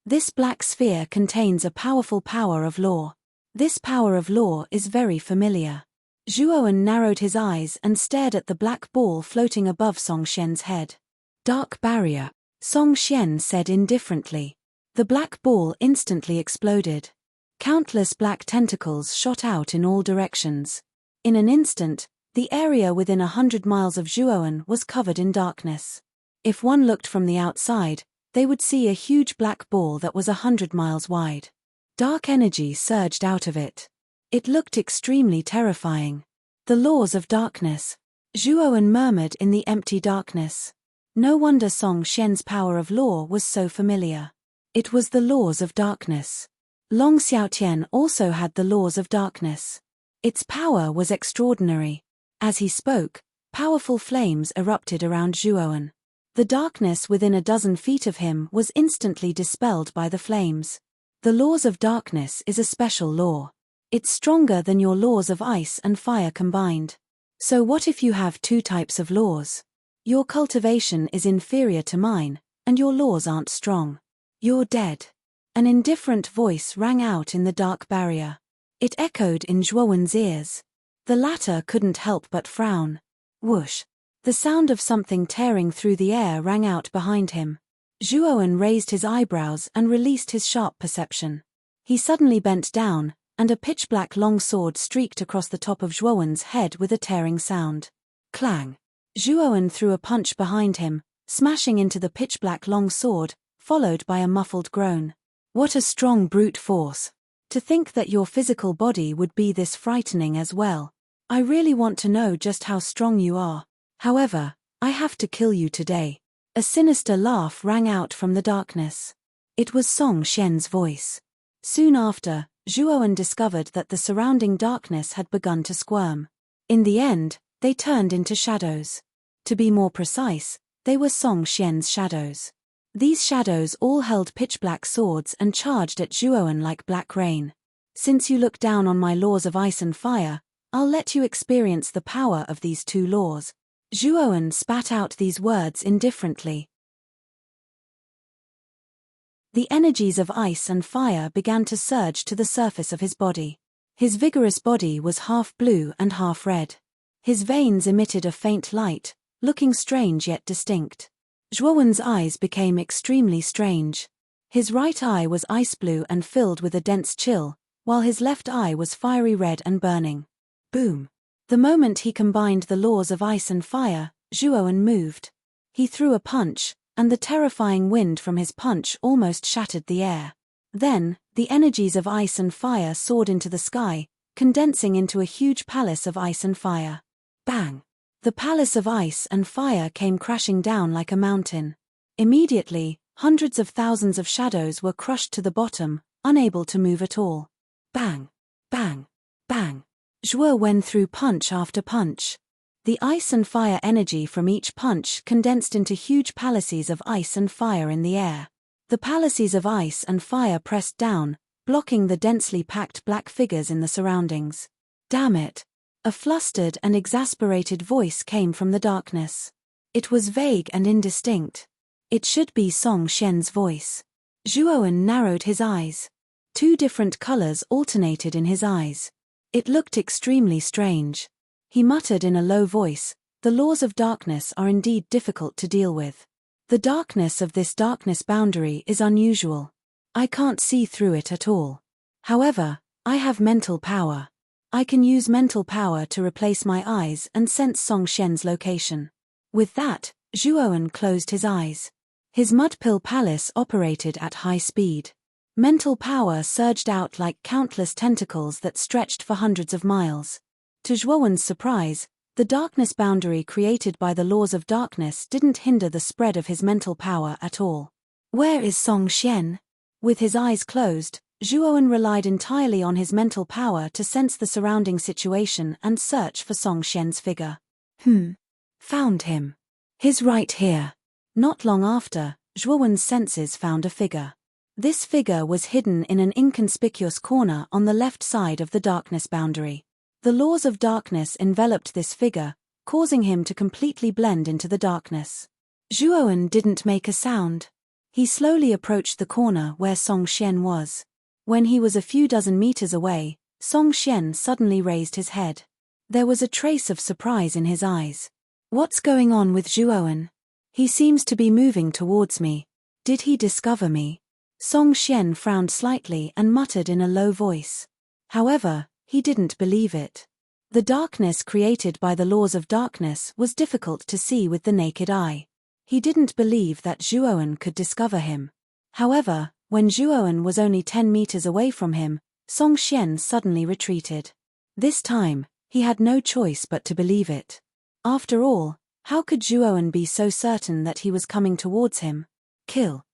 This black sphere contains a powerful power of law. This power of law is very familiar. Zhuowen narrowed his eyes and stared at the black ball floating above Song Xian's head. Dark barrier, Song Xian said indifferently. The black ball instantly exploded. Countless black tentacles shot out in all directions. In an instant, the area within 100 miles of Zhuowen was covered in darkness. If one looked from the outside, they would see a huge black ball that was 100 miles wide. Dark energy surged out of it. It looked extremely terrifying. The laws of darkness. Zhuowen murmured in the empty darkness. No wonder Song Xian's power of law was so familiar. It was the laws of darkness. Long Xiaotian also had the laws of darkness. Its power was extraordinary. As he spoke, powerful flames erupted around Zhuowen. The darkness within a dozen feet of him was instantly dispelled by the flames. The laws of darkness is a special law. It's stronger than your laws of ice and fire combined. So what if you have 2 types of laws? Your cultivation is inferior to mine, and your laws aren't strong. You're dead. An indifferent voice rang out in the dark barrier. It echoed in Zhuowen's ears. The latter couldn't help but frown. Whoosh! The sound of something tearing through the air rang out behind him. Zhuowen raised his eyebrows and released his sharp perception. He suddenly bent down, and a pitch-black long sword streaked across the top of Zhuowen's head with a tearing sound. Clang! Zhuowen threw a punch behind him, smashing into the pitch-black long sword, followed by a muffled groan. What a strong brute force! To think that your physical body would be this frightening as well. I really want to know just how strong you are. However, I have to kill you today. A sinister laugh rang out from the darkness. It was Song Xian's voice. Soon after, Zhuowen discovered that the surrounding darkness had begun to squirm. In the end, they turned into shadows. To be more precise, they were Song Xian's shadows. These shadows all held pitch-black swords and charged at Zhuowen like black rain. Since you look down on my laws of ice and fire, I'll let you experience the power of these 2 laws. Zhuowen spat out these words indifferently. The energies of ice and fire began to surge to the surface of his body. His vigorous body was half blue and half red. His veins emitted a faint light, looking strange yet distinct. Zhuowen's eyes became extremely strange. His right eye was ice blue and filled with a dense chill, while his left eye was fiery red and burning. Boom! The moment he combined the laws of ice and fire, Zhuowen moved. He threw a punch, and the terrifying wind from his punch almost shattered the air. Then, the energies of ice and fire soared into the sky, condensing into a huge palace of ice and fire. Bang! The palace of ice and fire came crashing down like a mountain. Immediately, hundreds of thousands of shadows were crushed to the bottom, unable to move at all. Bang! Bang! Bang! Zhuowen threw punch after punch. The ice and fire energy from each punch condensed into huge palaces of ice and fire in the air. The palaces of ice and fire pressed down, blocking the densely packed black figures in the surroundings. Damn it! A flustered and exasperated voice came from the darkness. It was vague and indistinct. It should be Song Xian's voice. Zhuowen narrowed his eyes. 2 different colors alternated in his eyes. It looked extremely strange. He muttered in a low voice, "The laws of darkness are indeed difficult to deal with. The darkness of this darkness boundary is unusual. I can't see through it at all. However, I have mental power. I can use mental power to replace my eyes and sense Song Xian's location." With that, Zhuowen closed his eyes. His mud-pill palace operated at high speed. Mental power surged out like countless tentacles that stretched for hundreds of miles. To Zhuowen's surprise, the darkness boundary created by the laws of darkness didn't hinder the spread of his mental power at all. Where is Song Xian? With his eyes closed, Zhuowen relied entirely on his mental power to sense the surrounding situation and search for Song Xian's figure. Found him. He's right here. Not long after, Zhuowen's senses found a figure. This figure was hidden in an inconspicuous corner on the left side of the darkness boundary. The laws of darkness enveloped this figure, causing him to completely blend into the darkness. Zhuowen didn't make a sound. He slowly approached the corner where Song Xian was. When he was a few dozen meters away, Song Xian suddenly raised his head. There was a trace of surprise in his eyes. What's going on with Zhuowen? He seems to be moving towards me. Did he discover me? Song Xian frowned slightly and muttered in a low voice. However, he didn't believe it. The darkness created by the laws of darkness was difficult to see with the naked eye. He didn't believe that Zhuowen could discover him. However, when Zhuowen was only 10 meters away from him, Song Xian suddenly retreated. This time, he had no choice but to believe it. After all, how could Zhuowen be so certain that he was coming towards him? Kill.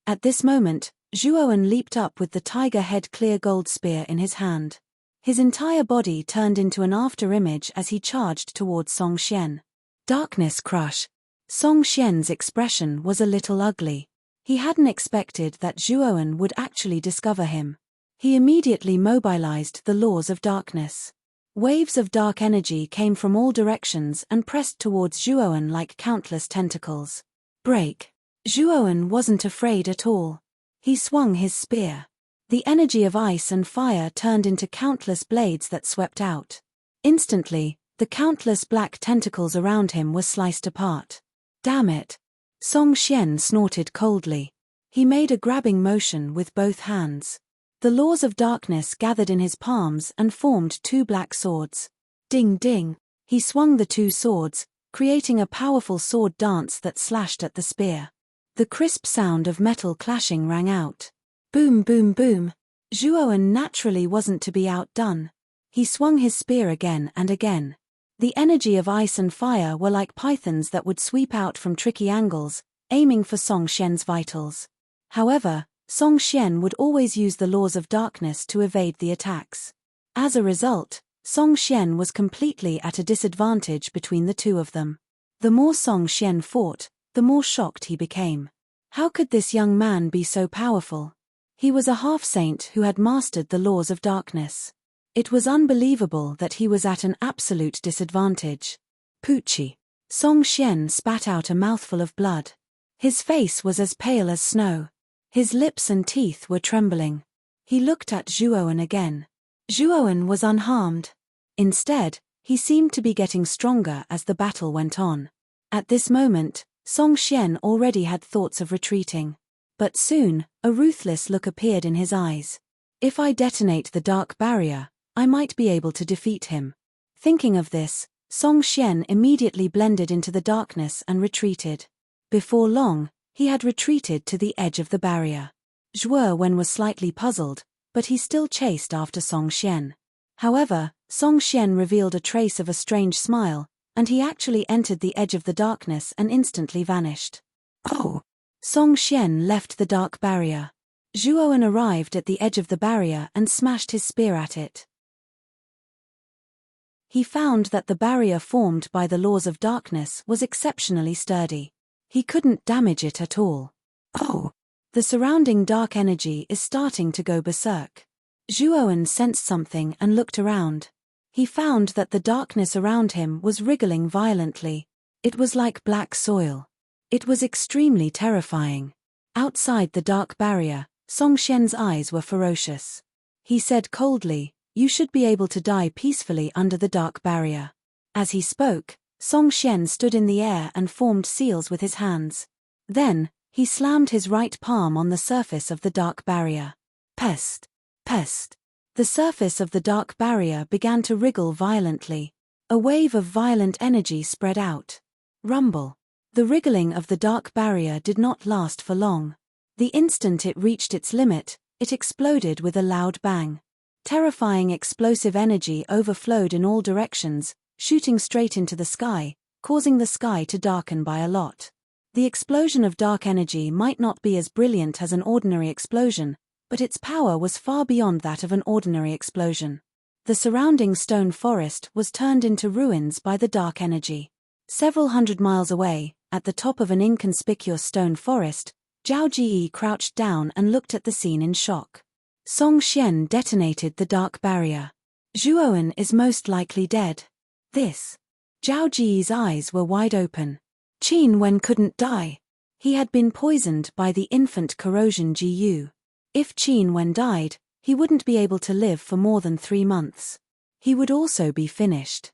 At this moment, Zhuowen leaped up with the tiger head clear gold spear in his hand. His entire body turned into an after-image as he charged towards Song Xian. Darkness crush. Song Xian's expression was a little ugly. He hadn't expected that Zhuowen would actually discover him. He immediately mobilized the laws of darkness. Waves of dark energy came from all directions and pressed towards Zhuowen like countless tentacles. Break. Zhuowen wasn't afraid at all. He swung his spear. The energy of ice and fire turned into countless blades that swept out. Instantly, the countless black tentacles around him were sliced apart. Damn it! Song Xian snorted coldly. He made a grabbing motion with both hands. The laws of darkness gathered in his palms and formed two black swords. Ding ding! He swung the two swords, creating a powerful sword dance that slashed at the spear. The crisp sound of metal clashing rang out. Boom boom boom! Zhuowen naturally wasn't to be outdone. He swung his spear again and again. The energy of ice and fire were like pythons that would sweep out from tricky angles, aiming for Song Xian's vitals. However, Song Xian would always use the laws of darkness to evade the attacks. As a result, Song Xian was completely at a disadvantage between the two of them. The more Song Xian fought, the more shocked he became. How could this young man be so powerful? He was a half-saint who had mastered the laws of darkness. It was unbelievable that he was at an absolute disadvantage. Poochie. Song Xian spat out a mouthful of blood. His face was as pale as snow. His lips and teeth were trembling. He looked at Zhuowen again. Zhuowen was unharmed. Instead, he seemed to be getting stronger as the battle went on. At this moment, Song Xian already had thoughts of retreating. But soon, a ruthless look appeared in his eyes. If I detonate the dark barrier, I might be able to defeat him. Thinking of this, Song Xian immediately blended into the darkness and retreated. Before long, he had retreated to the edge of the barrier. Zhuowen was slightly puzzled, but he still chased after Song Xian. However, Song Xian revealed a trace of a strange smile, and he actually entered the edge of the darkness and instantly vanished. Oh! Song Xian left the dark barrier. Zhuowen arrived at the edge of the barrier and smashed his spear at it. He found that the barrier formed by the laws of darkness was exceptionally sturdy. He couldn't damage it at all. Oh! The surrounding dark energy is starting to go berserk. Zhuowen sensed something and looked around. He found that the darkness around him was wriggling violently. It was like black soil. It was extremely terrifying. Outside the dark barrier, Song Xian's eyes were ferocious. He said coldly, "You should be able to die peacefully under the dark barrier." As he spoke, Song Xian stood in the air and formed seals with his hands. Then, he slammed his right palm on the surface of the dark barrier. Pest! Pest! The surface of the dark barrier began to wriggle violently. A wave of violent energy spread out. Rumble! The wriggling of the dark barrier did not last for long. The instant it reached its limit, it exploded with a loud bang. Terrifying explosive energy overflowed in all directions, shooting straight into the sky, causing the sky to darken by a lot. The explosion of dark energy might not be as brilliant as an ordinary explosion, but its power was far beyond that of an ordinary explosion. The surrounding stone forest was turned into ruins by the dark energy. Several hundred miles away, at the top of an inconspicuous stone forest, Zhao Ji crouched down and looked at the scene in shock. Song Xian detonated the dark barrier. Zhuowen is most likely dead. This. Zhao Ji's eyes were wide open. Qin Wen couldn't die. He had been poisoned by the infant corrosion Gu. If Qin Wen died, he wouldn't be able to live for more than 3 months. He would also be finished.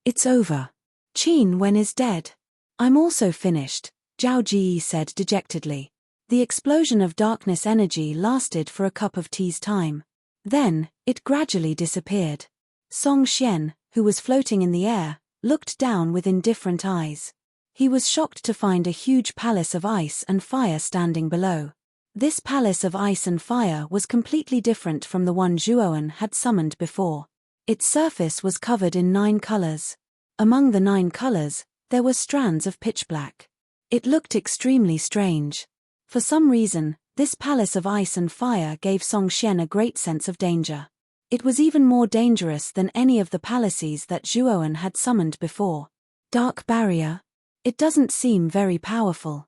It's over. Qin Wen is dead. I'm also finished, Zhao Ji said dejectedly. The explosion of darkness energy lasted for a cup of tea's time. Then, it gradually disappeared. Song Xian, who was floating in the air, looked down with indifferent eyes. He was shocked to find a huge palace of ice and fire standing below. This palace of ice and fire was completely different from the one Zhuowen had summoned before. Its surface was covered in 9 colors. Among the 9 colors, there were strands of pitch black. It looked extremely strange. For some reason, this palace of ice and fire gave Song Xian a great sense of danger. It was even more dangerous than any of the palaces that Zhuowen had summoned before. Dark barrier? It doesn't seem very powerful.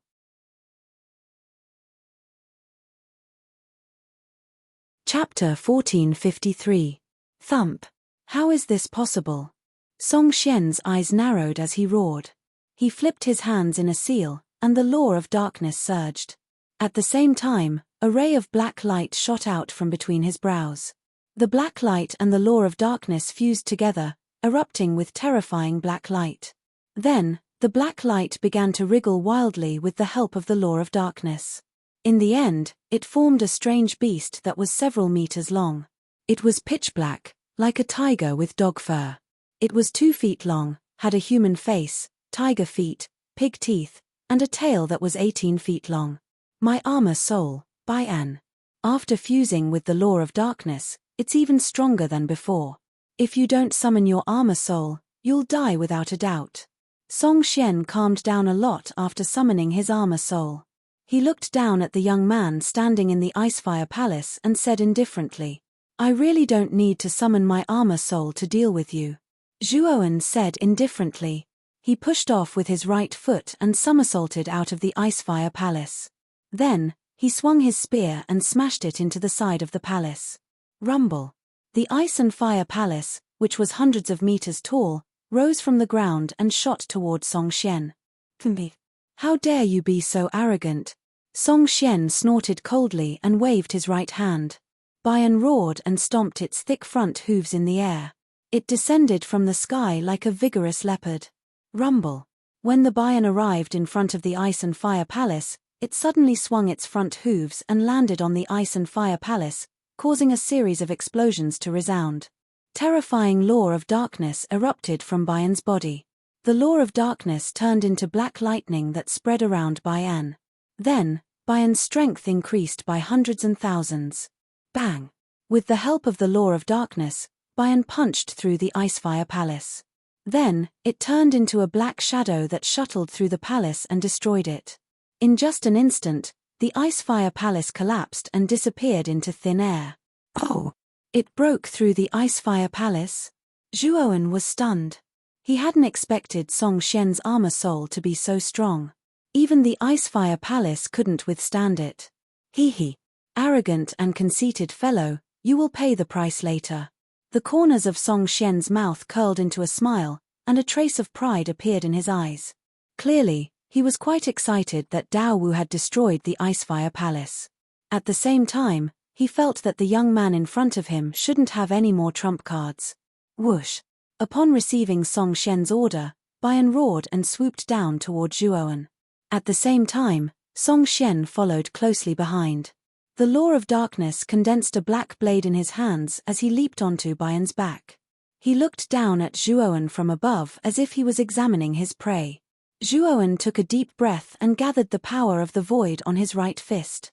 Chapter 1453. Thump. How is this possible? Song Xian's eyes narrowed as he roared. He flipped his hands in a seal, and the law of darkness surged. At the same time, a ray of black light shot out from between his brows. The black light and the law of darkness fused together, erupting with terrifying black light. Then, the black light began to wriggle wildly with the help of the law of darkness. In the end, it formed a strange beast that was several meters long. It was pitch black, like a tiger with dog fur. It was 2 feet long, had a human face, tiger feet, pig teeth, and a tail that was 18 feet long. My armor soul, Bai'an. After fusing with the law of darkness, it's even stronger than before. If you don't summon your armor soul, you'll die without a doubt. Song Xian calmed down a lot after summoning his armor soul. He looked down at the young man standing in the Icefire Palace and said indifferently, I really don't need to summon my armor soul to deal with you. Zhuowen said indifferently. He pushed off with his right foot and somersaulted out of the Icefire Palace. Then, he swung his spear and smashed it into the side of the palace. Rumble. The Ice and Fire Palace, which was hundreds of meters tall, rose from the ground and shot toward Song Xian. How dare you be so arrogant? Song Xian snorted coldly and waved his right hand. Bai'an roared and stomped its thick front hooves in the air. It descended from the sky like a vigorous leopard. Rumble. When the Bai'an arrived in front of the Ice and Fire Palace, it suddenly swung its front hooves and landed on the Ice and Fire Palace, causing a series of explosions to resound. Terrifying law of darkness erupted from Bai'an's body. The law of darkness turned into black lightning that spread around Bai'an. Then, Bai'an's strength increased by hundreds and thousands. Bang! With the help of the law of darkness, Bai'an punched through the Icefire Palace. Then, it turned into a black shadow that shuttled through the palace and destroyed it. In just an instant, the Icefire Palace collapsed and disappeared into thin air. Oh! It broke through the Icefire Palace? Zhuowen was stunned. He hadn't expected Song Xian's armor soul to be so strong. Even the Icefire Palace couldn't withstand it. Hee. Arrogant and conceited fellow, you will pay the price later. The corners of Song Xian's mouth curled into a smile, and a trace of pride appeared in his eyes. Clearly, he was quite excited that Dao Wu had destroyed the Icefire Palace. At the same time, he felt that the young man in front of him shouldn't have any more trump cards. Whoosh! Upon receiving Song Xian's order, Bai'an roared and swooped down toward Zhuowen. At the same time, Song Xian followed closely behind. The law of darkness condensed a black blade in his hands as he leaped onto Bai'an's back. He looked down at Zhuowen from above as if he was examining his prey. Zhuowen took a deep breath and gathered the power of the void on his right fist.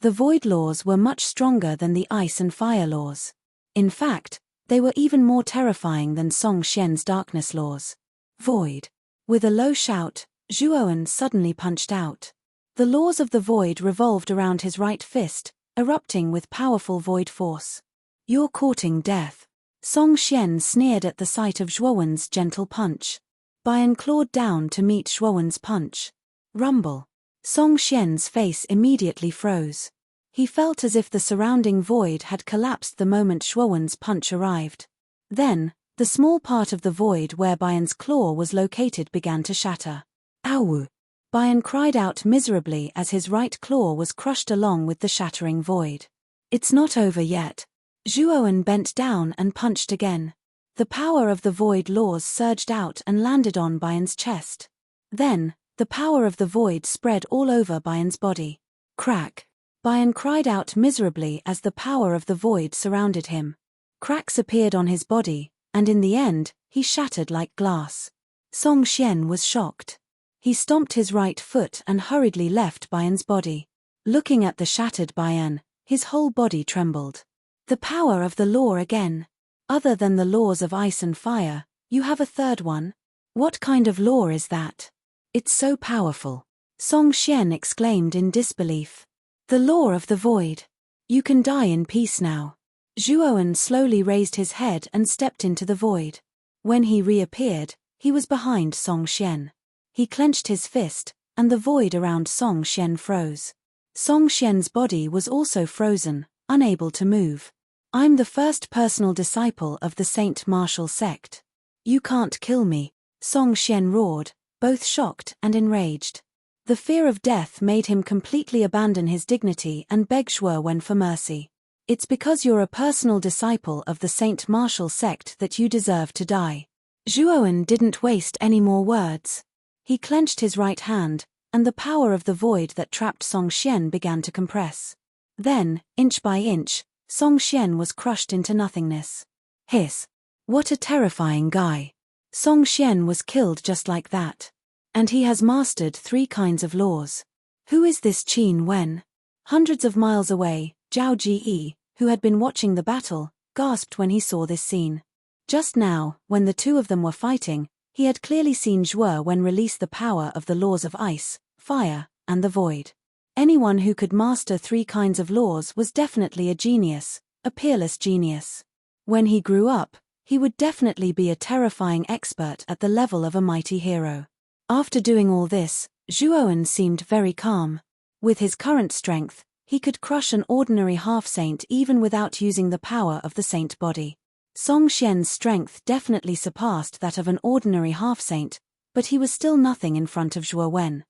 The void laws were much stronger than the ice and fire laws. In fact, they were even more terrifying than Song Xian's darkness laws. Void. With a low shout, Zhuoan suddenly punched out. The laws of the void revolved around his right fist, erupting with powerful void force. "You're courting death." Song Xian sneered at the sight of Zhuoan's gentle punch. Bian clawed down to meet Zhuoan's punch. Rumble. Song Xian's face immediately froze. He felt as if the surrounding void had collapsed the moment Zhuoan's punch arrived. Then, the small part of the void where Bian's claw was located began to shatter. "Ow!" Bian cried out miserably as his right claw was crushed along with the shattering void. "It's not over yet." Zhuoan bent down and punched again. The power of the void laws surged out and landed on Bian's chest. Then, the power of the void spread all over Bian's body. Crack! Bian cried out miserably as the power of the void surrounded him. Cracks appeared on his body, and in the end, he shattered like glass. Song Xian was shocked. He stomped his right foot and hurriedly left Bian's body. Looking at the shattered Bian, his whole body trembled. The power of the law again. Other than the laws of ice and fire, you have a third one? What kind of law is that? It's so powerful. Song Xian exclaimed in disbelief. The law of the void. You can die in peace now. Zhuoan slowly raised his head and stepped into the void. When he reappeared, he was behind Song Xian. He clenched his fist, and the void around Song Xian froze. Song Xian's body was also frozen, unable to move. "I'm the first personal disciple of the Saint Martial sect. You can't kill me," Song Xian roared, both shocked and enraged. The fear of death made him completely abandon his dignity and beg Zhuoan for mercy. "It's because you're a personal disciple of the Saint Martial sect that you deserve to die." Zhuoan didn't waste any more words. He clenched his right hand, and the power of the void that trapped Song Xian began to compress. Then, inch by inch, Song Xian was crushed into nothingness. Hiss! What a terrifying guy. Song Xian was killed just like that. And he has mastered 3 kinds of laws. Who is this Qin Wen? Hundreds of miles away, Zhao Ji, who had been watching the battle, gasped when he saw this scene. Just now, when the two of them were fighting, he had clearly seen Zhuoan release the power of the laws of ice, fire, and the void. Anyone who could master 3 kinds of laws was definitely a genius, a peerless genius. When he grew up, he would definitely be a terrifying expert at the level of a mighty hero. After doing all this, Zhuoan seemed very calm. With his current strength, he could crush an ordinary half-saint even without using the power of the saint body. Song Xian's strength definitely surpassed that of an ordinary half-saint, but he was still nothing in front of Zhuoan.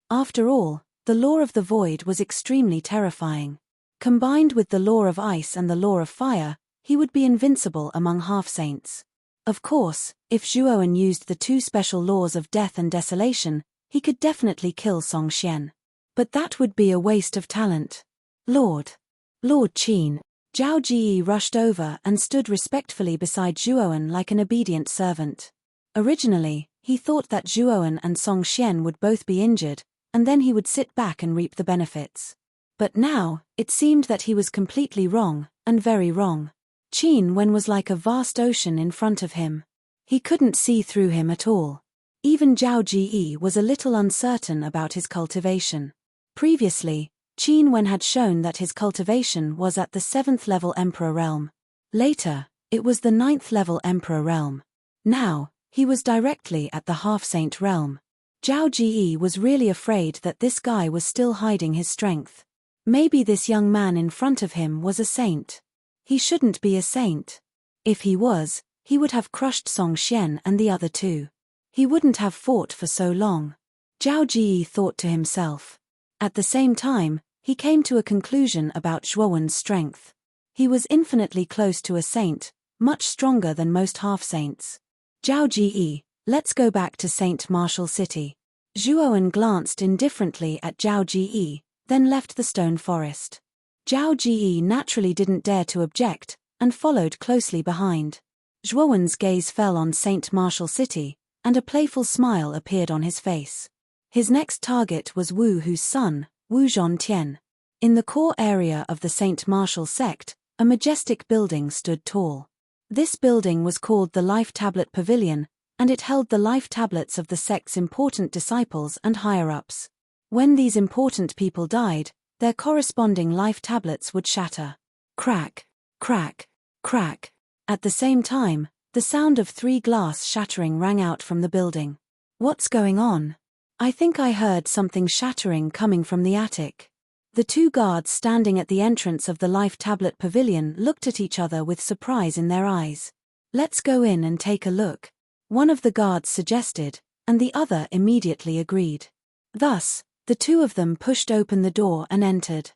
After all, the law of the void was extremely terrifying. Combined with the law of ice and the law of fire, he would be invincible among half-saints. Of course, if Zhuoan used the 2 special laws of death and desolation, he could definitely kill Song Xian. But that would be a waste of talent. Lord Qin. Zhao Ji rushed over and stood respectfully beside Zhuoan like an obedient servant. Originally, he thought that Zhuoan and Song Xian would both be injured, and then he would sit back and reap the benefits. But now, it seemed that he was completely wrong, and very wrong. Qin Wen was like a vast ocean in front of him. He couldn't see through him at all. Even Zhao Ji was a little uncertain about his cultivation. Previously, Qin Wen had shown that his cultivation was at the 7th level Emperor realm. Later, it was the 9th level Emperor realm. Now, he was directly at the half-saint realm. Zhao Ji was really afraid that this guy was still hiding his strength. Maybe this young man in front of him was a saint. He shouldn't be a saint. If he was, he would have crushed Song Xian and the other 2. He wouldn't have fought for so long. Zhao Ji thought to himself. At the same time, he came to a conclusion about Zhuoan's strength. He was infinitely close to a saint, much stronger than most half-saints. Zhao Ji, let's go back to Saint Martial City. Zhuoan glanced indifferently at Zhao Ji, then left the stone forest. Zhao Ji naturally didn't dare to object, and followed closely behind. Zhuoan's gaze fell on Saint Martial City, and a playful smile appeared on his face. His next target was Wu Hu's son, Wu Zhontian. In the core area of the Saint Martial sect, a majestic building stood tall. This building was called the Life Tablet Pavilion, and it held the life tablets of the sect's important disciples and higher-ups. When these important people died, their corresponding life tablets would shatter. Crack, crack, crack. At the same time, the sound of 3 glass shattering rang out from the building. What's going on? I think I heard something shattering coming from the attic. The 2 guards standing at the entrance of the life tablet pavilion looked at each other with surprise in their eyes. Let's go in and take a look, one of the guards suggested, and the other immediately agreed. Thus, the 2 of them pushed open the door and entered.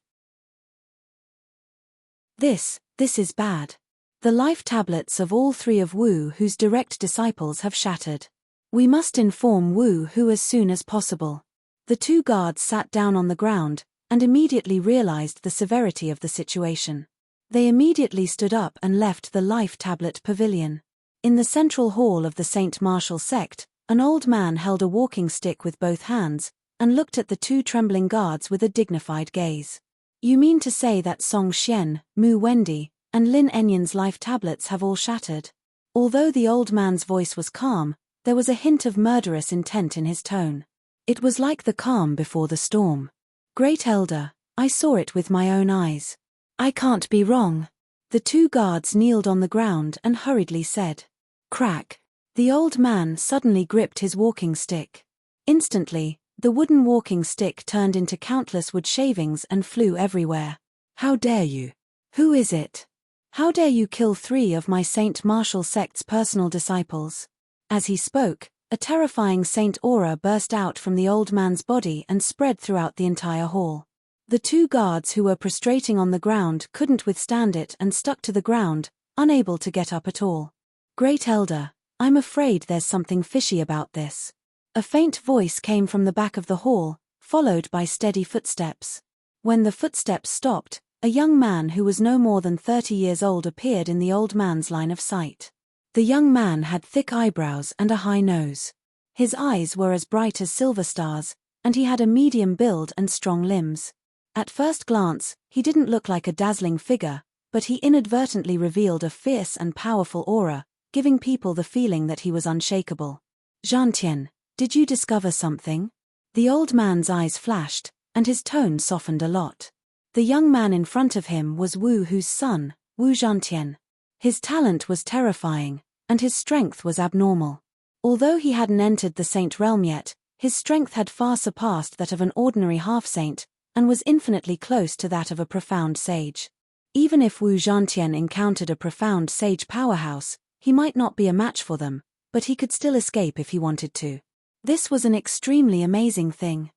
This is bad. The life tablets of all 3 of Wu Hu's direct disciples have shattered. We must inform Wu Hu as soon as possible. The 2 guards sat down on the ground, and immediately realized the severity of the situation. They immediately stood up and left the life tablet pavilion. In the central hall of the Saint Martial sect, an old man held a walking stick with both hands, and looked at the 2 trembling guards with a dignified gaze. You mean to say that Song Xian, Mu Wendy, and Lin Enyan's life tablets have all shattered? Although the old man's voice was calm, there was a hint of murderous intent in his tone. It was like the calm before the storm. Great Elder, I saw it with my own eyes. I can't be wrong. The 2 guards kneeled on the ground and hurriedly said. Crack. The old man suddenly gripped his walking stick. Instantly, the wooden walking stick turned into countless wood shavings and flew everywhere. How dare you? Who is it? How dare you kill 3 of my Saint Martial sect's personal disciples? As he spoke, a terrifying saint aura burst out from the old man's body and spread throughout the entire hall. The 2 guards who were prostrating on the ground couldn't withstand it and stuck to the ground, unable to get up at all. Great Elder, I'm afraid there's something fishy about this. A faint voice came from the back of the hall, followed by steady footsteps. When the footsteps stopped, a young man who was no more than 30 years old appeared in the old man's line of sight. The young man had thick eyebrows and a high nose. His eyes were as bright as silver stars, and he had a medium build and strong limbs. At first glance, he didn't look like a dazzling figure, but he inadvertently revealed a fierce and powerful aura, giving people the feeling that he was unshakable. Zhantian, did you discover something? The old man's eyes flashed, and his tone softened a lot. The young man in front of him was Wu Hu's son, Wu Zhantian. His talent was terrifying, and his strength was abnormal. Although he hadn't entered the saint realm yet, his strength had far surpassed that of an ordinary half-saint, and was infinitely close to that of a profound sage. Even if Wu Zhantian encountered a profound sage powerhouse, he might not be a match for them, but he could still escape if he wanted to. This was an extremely amazing thing.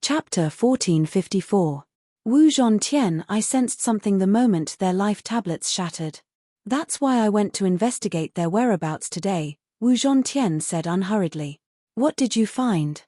Chapter 1454. Wu Zhantian. I sensed something the moment their life tablets shattered. That's why I went to investigate their whereabouts today, Wu Zhantian said unhurriedly. What did you find?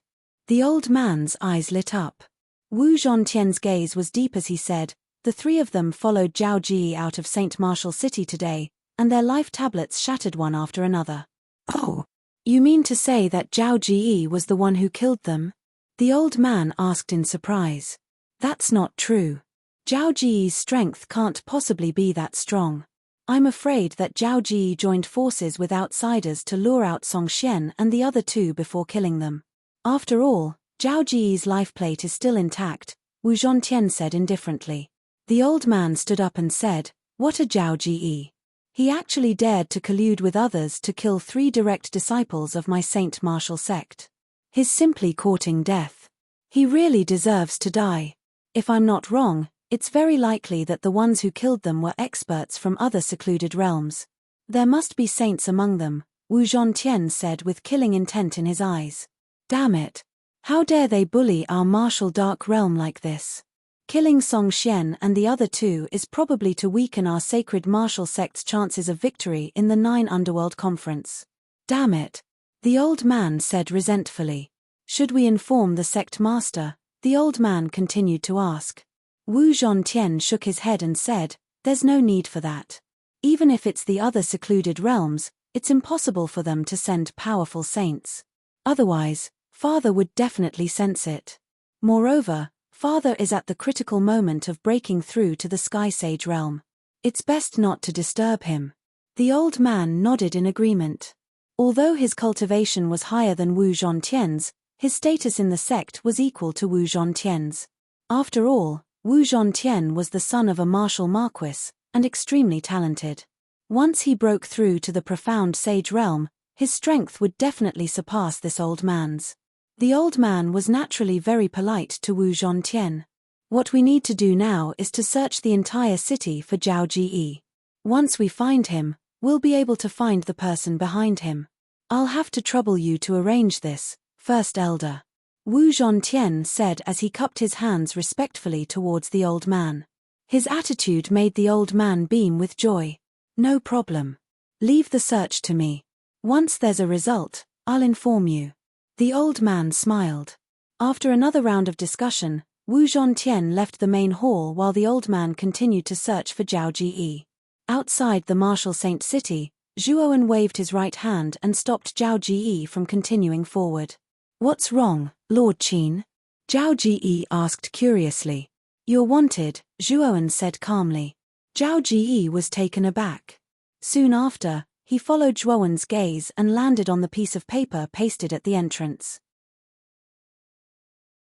The old man's eyes lit up. Wu Zhantian's gaze was deep as he said, the 3 of them followed Zhao Ji out of Saint Martial City today, and their life tablets shattered one after another. Oh, you mean to say that Zhao Ji was the one who killed them? The old man asked in surprise. That's not true. Zhao Ji's strength can't possibly be that strong. I'm afraid that Zhao Ji joined forces with outsiders to lure out Song Xian and the other 2 before killing them. After all, Zhao Ji's life plate is still intact, Wu Zhantian said indifferently. The old man stood up and said, what a Zhao Ji. He actually dared to collude with others to kill 3 direct disciples of my Saint Martial sect. He's simply courting death. He really deserves to die. If I'm not wrong, it's very likely that the ones who killed them were experts from other secluded realms. There must be saints among them, Wu Zhantian said with killing intent in his eyes. Damn it. How dare they bully our martial dark realm like this? Killing Song Xian and the other 2 is probably to weaken our sacred martial sect's chances of victory in the 9 Underworld Conference. Damn it. The old man said resentfully. Should we inform the sect master? The old man continued to ask. Wu Zhantian shook his head and said, there's no need for that. Even if it's the other secluded realms, it's impossible for them to send powerful saints. Otherwise, Father would definitely sense it. Moreover, Father is at the critical moment of breaking through to the Sky Sage realm. It's best not to disturb him. The old man nodded in agreement. Although his cultivation was higher than Wu Zhontian's, his status in the sect was equal to Wu Zhontian's. After all, Wu Zhontian was the son of a martial marquis, and extremely talented. Once he broke through to the profound sage realm, his strength would definitely surpass this old man's. The old man was naturally very polite to Wu Zhontian. What we need to do now is to search the entire city for Zhao Ji. Once we find him, we'll be able to find the person behind him. I'll have to trouble you to arrange this, First Elder. Wu Zhontian said as he cupped his hands respectfully towards the old man. His attitude made the old man beam with joy. No problem. Leave the search to me. Once there's a result, I'll inform you. The old man smiled. After another round of discussion, Wu Zhontian left the main hall while the old man continued to search for Zhao Ji. Outside the martial saint city, Zhuowen waved his right hand and stopped Zhao Ji from continuing forward. What's wrong, Lord Qin? Zhao Ji asked curiously. You're wanted, Zhuowen said calmly. Zhao Ji was taken aback. Soon after, he followed Zhuowen's gaze and landed on the piece of paper pasted at the entrance.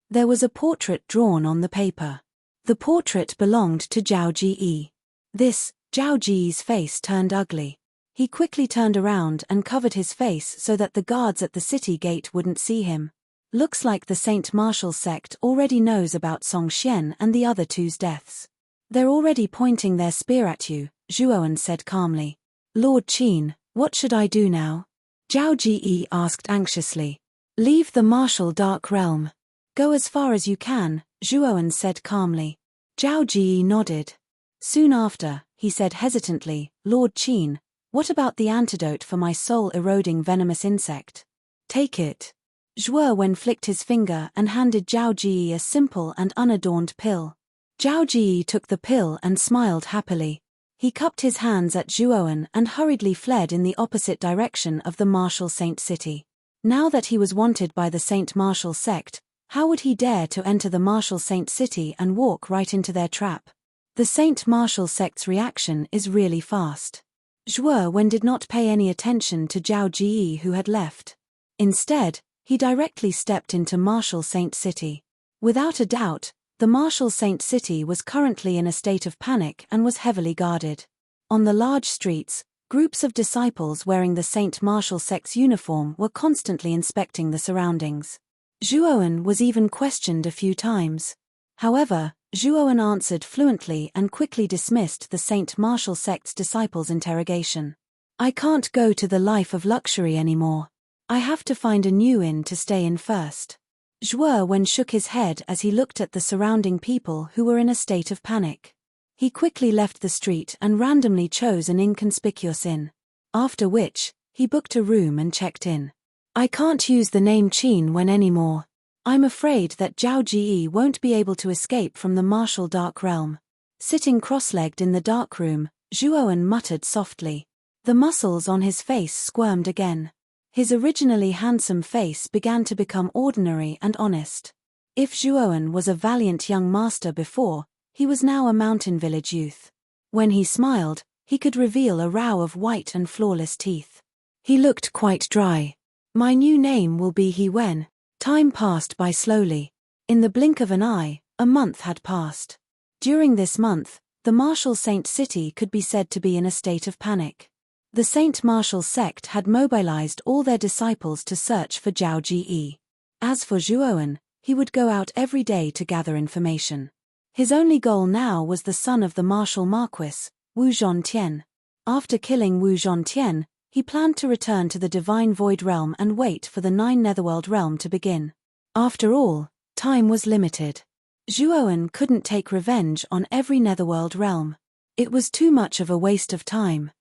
There was a portrait drawn on the paper. The portrait belonged to Zhao Ji. This, Zhao Ji's face turned ugly. He quickly turned around and covered his face so that the guards at the city gate wouldn't see him. Looks like the Saint Martial sect already knows about Song Xian and the other two's deaths. They're already pointing their spear at you, Zhuowen said calmly. Lord Qin, what should I do now? Zhao Ji asked anxiously. Leave the martial dark realm. Go as far as you can, Zhuowen said calmly. Zhao Ji nodded. Soon after, he said hesitantly, Lord Qin, what about the antidote for my soul-eroding venomous insect? Take it. Zhuowen flicked his finger and handed Zhao Ji a simple and unadorned pill. Zhao Ji took the pill and smiled happily. He cupped his hands at Zhuowen and hurriedly fled in the opposite direction of the martial saint city. Now that he was wanted by the Saint Martial sect, how would he dare to enter the martial saint city and walk right into their trap? The Saint Martial sect's reaction is really fast. Zhuowen did not pay any attention to Zhao Ji who had left. Instead, he directly stepped into Martial Saint City. Without a doubt, the Martial Saint City was currently in a state of panic and was heavily guarded. On the large streets, groups of disciples wearing the Saint Martial sect's uniform were constantly inspecting the surroundings. Zhuowen was even questioned a few times. However, Zhuowen answered fluently and quickly dismissed the Saint Martial sect's disciples' interrogation. I can't go to the life of luxury anymore. I have to find a new inn to stay in first. Zhuowen shook his head as he looked at the surrounding people who were in a state of panic. He quickly left the street and randomly chose an inconspicuous inn. After which, he booked a room and checked in. I can't use the name Qin Wen anymore. I'm afraid that Zhao Ji won't be able to escape from the martial dark realm. Sitting cross-legged in the dark room, Zhuowen muttered softly. The muscles on his face squirmed again. His originally handsome face began to become ordinary and honest. If Zhuowen was a valiant young master before, he was now a mountain village youth. When he smiled, he could reveal a row of white and flawless teeth. He looked quite dry. My new name will be He Wen. Time passed by slowly. In the blink of an eye, a month had passed. During this month, the Martial Saint City could be said to be in a state of panic. The Saint Martial sect had mobilized all their disciples to search for Zhao Ji. As for Zhuowen, he would go out every day to gather information. His only goal now was the son of the martial marquis, Wu Zhontian. After killing Wu Zhontian, he planned to return to the Divine Void Realm and wait for the 9 Netherworld Realm to begin. After all, time was limited. Zhuowen couldn't take revenge on every Netherworld Realm. It was too much of a waste of time.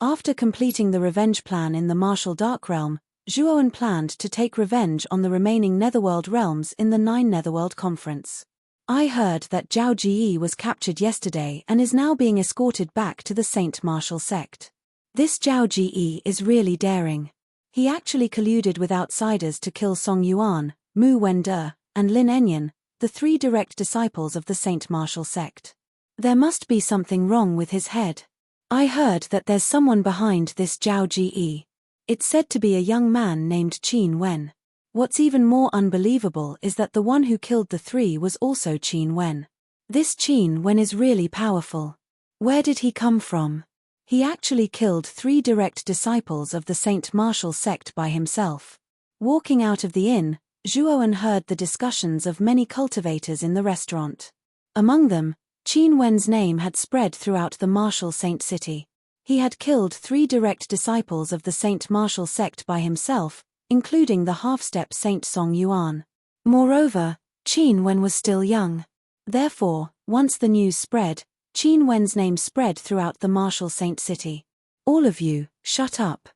After completing the revenge plan in the Martial Dark Realm, Zhuowen planned to take revenge on the remaining Netherworld realms in the 9 Netherworld Conference. I heard that Zhao Ji was captured yesterday and is now being escorted back to the Saint Martial sect. This Zhao Ji is really daring. He actually colluded with outsiders to kill Song Yuan, Mu Wende, and Lin Enyan, the 3 direct disciples of the Saint Martial sect. There must be something wrong with his head. I heard that there's someone behind this Zhao Ji. It's said to be a young man named Qin Wen. What's even more unbelievable is that the one who killed the three was also Qin Wen. This Qin Wen is really powerful. Where did he come from? He actually killed 3 direct disciples of the Saint Martial sect by himself. Walking out of the inn, Zhuowen heard the discussions of many cultivators in the restaurant. Among them, Qin Wen's name had spread throughout the Martial Saint city. He had killed 3 direct disciples of the Saint Martial sect by himself, including the half-step Saint Song Yuan. Moreover, Qin Wen was still young. Therefore, once the news spread, Qin Wen's name spread throughout the Martial Saint city. All of you, shut up.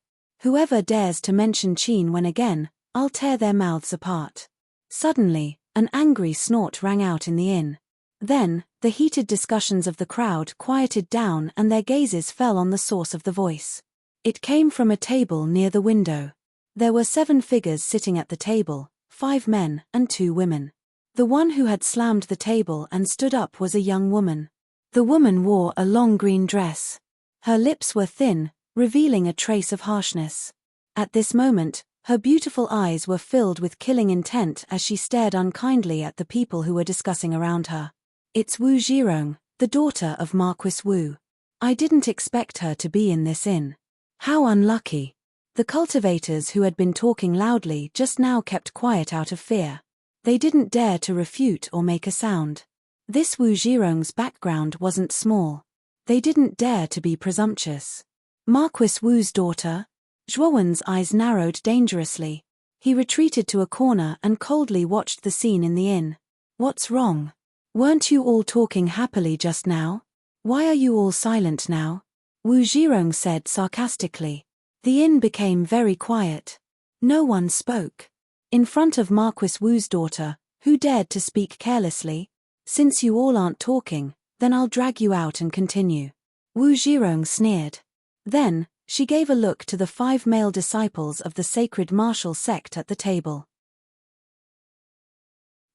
Whoever dares to mention Qin Wen again, I'll tear their mouths apart. Suddenly, an angry snort rang out in the inn. Then, the heated discussions of the crowd quieted down and their gazes fell on the source of the voice. It came from a table near the window. There were 7 figures sitting at the table, 5 men and 2 women. The one who had slammed the table and stood up was a young woman. The woman wore a long green dress. Her lips were thin, revealing a trace of harshness. At this moment, her beautiful eyes were filled with killing intent as she stared unkindly at the people who were discussing around her. It's Wu Zhirong, the daughter of Marquis Wu. I didn't expect her to be in this inn. How unlucky. The cultivators who had been talking loudly just now kept quiet out of fear. They didn't dare to refute or make a sound. This Wu Zhirong's background wasn't small. They didn't dare to be presumptuous. Marquis Wu's daughter? Zhuowen's eyes narrowed dangerously. He retreated to a corner and coldly watched the scene in the inn. What's wrong? Weren't you all talking happily just now? Why are you all silent now? Wu Zhirong said sarcastically. The inn became very quiet. No one spoke. In front of Marquis Wu's daughter, who dared to speak carelessly? Since you all aren't talking, then I'll drag you out and continue. Wu Zhirong sneered. Then, she gave a look to the 5 male disciples of the sacred martial sect at the table.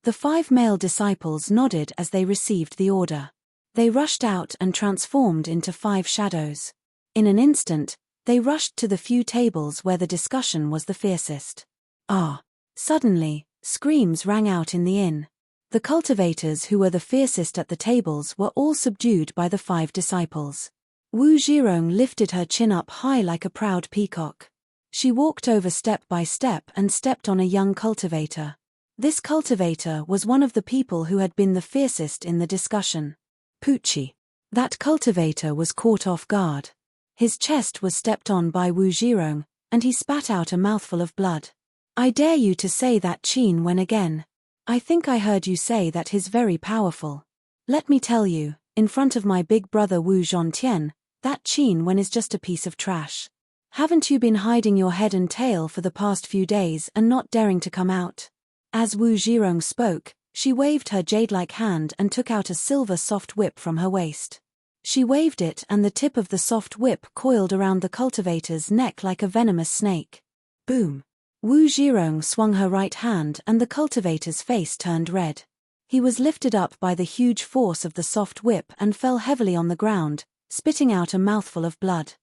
The 5 male disciples nodded as they received the order. They rushed out and transformed into 5 shadows. In an instant, they rushed to the few tables where the discussion was the fiercest. Ah! Suddenly, screams rang out in the inn. The cultivators who were the fiercest at the tables were all subdued by the 5 disciples. Wu Zhirong lifted her chin up high like a proud peacock. She walked over step by step and stepped on a young cultivator. This cultivator was one of the people who had been the fiercest in the discussion. Poochie. That cultivator was caught off guard. His chest was stepped on by Wu Zhirong, and he spat out a mouthful of blood. I dare you to say that Qin Wen again. I think I heard you say that he's very powerful. Let me tell you, in front of my big brother Wu Zhongtian, that Qin Wen is just a piece of trash. Haven't you been hiding your head and tail for the past few days and not daring to come out? As Wu Zhirong spoke, she waved her jade-like hand and took out a silver soft whip from her waist. She waved it and the tip of the soft whip coiled around the cultivator's neck like a venomous snake. Boom! Wu Zhirong swung her right hand and the cultivator's face turned red. He was lifted up by the huge force of the soft whip and fell heavily on the ground, spitting out a mouthful of blood.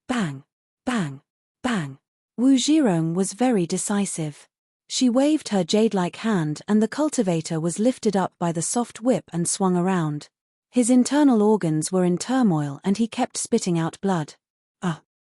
Bang! Bang! Bang! Wu Zhirong was very decisive. She waved her jade-like hand and the cultivator was lifted up by the soft whip and swung around. His internal organs were in turmoil and he kept spitting out blood.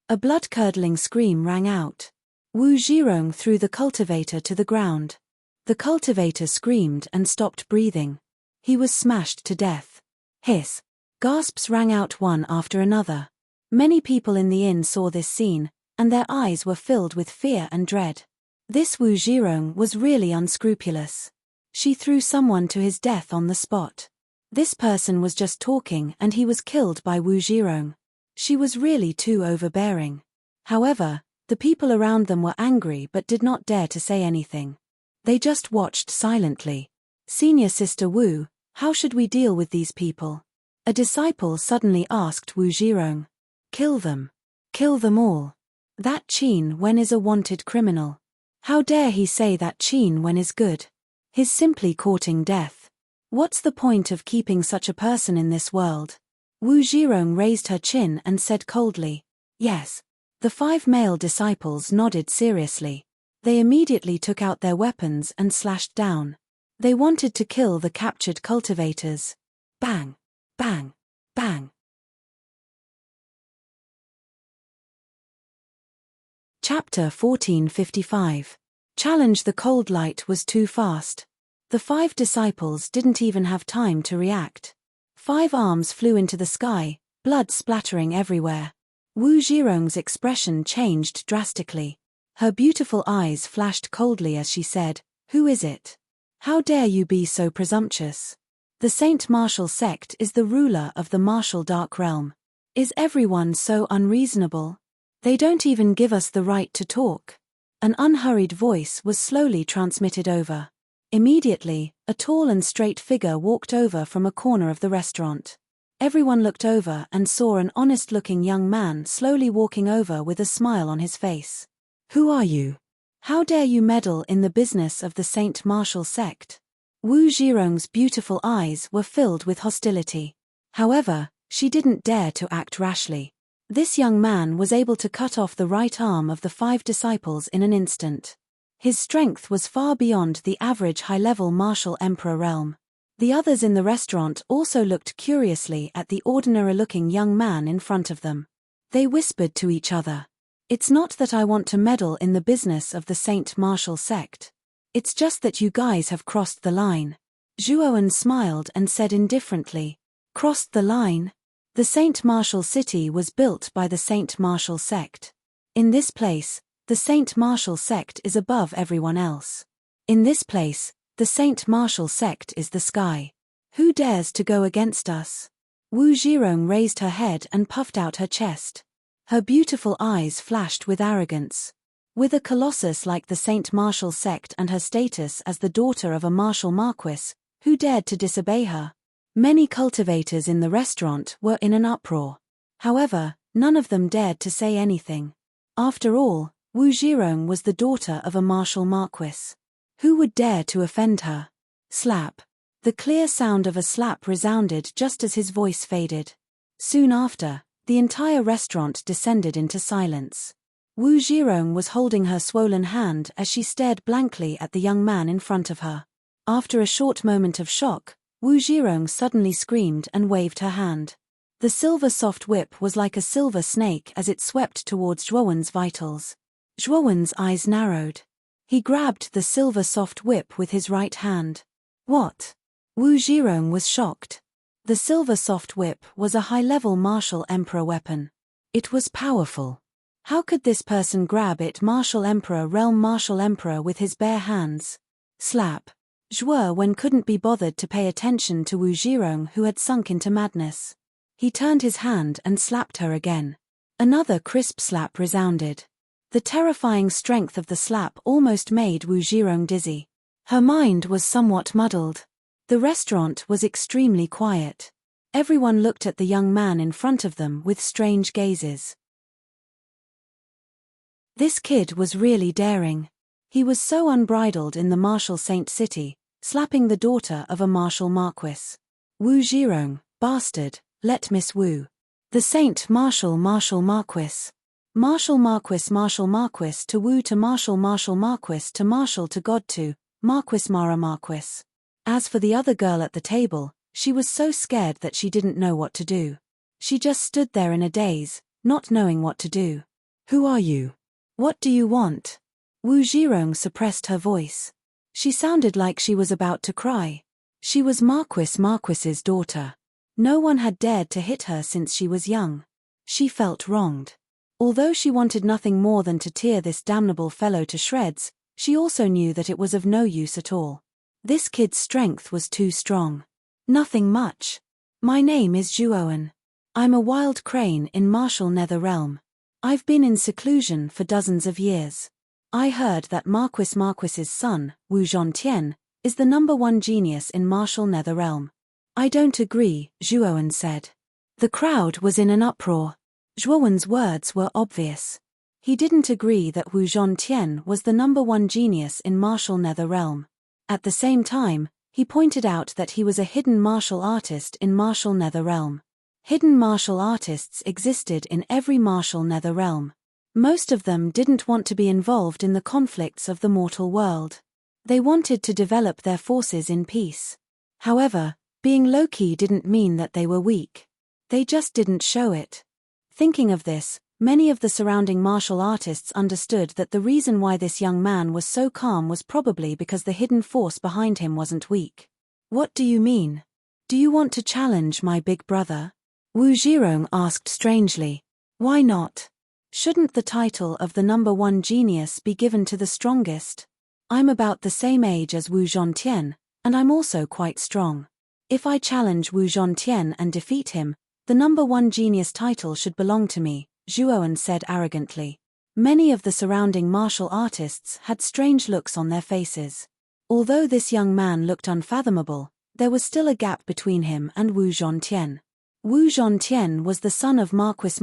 A blood-curdling scream rang out. Wu Zhirong threw the cultivator to the ground. The cultivator screamed and stopped breathing. He was smashed to death. Hiss! Gasps rang out one after another. Many people in the inn saw this scene, and their eyes were filled with fear and dread. This Wu Zhirong was really unscrupulous. She threw someone to his death on the spot. This person was just talking and he was killed by Wu Zhirong. She was really too overbearing. However, the people around them were angry but did not dare to say anything. They just watched silently. Senior Sister Wu, how should we deal with these people? A disciple suddenly asked Wu Zhirong. Kill them. Kill them all. That Qin Wen is a wanted criminal. How dare he say that Qin Wen is good? He's simply courting death. What's the point of keeping such a person in this world? Wu Zhirong raised her chin and said coldly, "Yes." The 5 male disciples nodded seriously. They immediately took out their weapons and slashed down. They wanted to kill the captured cultivators. Bang! Bang! Bang! Chapter 1455. Challenge the cold light was too fast. The 5 disciples didn't even have time to react. 5 arms flew into the sky, blood splattering everywhere. Wu Zhirong's expression changed drastically. Her beautiful eyes flashed coldly as she said, "Who is it? How dare you be so presumptuous? The Saint Martial sect is the ruler of the martial dark realm. Is everyone so unreasonable? They don't even give us the right to talk." An unhurried voice was slowly transmitted over. Immediately, a tall and straight figure walked over from a corner of the restaurant. Everyone looked over and saw an honest-looking young man slowly walking over with a smile on his face. "Who are you? How dare you meddle in the business of the Saint Martial sect?" Wu Zhirong's beautiful eyes were filled with hostility. However, she didn't dare to act rashly. This young man was able to cut off the right arm of the 5 disciples in an instant. His strength was far beyond the average high-level martial emperor realm. The others in the restaurant also looked curiously at the ordinary-looking young man in front of them. They whispered to each other, "It's not that I want to meddle in the business of the Saint Martial sect. It's just that you guys have crossed the line." Zhuowen smiled and said indifferently, "Crossed the line? The Saint Martial city was built by the Saint Martial sect. In this place, the Saint Martial sect is above everyone else. In this place, the Saint Martial sect is the sky. Who dares to go against us?" Wu Zhirong raised her head and puffed out her chest. Her beautiful eyes flashed with arrogance. With a colossus like the Saint Martial sect and her status as the daughter of a martial marquis, who dared to disobey her? Many cultivators in the restaurant were in an uproar. However, none of them dared to say anything. After all, Wu Zhirong was the daughter of a martial marquis. Who would dare to offend her? Slap. The clear sound of a slap resounded just as his voice faded. Soon after, the entire restaurant descended into silence. Wu Zhirong was holding her swollen hand as she stared blankly at the young man in front of her. After a short moment of shock, Wu Zhirong suddenly screamed and waved her hand. The silver soft whip was like a silver snake as it swept towards Zhuowen's vitals. Zhuowen's eyes narrowed. He grabbed the silver soft whip with his right hand. What? Wu Zhirong was shocked. The silver soft whip was a high-level martial emperor weapon. It was powerful. How could this person grab it martial emperor with his bare hands? Slap. Zhuowen couldn't be bothered to pay attention to Wu Zhirong, who had sunk into madness. He turned his hand and slapped her again. Another crisp slap resounded. The terrifying strength of the slap almost made Wu Zhirong dizzy. Her mind was somewhat muddled. The restaurant was extremely quiet. Everyone looked at the young man in front of them with strange gazes. This kid was really daring. He was so unbridled in the martial saint city, slapping the daughter of a martial marquis. Wu Zhirong, bastard, let Miss Wu. The Saint Martial Marquis. Martial Marquis to Wu to Martial Marquis to Martial to God to Marquis Mara Marquis. As for the other girl at the table, she was so scared that she didn't know what to do. She just stood there in a daze, not knowing what to do. Who are you? What do you want? Wu suppressed her voice. She sounded like she was about to cry. She was Marquis's daughter. No one had dared to hit her since she was young. She felt wronged. Although she wanted nothing more than to tear this damnable fellow to shreds, she also knew that it was of no use at all. This kid's strength was too strong. Nothing much. My name is Zhuowen. I'm a wild crane in martial nether realm. I've been in seclusion for dozens of years. I heard that Marquis's son, Wu Zhontian, is the #1 genius in martial nether realm. I don't agree, Zhuowen said. The crowd was in an uproar. Zhuowen's words were obvious. He didn't agree that Wu Zhontian was the #1 genius in martial nether realm. At the same time, He pointed out that he was a hidden martial artist in martial nether realm. Hidden martial artists existed in every martial nether realm. Most of them didn't want to be involved in the conflicts of the mortal world. They wanted to develop their forces in peace. However, being low-key didn't mean that they were weak. They just didn't show it. Thinking of this, many of the surrounding martial artists understood that the reason why this young man was so calm was probably because the hidden force behind him wasn't weak. What do you mean? Do you want to challenge my big brother? Wu Zhirong asked strangely. Why not? Shouldn't the title of the number one genius be given to the strongest? I'm about the same age as Wu Zhontian, and I'm also quite strong. If I challenge Wu Zhontian and defeat him, the number one genius title should belong to me, Zhuoan said arrogantly. Many of the surrounding martial artists had strange looks on their faces. Although this young man looked unfathomable, there was still a gap between him and Wu Zhontian. Wu Zhontian was the son of Marquis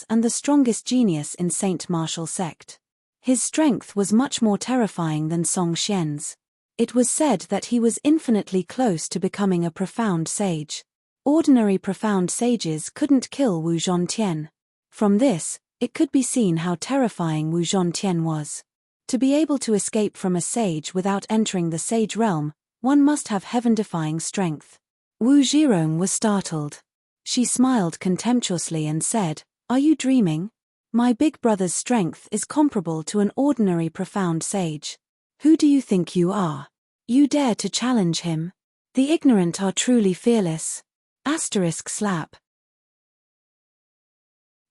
and the strongest genius in Saint Martial Sect. His strength was much more terrifying than Song Xian's. It was said that he was infinitely close to becoming a profound sage. Ordinary profound sages couldn't kill Wu Zhontian. From this, it could be seen how terrifying Wu Zhontian was. To be able to escape from a sage without entering the sage realm, one must have heaven-defying strength. Wu Zhirong was startled. She smiled contemptuously and said, "Are you dreaming? My big brother's strength is comparable to an ordinary profound sage. Who do you think you are? You dare to challenge him? The ignorant are truly fearless." Slap.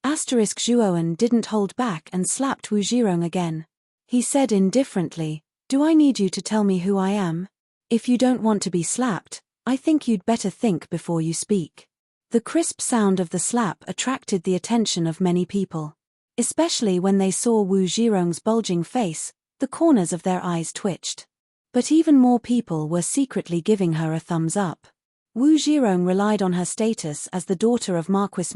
Zhuoan didn't hold back and slapped Wu Zhirong again. He said indifferently, "Do I need you to tell me who I am? If you don't want to be slapped, I think you'd better think before you speak." The crisp sound of the slap attracted the attention of many people. Especially when they saw Wu Zhirong's bulging face, the corners of their eyes twitched. But even more people were secretly giving her a thumbs up. Wu Zhirong relied on her status as the daughter of Marquis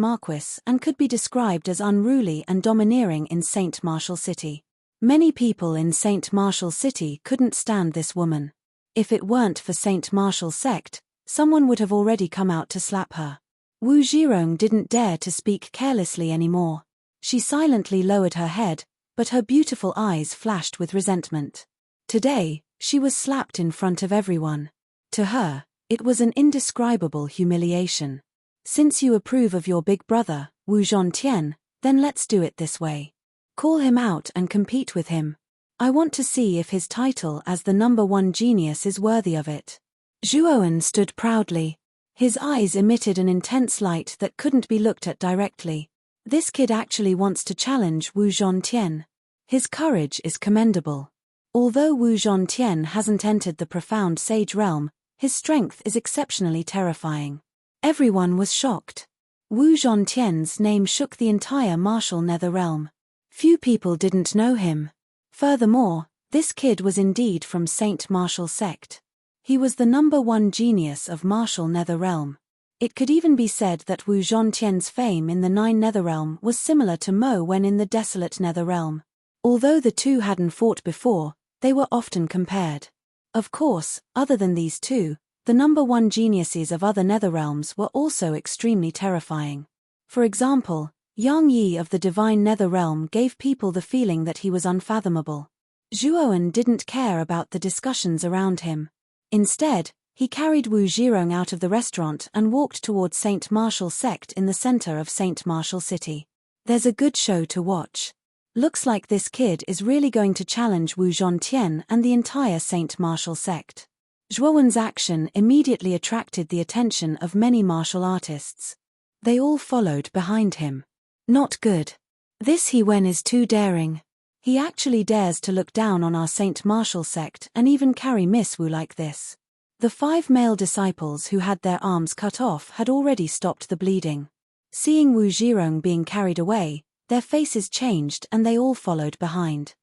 and could be described as unruly and domineering in Saint Martial City. Many people in Saint Martial City couldn't stand this woman. If it weren't for Saint Martial Sect, someone would have already come out to slap her. Wu Zhirong didn't dare to speak carelessly anymore. She silently lowered her head, but her beautiful eyes flashed with resentment. Today, she was slapped in front of everyone. To her, it was an indescribable humiliation. "Since you approve of your big brother, Wu Zhontian, then let's do it this way. Call him out and compete with him. I want to see if his title as the number one genius is worthy of it." Zhuoan stood proudly. His eyes emitted an intense light that couldn't be looked at directly. This kid actually wants to challenge Wu Zhontian. His courage is commendable. Although Wu Zhontian hasn't entered the profound sage realm, his strength is exceptionally terrifying. Everyone was shocked. Wu Zhontian's name shook the entire martial nether realm. Few people didn't know him. Furthermore, this kid was indeed from Saint Martial Sect. He was the number one genius of martial nether realm. It could even be said that Wu Zhontian's fame in the Nine Nether Realm was similar to Mo when in the Desolate Nether Realm. Although the two hadn't fought before, they were often compared. Of course, other than these two, the number one geniuses of other nether realms were also extremely terrifying. For example, Yang Yi of the Divine Nether Realm gave people the feeling that he was unfathomable. Zhuoan didn't care about the discussions around him. Instead, he carried Wu Zhirong out of the restaurant and walked towards Saint Martial Sect in the center of Saint Martial City. There's a good show to watch. Looks like this kid is really going to challenge Wu Zhontian and the entire Saint Martial Sect. Zhuoan's action immediately attracted the attention of many martial artists. They all followed behind him. Not good. This He Wen is too daring. He actually dares to look down on our Saint Martial Sect and even carry Miss Wu like this. The 5 male disciples who had their arms cut off had already stopped the bleeding. Seeing Wu Zhirong being carried away, their faces changed and they all followed behind.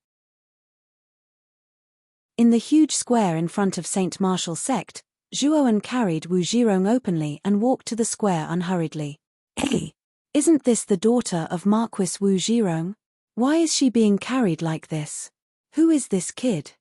In the huge square in front of Saint Martial Sect, Zhuoan carried Wu Zhirong openly and walked to the square unhurriedly. "Hey! Isn't this the daughter of Marquis Wu Zhirong? Why is she being carried like this? Who is this kid?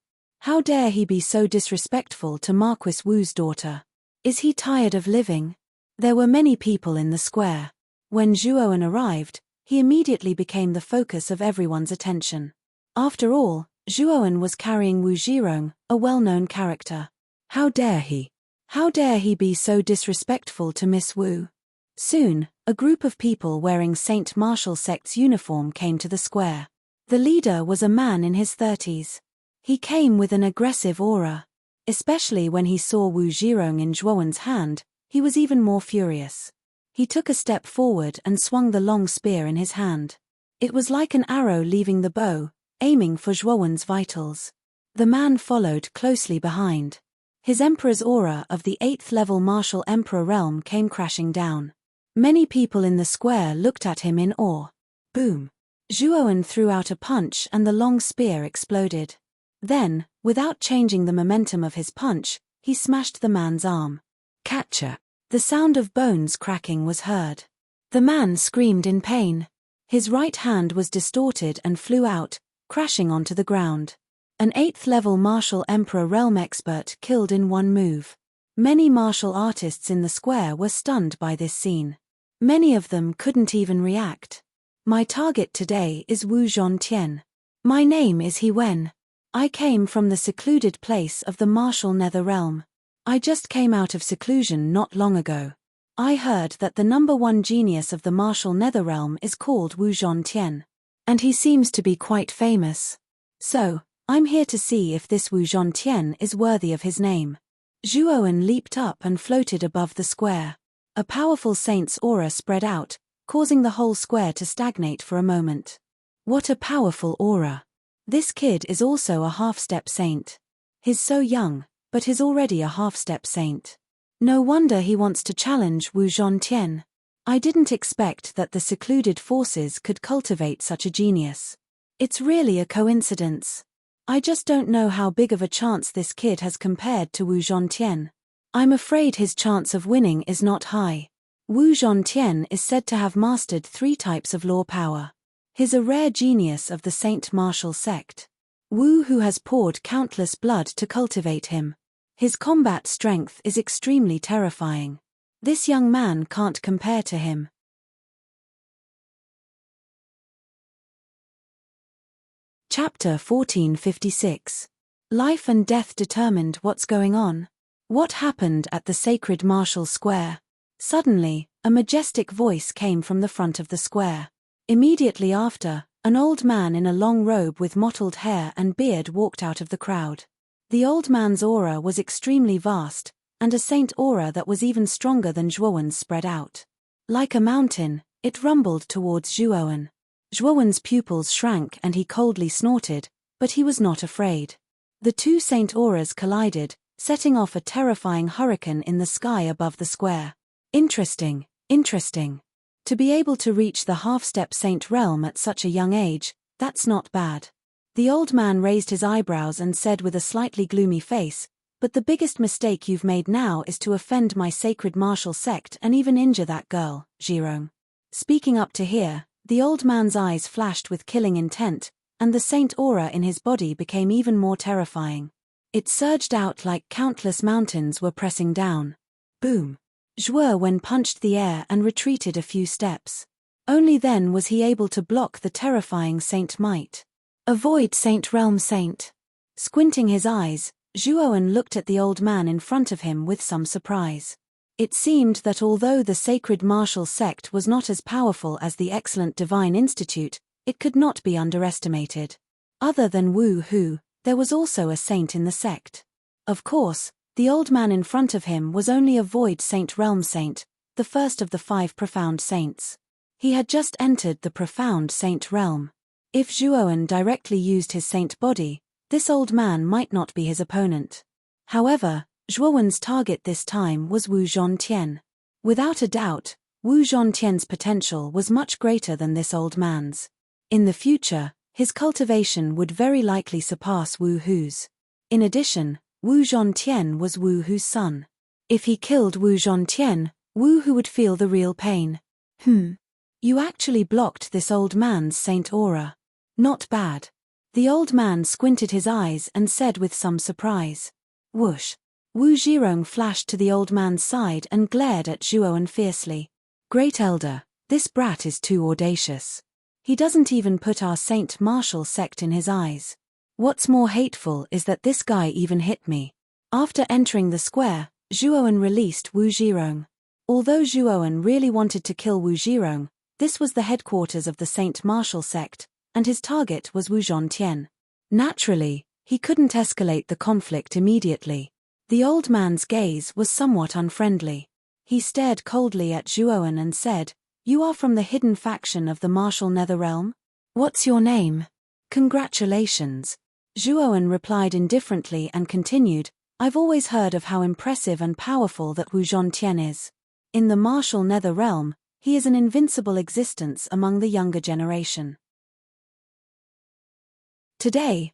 How dare he be so disrespectful to Marquis Wu's daughter? Is he tired of living? There were many people in the square. When Zhuowen arrived, he immediately became the focus of everyone's attention. After all, Zhuowen was carrying Wu Zhirong, a well-known character. How dare he? How dare he be so disrespectful to Miss Wu? Soon, a group of people wearing Saint Martial Sect's uniform came to the square. The leader was a man in his 30s. He came with an aggressive aura. Especially when he saw Wu Zhirong in Zhuowen's hand, he was even more furious. He took a step forward and swung the long spear in his hand. It was like an arrow leaving the bow, aiming for Zhuowen's vitals. The man followed closely behind. His Emperor's aura of the 8th level martial Emperor realm came crashing down. Many people in the square looked at him in awe. Boom! Zhuowen threw out a punch and the long spear exploded. Then, without changing the momentum of his punch, he smashed the man's arm. Catcher! The sound of bones cracking was heard. The man screamed in pain. His right hand was distorted and flew out, crashing onto the ground. An 8th level martial Emperor realm expert killed in one move. Many martial artists in the square were stunned by this scene. Many of them couldn't even react. My target today is Wu Zhontian. My name is He Wen. I came from the secluded place of the martial nether realm. I just came out of seclusion not long ago. I heard that the #1 genius of the martial nether realm is called Wu Zhontian. And he seems to be quite famous. So, I'm here to see if this Wu Zhontian is worthy of his name. Zhuowen leaped up and floated above the square. A powerful saint's aura spread out, causing the whole square to stagnate for a moment. What a powerful aura. This kid is also a half-step saint. He's so young, but he's already a half-step saint. No wonder he wants to challenge Wu Zhontian. I didn't expect that the secluded forces could cultivate such a genius. It's really a coincidence. I just don't know how big of a chance this kid has compared to Wu Zhontian. I'm afraid his chance of winning is not high. Wu Zhontian is said to have mastered 3 types of law power. He's a rare genius of the Saint Martial Sect. Wu who has poured countless blood to cultivate him. His combat strength is extremely terrifying. This young man can't compare to him. Chapter 1456. Life and death determined what's going on. What happened at the sacred martial square? Suddenly, a majestic voice came from the front of the square. Immediately after, an old man in a long robe with mottled hair and beard walked out of the crowd. The old man's aura was extremely vast, and a saint aura that was even stronger than Zhuowen's spread out. Like a mountain, it rumbled towards Zhuowen. Zhuowen's pupils shrank and he coldly snorted, but he was not afraid. The 2 saint auras collided, setting off a terrifying hurricane in the sky above the square. Interesting, interesting. To be able to reach the half-step saint realm at such a young age, that's not bad. The old man raised his eyebrows and said with a slightly gloomy face, "But the biggest mistake you've made now is to offend my sacred martial sect and even injure that girl, Zhirong." Speaking up to here, the old man's eyes flashed with killing intent, and the saint aura in his body became even more terrifying. It surged out like countless mountains were pressing down. Boom! Zhuowen punched the air and retreated a few steps. Only then was he able to block the terrifying saint might. Avoid Saint Realm Saint. Squinting his eyes, Zhuowen looked at the old man in front of him with some surprise. It seemed that although the sacred martial sect was not as powerful as the excellent Divine Institute, it could not be underestimated. Other than Wu Hu, there was also a saint in the sect. Of course, the old man in front of him was only a void Saint Realm Saint, the first of the 5 profound saints. He had just entered the profound saint realm. If Zhuowen directly used his saint body, this old man might not be his opponent. However, Zhuowen's target this time was Wu Zhontian. Without a doubt, Wu Zhontian's potential was much greater than this old man's. In the future, his cultivation would very likely surpass Wu Hu's. In addition, Wu Zhontian was Wu Hu's son. If he killed Wu Zhontian, Wu Hu would feel the real pain. You actually blocked this old man's saint aura. Not bad. The old man squinted his eyes and said with some surprise. Whoosh! Wu Zhirong flashed to the old man's side and glared at Zhuowen fiercely. Great Elder, this brat is too audacious. He doesn't even put our Saint Martial sect in his eyes. What's more hateful is that this guy even hit me. After entering the square, Zhuowen released Wu Zhirong. Although Zhuowen really wanted to kill Wu Zhirong, this was the headquarters of the Saint Martial sect, and his target was Wu Zhontian. Naturally, he couldn't escalate the conflict immediately. The old man's gaze was somewhat unfriendly. He stared coldly at Zhuowen and said, "You are from the hidden faction of the Martial Netherrealm? What's your name?" "Congratulations." Zhuowen replied indifferently and continued, "I've always heard of how impressive and powerful that Wu Zhontian is. In the Martial Netherrealm, he is an invincible existence among the younger generation. Today,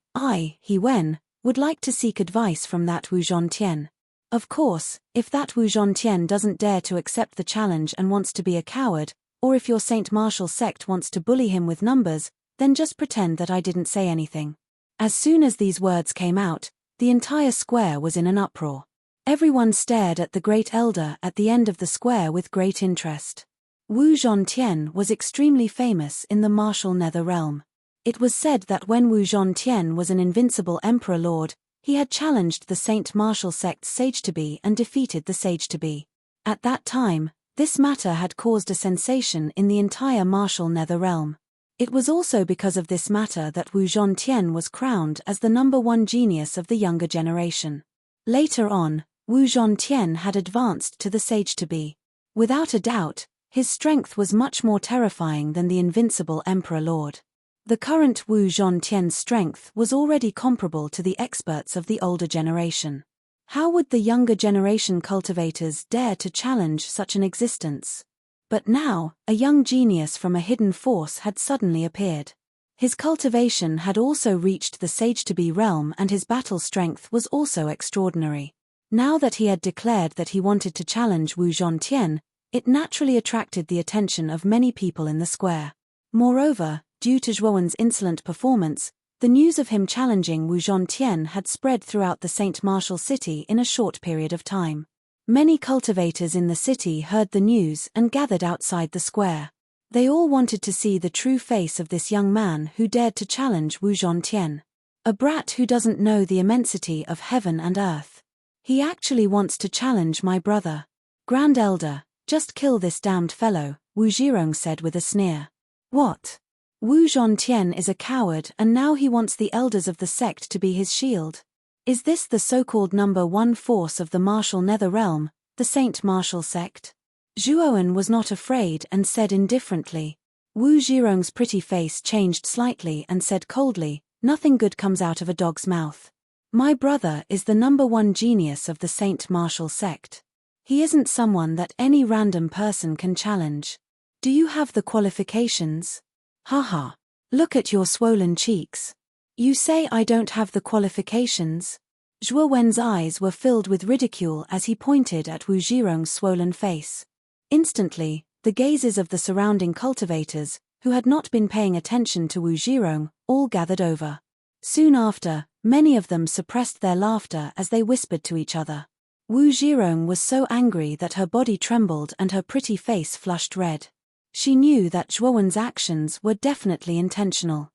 He Wen, would like to seek advice from that Wu Zhontian. Of course, if that Wu Zhontian doesn't dare to accept the challenge and wants to be a coward, or if your Saint Martial sect wants to bully him with numbers, then just pretend that I didn't say anything." As soon as these words came out, the entire square was in an uproar. Everyone stared at the Great Elder at the end of the square with great interest. Wu Zhontian was extremely famous in the Martial Netherrealm. It was said that when Wu Zhontian was an invincible Emperor Lord, he had challenged the Saint Martial sect's sage-to-be and defeated the sage-to-be. At that time, this matter had caused a sensation in the entire Martial Netherrealm. It was also because of this matter that Wu Zhontian was crowned as the #1 genius of the younger generation. Later on, Wu Zhontian had advanced to the sage-to-be. Without a doubt, his strength was much more terrifying than the invincible Emperor Lord. The current Wu Zhontian's strength was already comparable to the experts of the older generation. How would the younger generation cultivators dare to challenge such an existence? But now, a young genius from a hidden force had suddenly appeared. His cultivation had also reached the sage-to-be realm and his battle strength was also extraordinary. Now that he had declared that he wanted to challenge Wu Zhontian, it naturally attracted the attention of many people in the square. Moreover, due to Zhuowen's insolent performance, the news of him challenging Wu Zhontian had spread throughout the Saint Martial city in a short period of time. Many cultivators in the city heard the news and gathered outside the square. They all wanted to see the true face of this young man who dared to challenge Wu Zhontian. A brat who doesn't know the immensity of heaven and earth. He actually wants to challenge my brother. Grand Elder, just kill this damned fellow, Wu Zhirong said with a sneer. What? Wu Zhontian is a coward and now he wants the elders of the sect to be his shield. Is this the so-called #1 force of the Martial Netherrealm, the Saint Martial sect? Zhuowen was not afraid and said indifferently. Wu Zhirong's pretty face changed slightly and said coldly, "Nothing good comes out of a dog's mouth. My brother is the #1 genius of the Saint Martial sect. He isn't someone that any random person can challenge. Do you have the qualifications? Haha. Look at your swollen cheeks. You say I don't have the qualifications?" Zhuowen's eyes were filled with ridicule as he pointed at Wu Zhirong's swollen face. Instantly, the gazes of the surrounding cultivators, who had not been paying attention to Wu Zhirong, all gathered over. Soon after, many of them suppressed their laughter as they whispered to each other. Wu Zhirong was so angry that her body trembled and her pretty face flushed red. She knew that Zhuowen's actions were definitely intentional.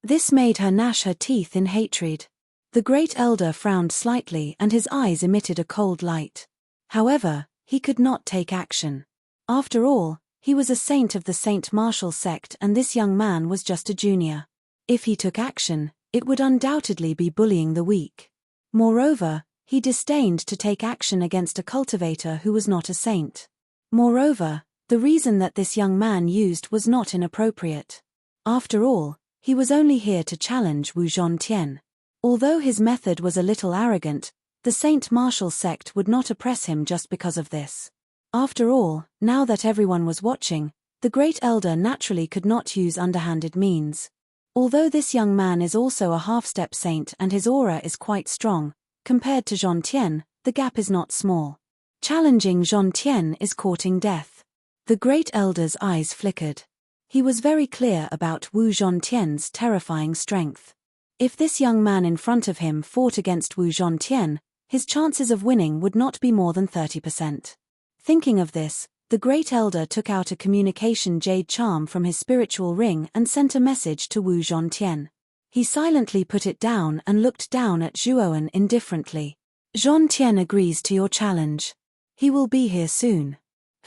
This made her gnash her teeth in hatred. The Great Elder frowned slightly and his eyes emitted a cold light. However, he could not take action. After all, he was a saint of the Saint Martial sect and this young man was just a junior. If he took action, it would undoubtedly be bullying the weak. Moreover, he disdained to take action against a cultivator who was not a saint. Moreover, the reason that this young man used was not inappropriate. After all, he was only here to challenge Wu Zhontian. Although his method was a little arrogant, the Saint Martial sect would not oppress him just because of this. After all, now that everyone was watching, the Great Elder naturally could not use underhanded means. Although this young man is also a half-step saint and his aura is quite strong, compared to Zhontian, the gap is not small. Challenging Zhontian is courting death. The Great Elder's eyes flickered. He was very clear about Wu Zhontian's terrifying strength. If this young man in front of him fought against Wu Zhontian, his chances of winning would not be more than 30%. Thinking of this, the Great Elder took out a communication jade charm from his spiritual ring and sent a message to Wu Zhontian. He silently put it down and looked down at Zhuowen indifferently. Zhontian agrees to your challenge. He will be here soon.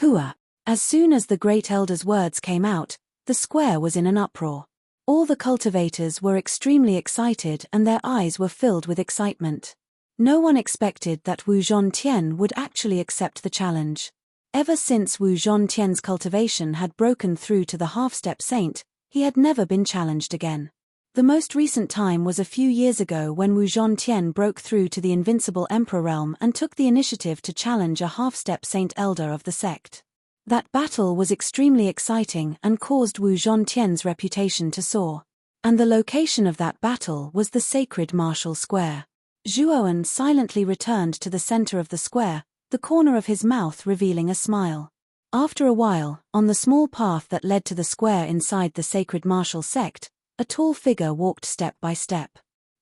Hua. As soon as the Great Elder's words came out, the square was in an uproar. All the cultivators were extremely excited and their eyes were filled with excitement. No one expected that Wu Zhontian would actually accept the challenge. Ever since Wu Zhontian's cultivation had broken through to the half-step saint, he had never been challenged again. The most recent time was a few years ago when Wu Zhontian broke through to the invincible emperor realm and took the initiative to challenge a half-step saint elder of the sect. That battle was extremely exciting and caused Wu Zhontian's reputation to soar. And the location of that battle was the sacred martial square. Zhuowen silently returned to the center of the square, the corner of his mouth revealing a smile. After a while, on the small path that led to the square inside the sacred martial sect, a tall figure walked step by step.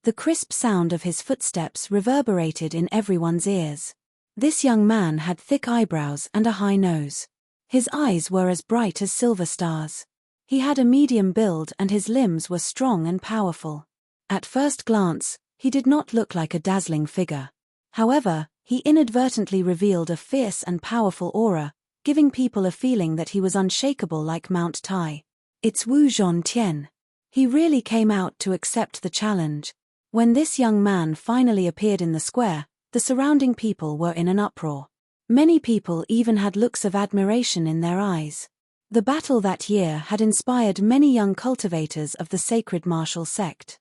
The crisp sound of his footsteps reverberated in everyone's ears. This young man had thick eyebrows and a high nose. His eyes were as bright as silver stars. He had a medium build and his limbs were strong and powerful. At first glance, he did not look like a dazzling figure. However, he inadvertently revealed a fierce and powerful aura, giving people a feeling that he was unshakable like Mount Tai. It's Wu Zhontian. He really came out to accept the challenge. When this young man finally appeared in the square, the surrounding people were in an uproar. Many people even had looks of admiration in their eyes. The battle that year had inspired many young cultivators of the sacred martial sect.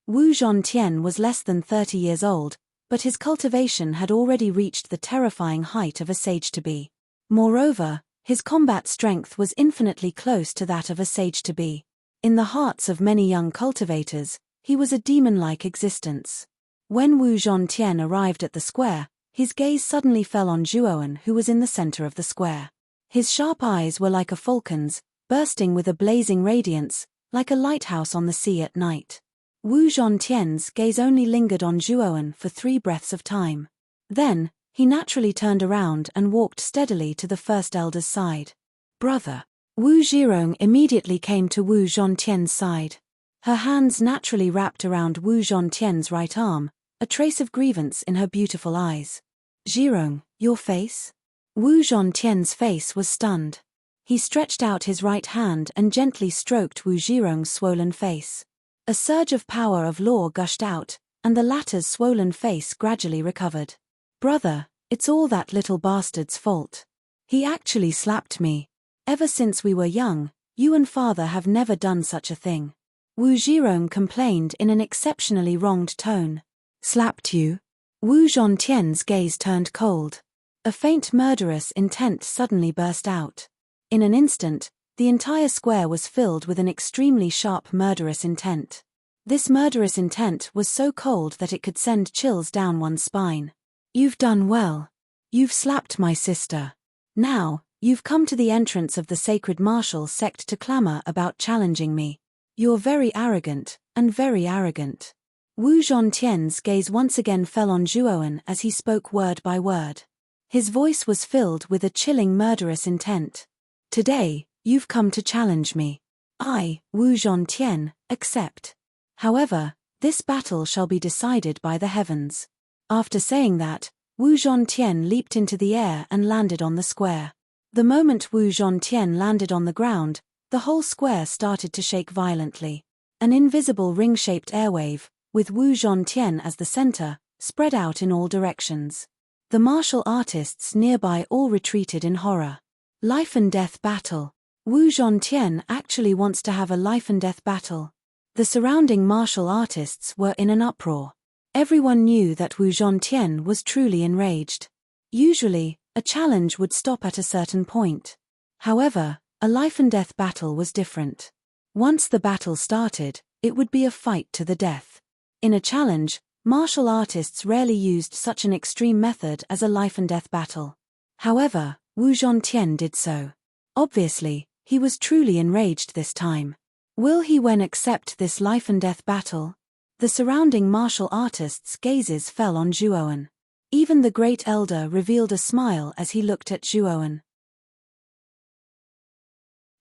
Wu Zhontian was less than 30 years old, but his cultivation had already reached the terrifying height of a sage-to-be. Moreover, his combat strength was infinitely close to that of a sage-to-be. In the hearts of many young cultivators, he was a demon-like existence. When Wu Zhontian arrived at the square, his gaze suddenly fell on Zhuowen, who was in the center of the square. His sharp eyes were like a falcon's, bursting with a blazing radiance, like a lighthouse on the sea at night. Wu Zhontian's gaze only lingered on Zhuowen for 3 breaths of time. Then, he naturally turned around and walked steadily to the first elder's side. Brother. Wu Zhirong immediately came to Wu Zhontian's side. Her hands naturally wrapped around Wu Zhontian's right arm, a trace of grievance in her beautiful eyes. Zhirong, your face? Wu Zhontian's face was stunned. He stretched out his right hand and gently stroked Wu Zhirong's swollen face. A surge of power of law gushed out, and the latter's swollen face gradually recovered. Brother, it's all that little bastard's fault. He actually slapped me. Ever since we were young, you and father have never done such a thing. Wu Zhirong complained in an exceptionally wronged tone. Slapped you? Wu Zhontian's gaze turned cold. A faint murderous intent suddenly burst out. In an instant, the entire square was filled with an extremely sharp murderous intent. This murderous intent was so cold that it could send chills down one's spine. You've done well. You've slapped my sister. Now, you've come to the entrance of the sacred martial sect to clamor about challenging me. You're very arrogant, and very arrogant. Wu Zhontian's gaze once again fell on Zhuowen as he spoke word by word. His voice was filled with a chilling murderous intent. Today, you've come to challenge me. I, Wu Zhontian, accept. However, this battle shall be decided by the heavens. After saying that, Wu Zhontian leaped into the air and landed on the square. The moment Wu Zhontian landed on the ground, the whole square started to shake violently. An invisible ring-shaped airwave, with Wu Zhontian as the center, spread out in all directions. The martial artists nearby all retreated in horror. Life and death battle. Wu Zhontian actually wants to have a life and death battle. The surrounding martial artists were in an uproar. Everyone knew that Wu Zhontian was truly enraged. Usually, a challenge would stop at a certain point. However, a life and death battle was different. Once the battle started, it would be a fight to the death. In a challenge, martial artists rarely used such an extreme method as a life and death battle. However, Wu Zhontian did so. Obviously, he was truly enraged this time. Will he Wen accept this life-and-death battle? The surrounding martial artists' gazes fell on Zhuowen. Even the great elder revealed a smile as he looked at Zhuowen.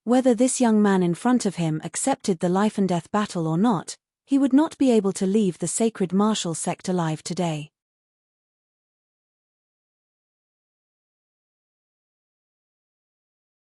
Whether this young man in front of him accepted the life-and-death battle or not, he would not be able to leave the sacred martial sect alive today.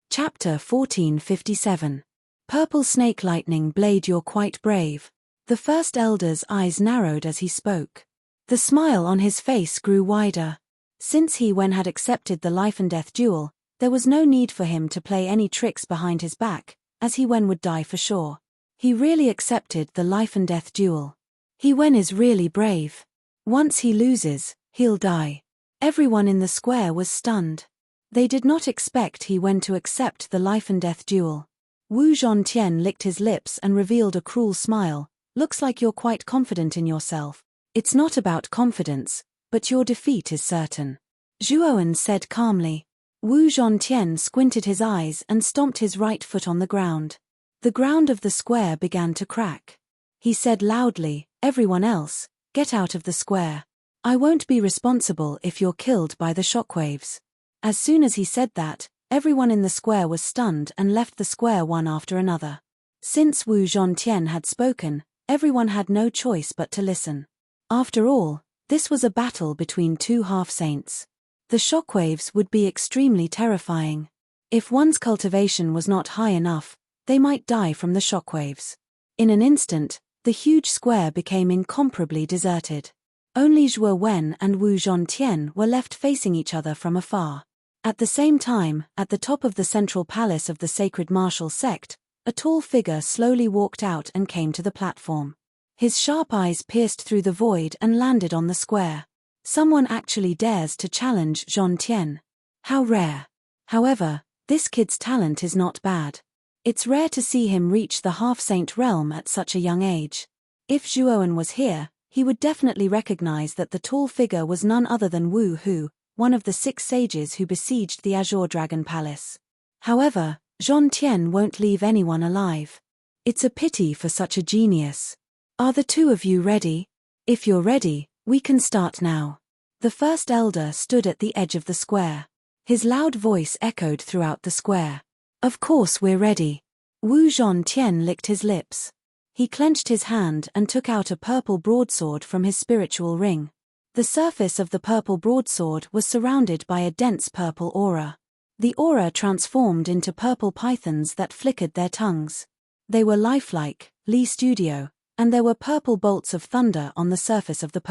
Chapter 1457. Purple Snake Lightning Blade. You're quite brave. The first elder's eyes narrowed as he spoke. The smile on his face grew wider. Since he Wen had accepted the life-and-death duel, there was no need for him to play any tricks behind his back, as he Wen would die for sure. He really accepted the life-and-death duel. He Wen is really brave. Once he loses, he'll die. Everyone in the square was stunned. They did not expect he Wen to accept the life-and-death duel. Wu Zhongtian licked his lips and revealed a cruel smile. Looks like you're quite confident in yourself. It's not about confidence, but your defeat is certain. Zhuowen said calmly. Wu Zhongtian squinted his eyes and stomped his right foot on the ground. The ground of the square began to crack. He said loudly, "Everyone else, get out of the square. I won't be responsible if you're killed by the shockwaves." As soon as he said that, everyone in the square was stunned and left the square one after another. Since Wu Zhongtian had spoken, everyone had no choice but to listen. After all, this was a battle between two half-saints. The shockwaves would be extremely terrifying. If one's cultivation was not high enough, they might die from the shockwaves. In an instant, the huge square became incomparably deserted. Only Zhuo Wen and Wu Zhongtian were left facing each other from afar. At the same time, at the top of the central palace of the sacred martial sect, a tall figure slowly walked out and came to the platform. His sharp eyes pierced through the void and landed on the square. Someone actually dares to challenge Zhongtian. How rare. However, this kid's talent is not bad. It's rare to see him reach the half-saint realm at such a young age. If Zhuowen was here, he would definitely recognize that the tall figure was none other than Wu Hu, one of the 6 sages who besieged the Azure Dragon Palace. However, Zhongtian won't leave anyone alive. It's a pity for such a genius. Are the two of you ready? If you're ready, we can start now. The first elder stood at the edge of the square. His loud voice echoed throughout the square. Of course we're ready. Wu Zhongtian licked his lips. He clenched his hand and took out a purple broadsword from his spiritual ring. The surface of the purple broadsword was surrounded by a dense purple aura. The aura transformed into purple pythons that flickered their tongues. They were lifelike, Li Studio, and there were purple bolts of thunder on the surface of the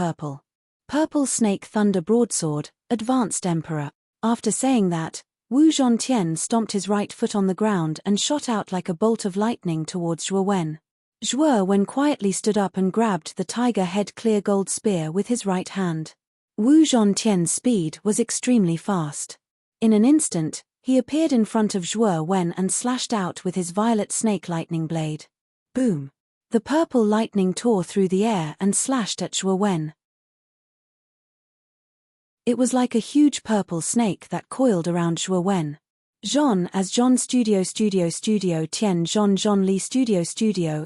purple snake thunder broadsword, advanced emperor. After saying that, Wu Zhongtian stomped his right foot on the ground and shot out like a bolt of lightning towards Zhuo Wen. Zhuo Wen quietly stood up and grabbed the tiger head clear gold spear with his right hand. Wu Zhongtian's speed was extremely fast. In an instant, he appeared in front of Zhuo Wen and slashed out with his violet snake lightning blade. Boom! The purple lightning tore through the air and slashed at Zhuo Wen. It was like a huge purple snake that coiled around Zhuo Wen. Zhon as Zhon Studio Tian Zhon Li Studio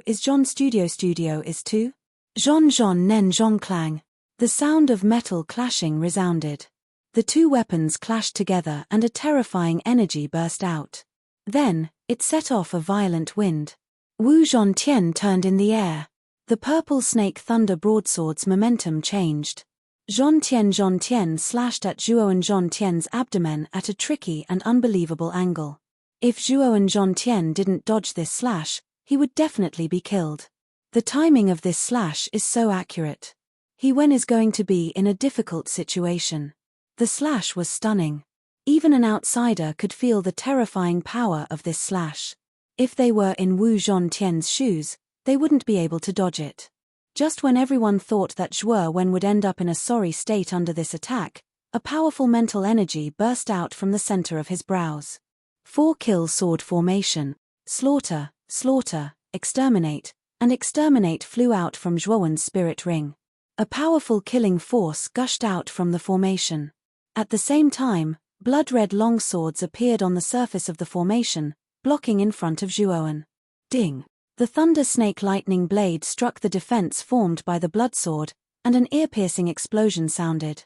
is Zhon Studio is too? Zhon Nen Zhong Clang. The sound of metal clashing resounded. The two weapons clashed together and a terrifying energy burst out. Then, it set off a violent wind. Wu Zhongtian turned in the air. The purple snake thunder broadsword's momentum changed. Zhongtian slashed at Zhuowen abdomen at a tricky and unbelievable angle. If Zhuowen didn't dodge this slash, he would definitely be killed. The timing of this slash is so accurate. He Wen is going to be in a difficult situation. The slash was stunning. Even an outsider could feel the terrifying power of this slash. If they were in Wu Zhongtian's shoes, they wouldn't be able to dodge it. Just when everyone thought that Zhuo Wen would end up in a sorry state under this attack, a powerful mental energy burst out from the center of his brows. 4-kill sword formation. Slaughter, slaughter, exterminate, and exterminate flew out from Zhuowen's spirit ring. A powerful killing force gushed out from the formation. At the same time, Blood-red longswords appeared on the surface of the formation, blocking in front of Zhuoan. Ding! The thunder snake lightning blade struck the defense formed by the bloodsword, and an ear-piercing explosion sounded.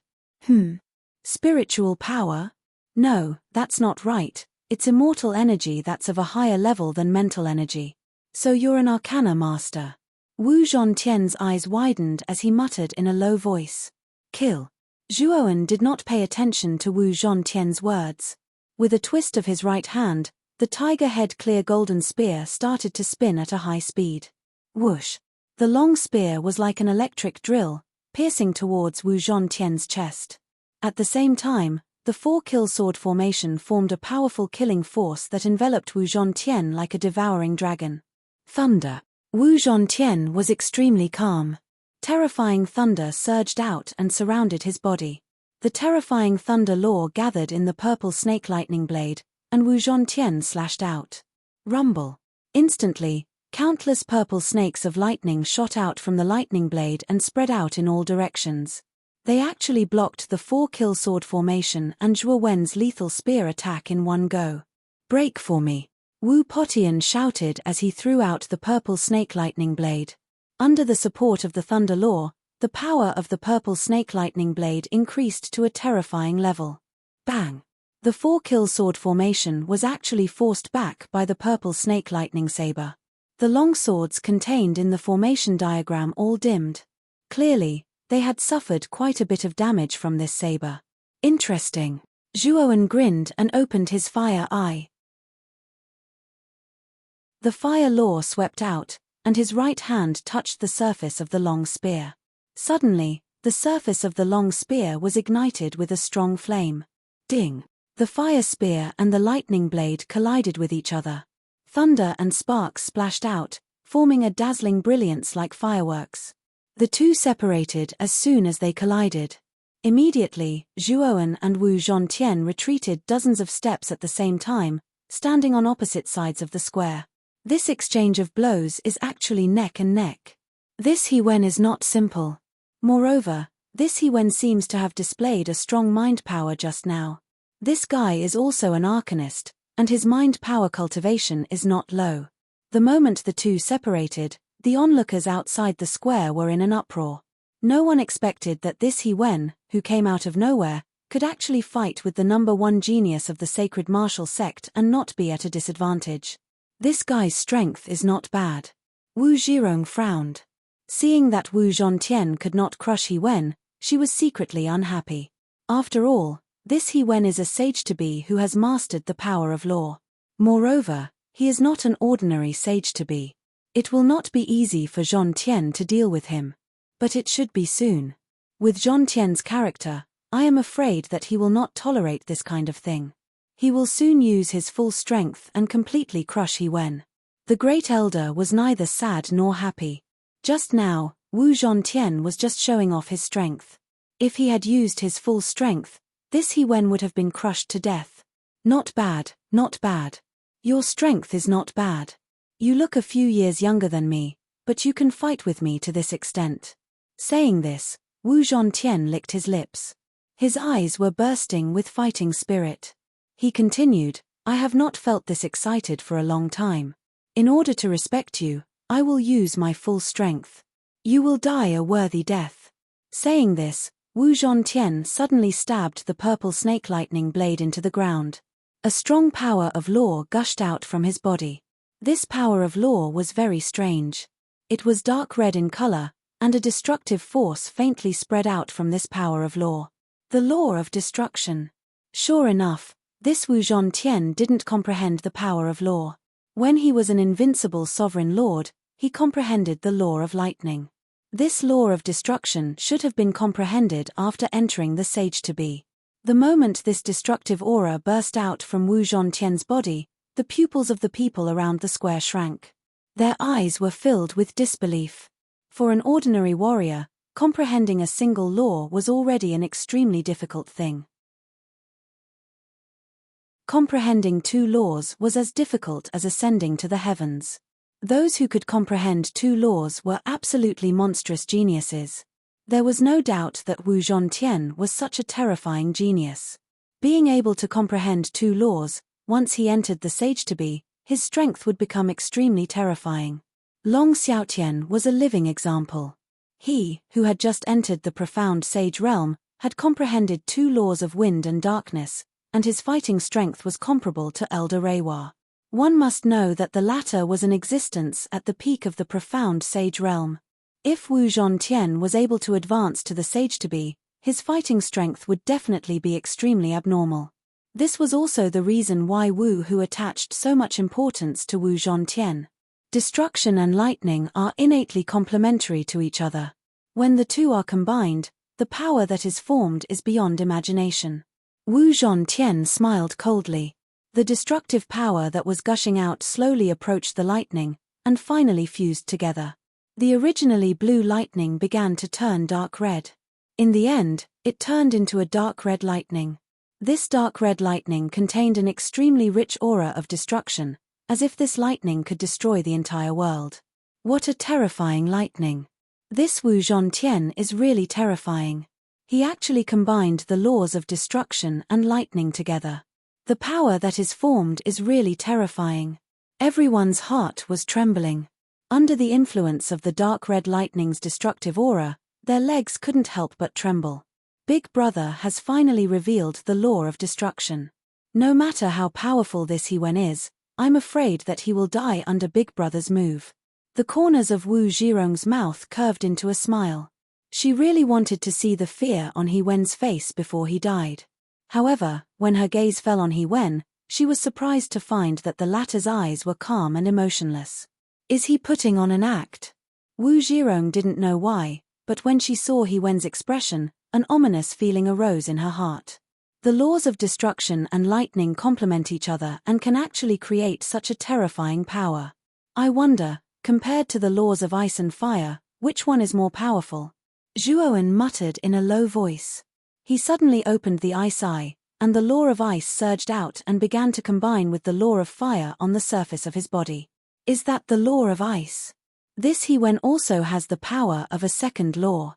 Spiritual power? No, that's not right. It's immortal energy that's of a higher level than mental energy. So you're an arcana master. Wu Zhontian's eyes widened as he muttered in a low voice. Kill. Zhuoan did not pay attention to Wu Zhontian's words. With a twist of his right hand, the tiger-head clear golden spear started to spin at a high speed. Whoosh! The long spear was like an electric drill, piercing towards Wu Zhontian's chest. At the same time, the four-kill sword formation formed a powerful killing force that enveloped Wu Zhontian like a devouring dragon. Thunder. Wu Zhontian was extremely calm. Terrifying thunder surged out and surrounded his body. The terrifying thunder law gathered in the purple snake lightning blade, and Wu Zhontian slashed out. Rumble. Instantly, countless purple snakes of lightning shot out from the lightning blade and spread out in all directions. They actually blocked the four-kill sword formation and Zhuo Wen's lethal spear attack in one go. Break for me. Wu Potian shouted as he threw out the purple snake lightning blade. Under the support of the thunder law, the power of the purple snake lightning blade increased to a terrifying level. Bang! The four-kill sword formation was actually forced back by the purple snake lightning saber. The long swords contained in the formation diagram all dimmed. Clearly, they had suffered quite a bit of damage from this saber. Interesting. Zhuoan grinned and opened his fire eye. The fire law swept out, and his right hand touched the surface of the long spear. Suddenly, the surface of the long spear was ignited with a strong flame. Ding! The fire spear and the lightning blade collided with each other. Thunder and sparks splashed out, forming a dazzling brilliance like fireworks. The two separated as soon as they collided. Immediately, Zhuoan and Wu Zhontian retreated dozens of steps at the same time, standing on opposite sides of the square. This exchange of blows is actually neck and neck. This He Wen is not simple. Moreover, this He Wen seems to have displayed a strong mind power just now. This guy is also an arcanist, and his mind power cultivation is not low. The moment the two separated, the onlookers outside the square were in an uproar. No one expected that this He Wen, who came out of nowhere, could actually fight with the number one genius of the sacred martial sect and not be at a disadvantage. This guy's strength is not bad. Wu Zhirong frowned. Seeing that Wu Zhontian could not crush He Wen, she was secretly unhappy. After all, this He Wen is a sage-to-be who has mastered the power of law. Moreover, he is not an ordinary sage-to-be. It will not be easy for Zhontian to deal with him. But it should be soon. With Zhontian's character, I am afraid that he will not tolerate this kind of thing. He will soon use his full strength and completely crush He Wen. The Great Elder was neither sad nor happy. Just now, Wu Zhontian was just showing off his strength. If he had used his full strength, this He Wen would have been crushed to death. Not bad, not bad. Your strength is not bad. You look a few years younger than me, but you can fight with me to this extent. Saying this, Wu Zhontian licked his lips. His eyes were bursting with fighting spirit. He continued, I have not felt this excited for a long time. In order to respect you, I will use my full strength. You will die a worthy death. Saying this, Wu Zhontian suddenly stabbed the purple snake lightning blade into the ground. A strong power of law gushed out from his body. This power of law was very strange. It was dark red in color, and a destructive force faintly spread out from this power of law. The law of destruction. Sure enough, this Wu Zhontian didn't comprehend the power of law. When he was an invincible sovereign lord, he comprehended the law of lightning. This law of destruction should have been comprehended after entering the sage-to-be. The moment this destructive aura burst out from Wu Zhontian's body, the pupils of the people around the square shrank. Their eyes were filled with disbelief. For an ordinary warrior, comprehending a single law was already an extremely difficult thing. Comprehending two laws was as difficult as ascending to the heavens. Those who could comprehend two laws were absolutely monstrous geniuses. There was no doubt that Wu Zhontian was such a terrifying genius. Being able to comprehend two laws, once he entered the sage-to-be, his strength would become extremely terrifying. Long Xiaotian was a living example. He, who had just entered the profound sage realm, had comprehended two laws of wind and darkness, and his fighting strength was comparable to Elder Reiwa. One must know that the latter was in existence at the peak of the profound sage realm. If Wu Zhongtian was able to advance to the sage-to-be, his fighting strength would definitely be extremely abnormal. This was also the reason why Wu Hu attached so much importance to Wu Zhongtian. Destruction and lightning are innately complementary to each other. When the two are combined, the power that is formed is beyond imagination. Wu Zhongtian smiled coldly. The destructive power that was gushing out slowly approached the lightning, and finally fused together. The originally blue lightning began to turn dark red. In the end, it turned into a dark red lightning. This dark red lightning contained an extremely rich aura of destruction, as if this lightning could destroy the entire world. What a terrifying lightning! This Wu Zhongtian is really terrifying. He actually combined the laws of destruction and lightning together. The power that is formed is really terrifying. Everyone's heart was trembling. Under the influence of the dark red lightning's destructive aura, their legs couldn't help but tremble. Big Brother has finally revealed the law of destruction. No matter how powerful this He Wen is, I'm afraid that he will die under Big Brother's move. The corners of Wu Zhirong's mouth curved into a smile. She really wanted to see the fear on He Wen's face before he died. However, when her gaze fell on He Wen, she was surprised to find that the latter's eyes were calm and emotionless. Is he putting on an act? Wu Zhirong didn't know why, but when she saw He Wen's expression, an ominous feeling arose in her heart. The laws of destruction and lightning complement each other and can actually create such a terrifying power. I wonder, compared to the laws of ice and fire, which one is more powerful? Zhuowen muttered in a low voice. He suddenly opened the ice eye, and the law of ice surged out and began to combine with the law of fire on the surface of his body. Is that the law of ice? This He Wen also has the power of a second law.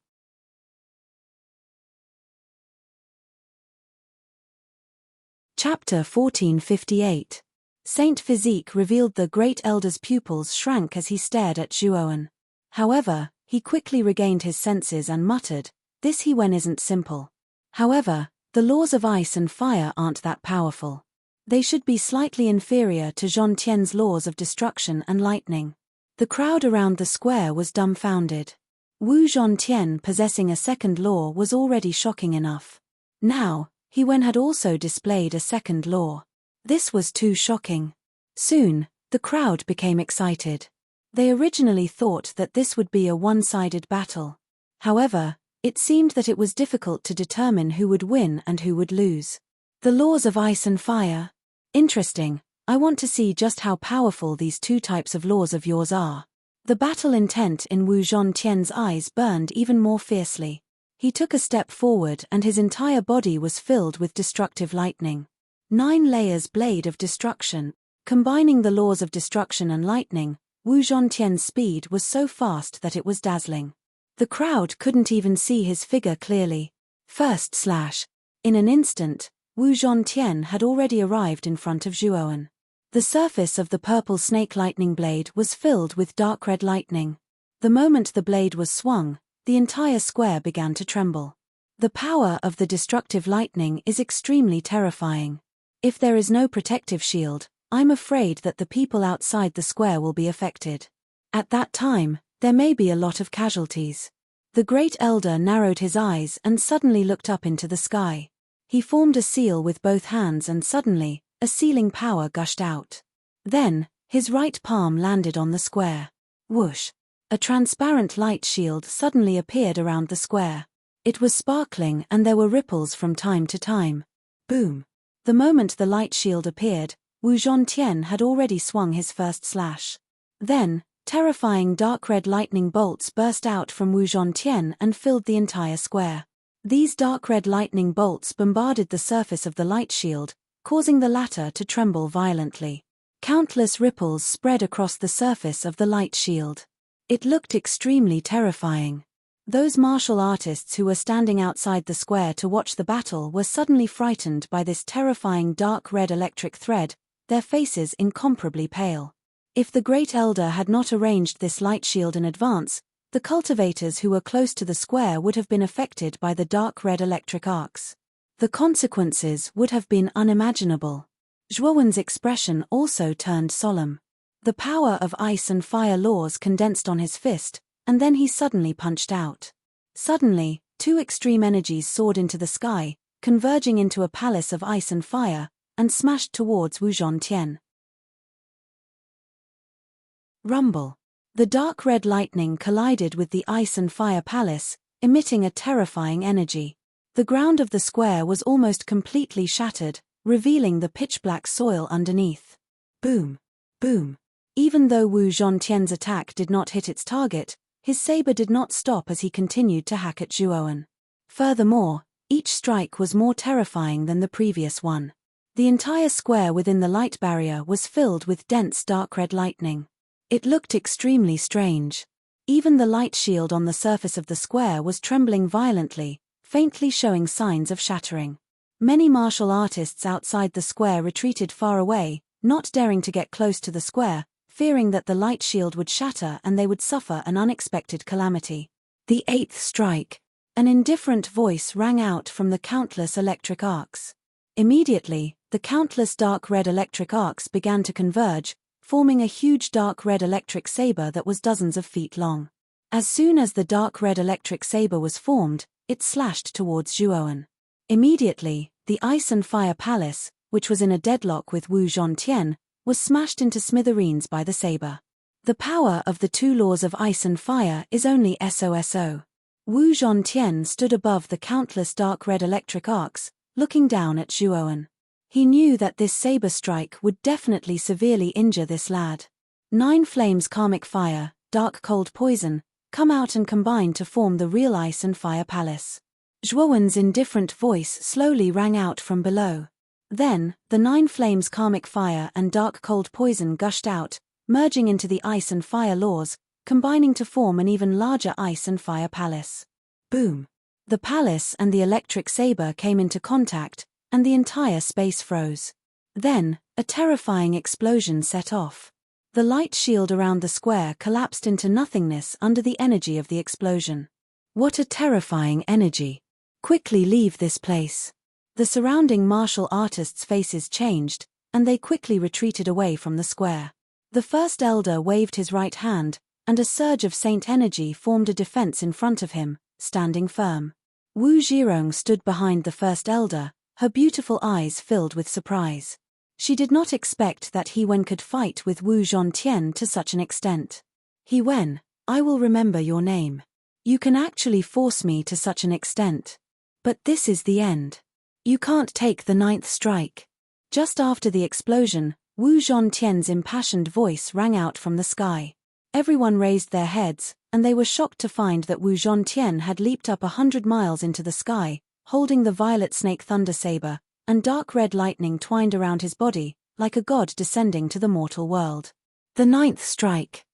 Chapter 1458. Saint Physique revealed the Great Elder's pupils shrank as he stared at Zhuowen. However, he quickly regained his senses and muttered, "This He Wen isn't simple. However, the laws of ice and fire aren't that powerful. They should be slightly inferior to Zhongtian's laws of destruction and lightning." The crowd around the square was dumbfounded. Wu Zhongtian possessing a second law was already shocking enough. Now, He Wen had also displayed a second law. This was too shocking. Soon, the crowd became excited. They originally thought that this would be a one-sided battle. However, it seemed that it was difficult to determine who would win and who would lose. The laws of ice and fire. Interesting. I want to see just how powerful these two types of laws of yours are. The battle intent in Wu Zhongtian's eyes burned even more fiercely. He took a step forward and his entire body was filled with destructive lightning. 9 layers blade of destruction. Combining the laws of destruction and lightning, Wu Zhongtian's speed was so fast that it was dazzling. The crowd couldn't even see his figure clearly. First slash. In an instant, Wu Zhongtian had already arrived in front of Zhuowen. The surface of the purple snake lightning blade was filled with dark red lightning. The moment the blade was swung, the entire square began to tremble. The power of the destructive lightning is extremely terrifying. If there is no protective shield, I'm afraid that the people outside the square will be affected. At that time, there may be a lot of casualties. The Great Elder narrowed his eyes and suddenly looked up into the sky. He formed a seal with both hands and suddenly, a sealing power gushed out. Then, his right palm landed on the square. Whoosh! A transparent light shield suddenly appeared around the square. It was sparkling and there were ripples from time to time. Boom! The moment the light shield appeared, Wu Zhongtian had already swung his first slash. Then, terrifying dark red lightning bolts burst out from Wu Zhongtian and filled the entire square. These dark red lightning bolts bombarded the surface of the light shield, causing the latter to tremble violently. Countless ripples spread across the surface of the light shield. It looked extremely terrifying. Those martial artists who were standing outside the square to watch the battle were suddenly frightened by this terrifying dark red electric thread, their faces incomparably pale. If the Great Elder had not arranged this light shield in advance, the cultivators who were close to the square would have been affected by the dark red electric arcs. The consequences would have been unimaginable. Zhuowen's expression also turned solemn. The power of ice and fire laws condensed on his fist, and then he suddenly punched out. Suddenly, two extreme energies soared into the sky, converging into a palace of ice and fire, and smashed towards Wu Zhontian. Rumble. The dark red lightning collided with the ice and fire palace, emitting a terrifying energy. The ground of the square was almost completely shattered, revealing the pitch-black soil underneath. Boom! Boom! Even though Wu Zhontian's attack did not hit its target, his saber did not stop as he continued to hack at Zhuowen. Furthermore, each strike was more terrifying than the previous one. The entire square within the light barrier was filled with dense dark red lightning. It looked extremely strange. Even the light shield on the surface of the square was trembling violently, faintly showing signs of shattering. Many martial artists outside the square retreated far away, not daring to get close to the square, fearing that the light shield would shatter and they would suffer an unexpected calamity. The eighth strike. An indifferent voice rang out from the countless electric arcs. Immediately, the countless dark red electric arcs began to converge, forming a huge dark red electric saber that was dozens of feet long. As soon as the dark red electric saber was formed, it slashed towards Zhuowen. Immediately, the ice and fire palace, which was in a deadlock with Wu Zhontian, was smashed into smithereens by the saber. The power of the two laws of ice and fire is only SOSO. Wu Zhontian stood above the countless dark red electric arcs, looking down at Zhuowen. He knew that this saber strike would definitely severely injure this lad. 9 flames karmic fire, dark cold poison, come out and combine to form the real ice and fire palace. Zhuowen's indifferent voice slowly rang out from below. Then, the 9 flames karmic fire and dark cold poison gushed out, merging into the ice and fire laws, combining to form an even larger ice and fire palace. Boom! The palace and the electric saber came into contact, and the entire space froze. Then, a terrifying explosion set off. The light shield around the square collapsed into nothingness under the energy of the explosion. What a terrifying energy! Quickly leave this place. The surrounding martial artists' faces changed, and they quickly retreated away from the square. The first elder waved his right hand, and a surge of saint energy formed a defense in front of him, standing firm. Wu Zhirong stood behind the first elder, her beautiful eyes filled with surprise. She did not expect that He Wen could fight with Wu Zhontian to such an extent. He Wen, I will remember your name. You can actually force me to such an extent. But this is the end. You can't take the 9th strike. Just after the explosion, Wu Zhontian's impassioned voice rang out from the sky. Everyone raised their heads, and they were shocked to find that Wu Zhontian had leaped up 100 miles into the sky, holding the violet snake thunder saber, and dark red lightning twined around his body, like a god descending to the mortal world. The 9th strike.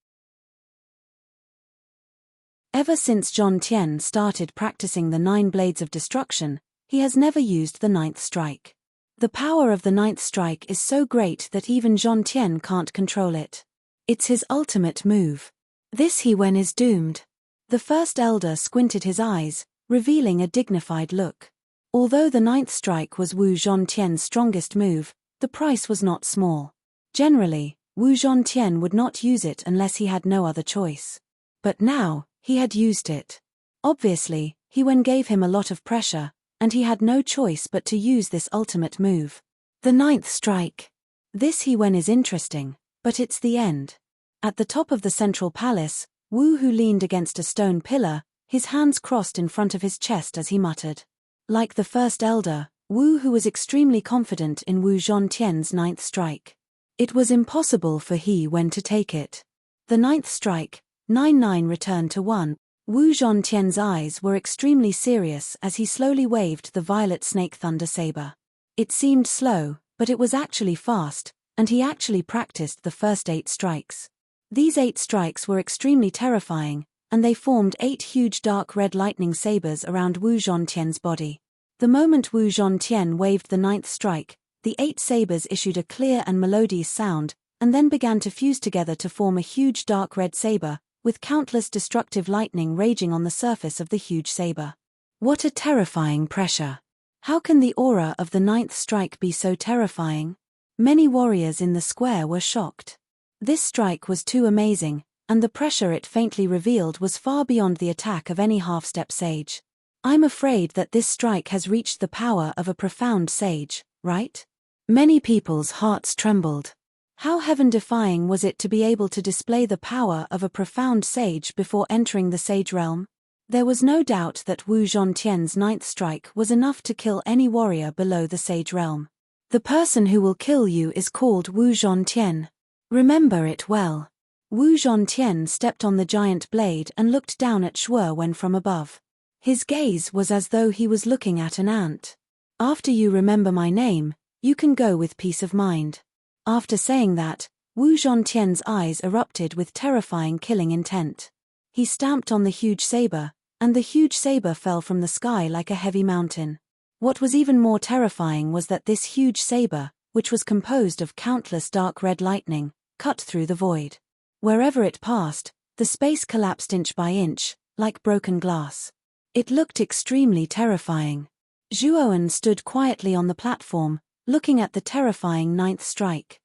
Ever since Zhontian started practicing the 9 blades of destruction, he has never used the 9th strike. The power of the 9th strike is so great that even Zhontian can't control it. It's his ultimate move. This He Wen is doomed. The first elder squinted his eyes, revealing a dignified look. Although the 9th strike was Wu Zhontian's strongest move, the price was not small. Generally, Wu Zhontian would not use it unless he had no other choice. But now, he had used it. Obviously, He Wen gave him a lot of pressure, and he had no choice but to use this ultimate move. The 9th strike. This He Wen is interesting, but it's the end. At the top of the central palace, Wu Hu leaned against a stone pillar, his hands crossed in front of his chest as he muttered. Like the first elder, Wu Hu was extremely confident in Wu Zhontian's 9th strike. It was impossible for He Wen to take it. The 9th strike, 9-9 returned to 1. Wu Zhontian's eyes were extremely serious as he slowly waved the violet snake thunder saber. It seemed slow, but it was actually fast, and he actually practiced the first 8 strikes. These 8 strikes were extremely terrifying, and they formed 8 huge dark red lightning sabers around Wu Zhontian's body. The moment Wu Zhontian waved the 9th strike, the 8 sabers issued a clear and melodious sound, and then began to fuse together to form a huge dark red saber, with countless destructive lightning raging on the surface of the huge saber. What a terrifying pressure! How can the aura of the 9th strike be so terrifying? Many warriors in the square were shocked. This strike was too amazing, and the pressure it faintly revealed was far beyond the attack of any half-step sage. I'm afraid that this strike has reached the power of a profound sage, right? Many people's hearts trembled. How heaven-defying was it to be able to display the power of a profound sage before entering the sage realm? There was no doubt that Wu Zhontian's 9th strike was enough to kill any warrior below the sage realm. The person who will kill you is called Wu Zhontian. Remember it well. Wu Zhontian stepped on the giant blade and looked down at Shuo Wen from above. His gaze was as though he was looking at an ant. After you remember my name, you can go with peace of mind. After saying that, Wu Zhontian's eyes erupted with terrifying killing intent. He stamped on the huge saber, and the huge saber fell from the sky like a heavy mountain. What was even more terrifying was that this huge saber, which was composed of countless dark red lightning, cut through the void. Wherever it passed, the space collapsed inch by inch, like broken glass. It looked extremely terrifying. Zhuowen stood quietly on the platform, looking at the terrifying 9th strike.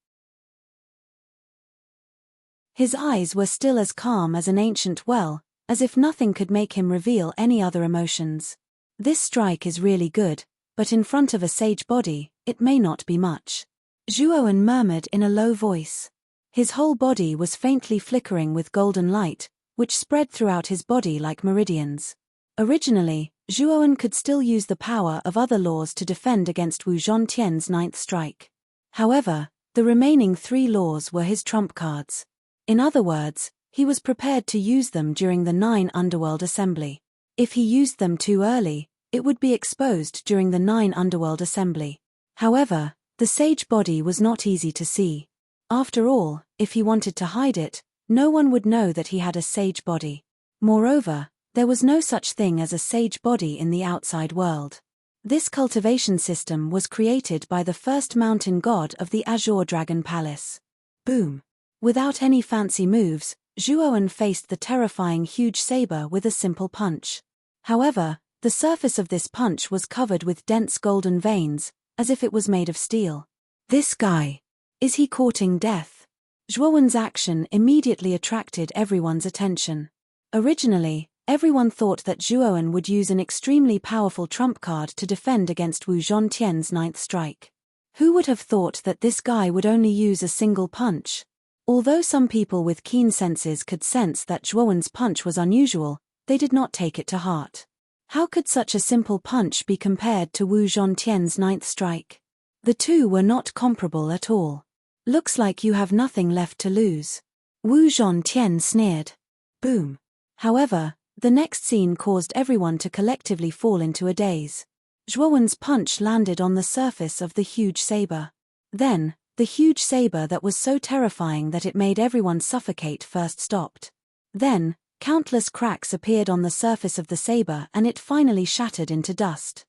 His eyes were still as calm as an ancient well, as if nothing could make him reveal any other emotions. This strike is really good, but in front of a sage body, it may not be much. Zhuowen murmured in a low voice. His whole body was faintly flickering with golden light, which spread throughout his body like meridians. Originally, Zhuowen could still use the power of other laws to defend against Wu Zhontian's 9th strike. However, the remaining 3 laws were his trump cards. In other words, he was prepared to use them during the 9 Underworld Assembly. If he used them too early, it would be exposed during the 9 Underworld Assembly. However, the sage body was not easy to see. After all, if he wanted to hide it, no one would know that he had a sage body. Moreover, there was no such thing as a sage body in the outside world. This cultivation system was created by the first mountain god of the Azure Dragon Palace. Boom! Without any fancy moves, Zhuowen faced the terrifying huge saber with a simple punch. However, the surface of this punch was covered with dense golden veins, as if it was made of steel. This guy. Is he courting death? Zhuowen's action immediately attracted everyone's attention. Originally, everyone thought that Zhuowen would use an extremely powerful trump card to defend against Wu Zhontian's 9th strike. Who would have thought that this guy would only use a single punch? Although some people with keen senses could sense that Zhuowen's punch was unusual, they did not take it to heart. How could such a simple punch be compared to Wu Zhontian's 9th strike? The two were not comparable at all. Looks like you have nothing left to lose. Wu Zhontian sneered. Boom. However, the next scene caused everyone to collectively fall into a daze. Zhuowen's punch landed on the surface of the huge saber. Then, the huge saber that was so terrifying that it made everyone suffocate first stopped. Then, countless cracks appeared on the surface of the saber and it finally shattered into dust.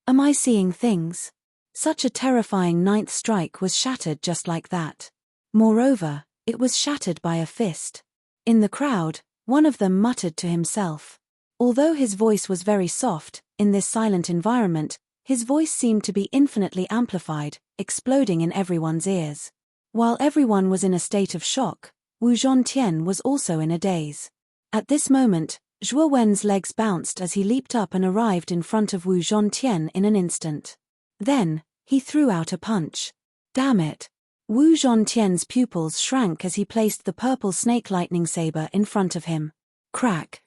Am I seeing things? Such a terrifying 9th strike was shattered just like that. Moreover, it was shattered by a fist. In the crowd, one of them muttered to himself. Although his voice was very soft, in this silent environment, his voice seemed to be infinitely amplified, exploding in everyone's ears. While everyone was in a state of shock, Wu Zhontian was also in a daze. At this moment, Zhuowen's legs bounced as he leaped up and arrived in front of Wu Zhontian in an instant. Then, he threw out a punch. Damn it! Wu Zhontian's pupils shrank as he placed the purple snake lightning saber in front of him. Crack!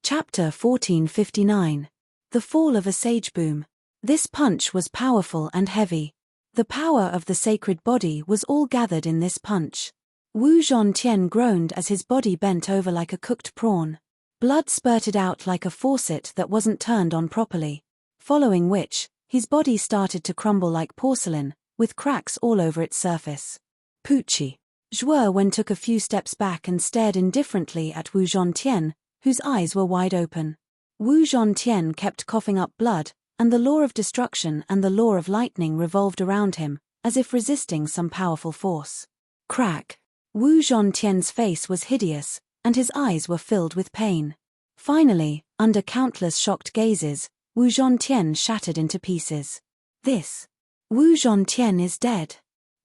Chapter 1459. The Fall of a Sage Boom. This punch was powerful and heavy. The power of the sacred body was all gathered in this punch. Wu Zhontian groaned as his body bent over like a cooked prawn. Blood spurted out like a faucet that wasn't turned on properly. Following which, his body started to crumble like porcelain, with cracks all over its surface. Poochie. Zhuo Wen took a few steps back and stared indifferently at Wu Zhontian, whose eyes were wide open. Wu Zhontian kept coughing up blood, and the law of destruction and the law of lightning revolved around him, as if resisting some powerful force. Crack. Wu Zhontian's face was hideous, and his eyes were filled with pain. Finally, under countless shocked gazes, Wu Zhontian shattered into pieces. This. Wu Zhontian is dead.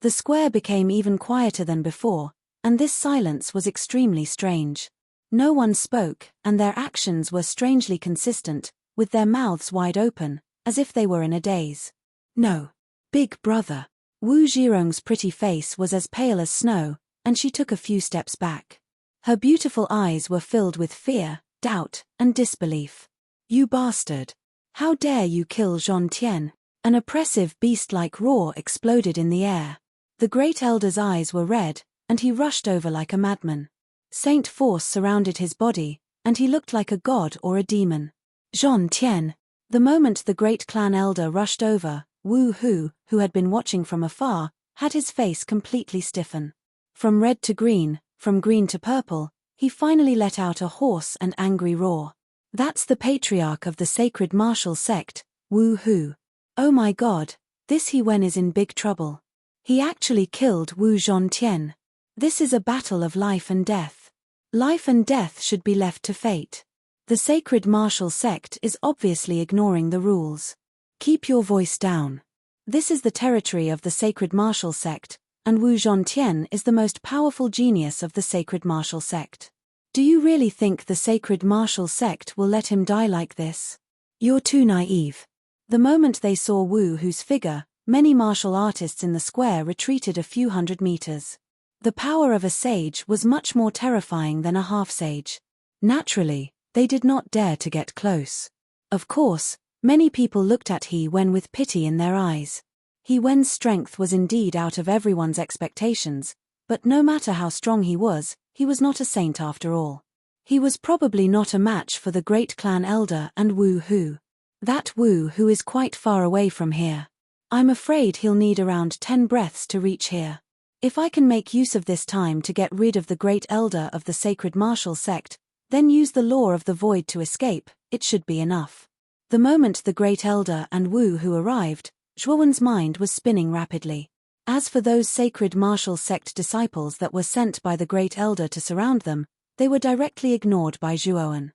The square became even quieter than before, and this silence was extremely strange. No one spoke, and their actions were strangely consistent, with their mouths wide open, as if they were in a daze. No. Big brother. Wu Zhirong's pretty face was as pale as snow, and she took a few steps back. Her beautiful eyes were filled with fear, doubt, and disbelief. You bastard! How dare you kill Zhontian? An oppressive beast-like roar exploded in the air. The great elder's eyes were red, and he rushed over like a madman. Saint force surrounded his body, and he looked like a god or a demon. Zhontian! The moment the great clan elder rushed over, Wu Hu, who had been watching from afar, had his face completely stiffen. From red to green, from green to purple, he finally let out a hoarse and angry roar. That's the patriarch of the sacred martial sect, Wu Hu. Oh my god, this He Wen is in big trouble. He actually killed Wu Zhontian. This is a battle of life and death. Life and death should be left to fate. The sacred martial sect is obviously ignoring the rules. Keep your voice down. This is the territory of the sacred martial sect, and Wu Zhontian is the most powerful genius of the sacred martial sect. Do you really think the sacred martial sect will let him die like this? You're too naive. The moment they saw Wu Hu's figure, many martial artists in the square retreated a few hundred meters. The power of a sage was much more terrifying than a half-sage. Naturally, they did not dare to get close. Of course, many people looked at He Wen with pity in their eyes. He Wen's strength was indeed out of everyone's expectations, but no matter how strong he was not a saint after all. He was probably not a match for the great clan elder and Wu Hu. That Wu Hu is quite far away from here. I'm afraid he'll need around 10 breaths to reach here. If I can make use of this time to get rid of the great elder of the sacred martial sect, then use the law of the void to escape, it should be enough. The moment the great elder and Wu Hu arrived, Zhuowen's mind was spinning rapidly. As for those sacred martial sect disciples that were sent by the great elder to surround them, they were directly ignored by Zhuowen.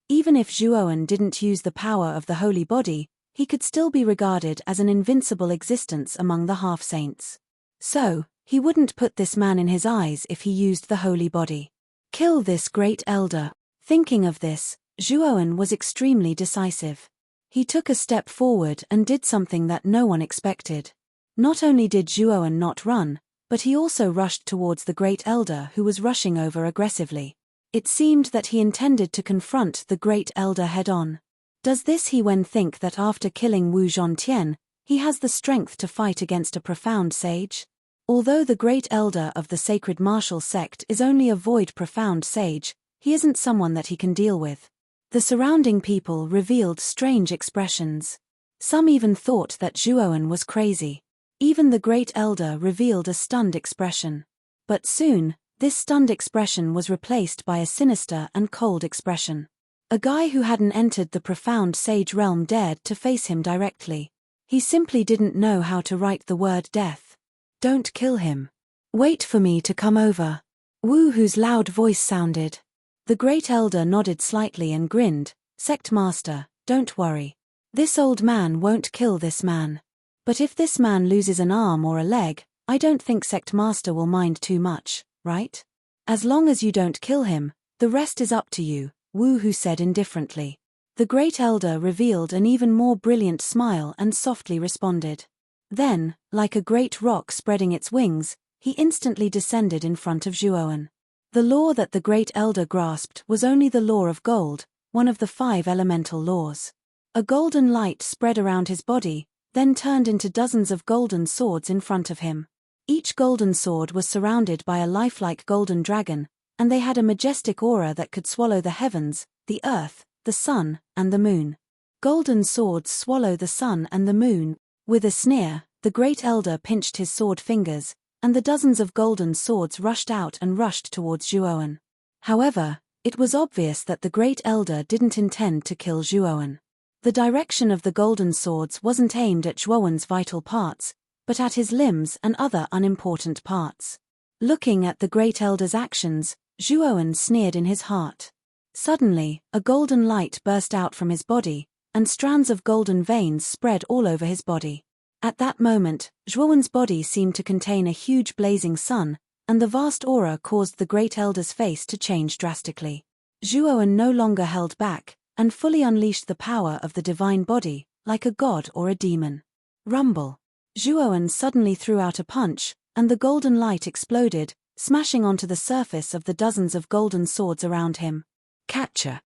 Even if Zhuowen didn't use the power of the holy body, he could still be regarded as an invincible existence among the half-saints. So, he wouldn't put this man in his eyes if he used the holy body. Kill this great elder. Thinking of this, Zhuowen was extremely decisive. He took a step forward and did something that no one expected. Not only did Zhuowen not run, but he also rushed towards the great elder who was rushing over aggressively. It seemed that he intended to confront the great elder head-on. Does this He Wen think that after killing Wu Zhontian, he has the strength to fight against a profound sage? Although the great elder of the sacred martial sect is only a void profound sage, he isn't someone that he can deal with. The surrounding people revealed strange expressions. Some even thought that Zhuowen was crazy. Even the great elder revealed a stunned expression. But soon, this stunned expression was replaced by a sinister and cold expression. A guy who hadn't entered the profound sage realm dared to face him directly. He simply didn't know how to write the word death. Don't kill him. Wait for me to come over. Wu Hu's loud voice sounded. The great elder nodded slightly and grinned. Sect master, don't worry. This old man won't kill this man. But if this man loses an arm or a leg, I don't think sect master will mind too much, right? As long as you don't kill him, the rest is up to you, Wu Hu said indifferently. The great elder revealed an even more brilliant smile and softly responded. Then, like a great rock spreading its wings, he instantly descended in front of Zhuowen. The law that the great elder grasped was only the law of gold, one of the 5 elemental laws. A golden light spread around his body, then turned into dozens of golden swords in front of him. Each golden sword was surrounded by a lifelike golden dragon, and they had a majestic aura that could swallow the heavens, the earth, the sun, and the moon. Golden swords swallow the sun and the moon. With a sneer, the great elder pinched his sword fingers, and the dozens of golden swords rushed out and rushed towards Zhuowen. However, it was obvious that the great elder didn't intend to kill Zhuowen. The direction of the golden swords wasn't aimed at Zhuowen's vital parts, but at his limbs and other unimportant parts. Looking at the great elder's actions, Zhuowen sneered in his heart. Suddenly, a golden light burst out from his body, and strands of golden veins spread all over his body. At that moment, Zhuowen's body seemed to contain a huge blazing sun, and the vast aura caused the great elder's face to change drastically. Zhuowen no longer held back, and fully unleashed the power of the divine body, like a god or a demon. Rumble. Zhuowen suddenly threw out a punch, and the golden light exploded, smashing onto the surface of the dozens of golden swords around him. Catcher.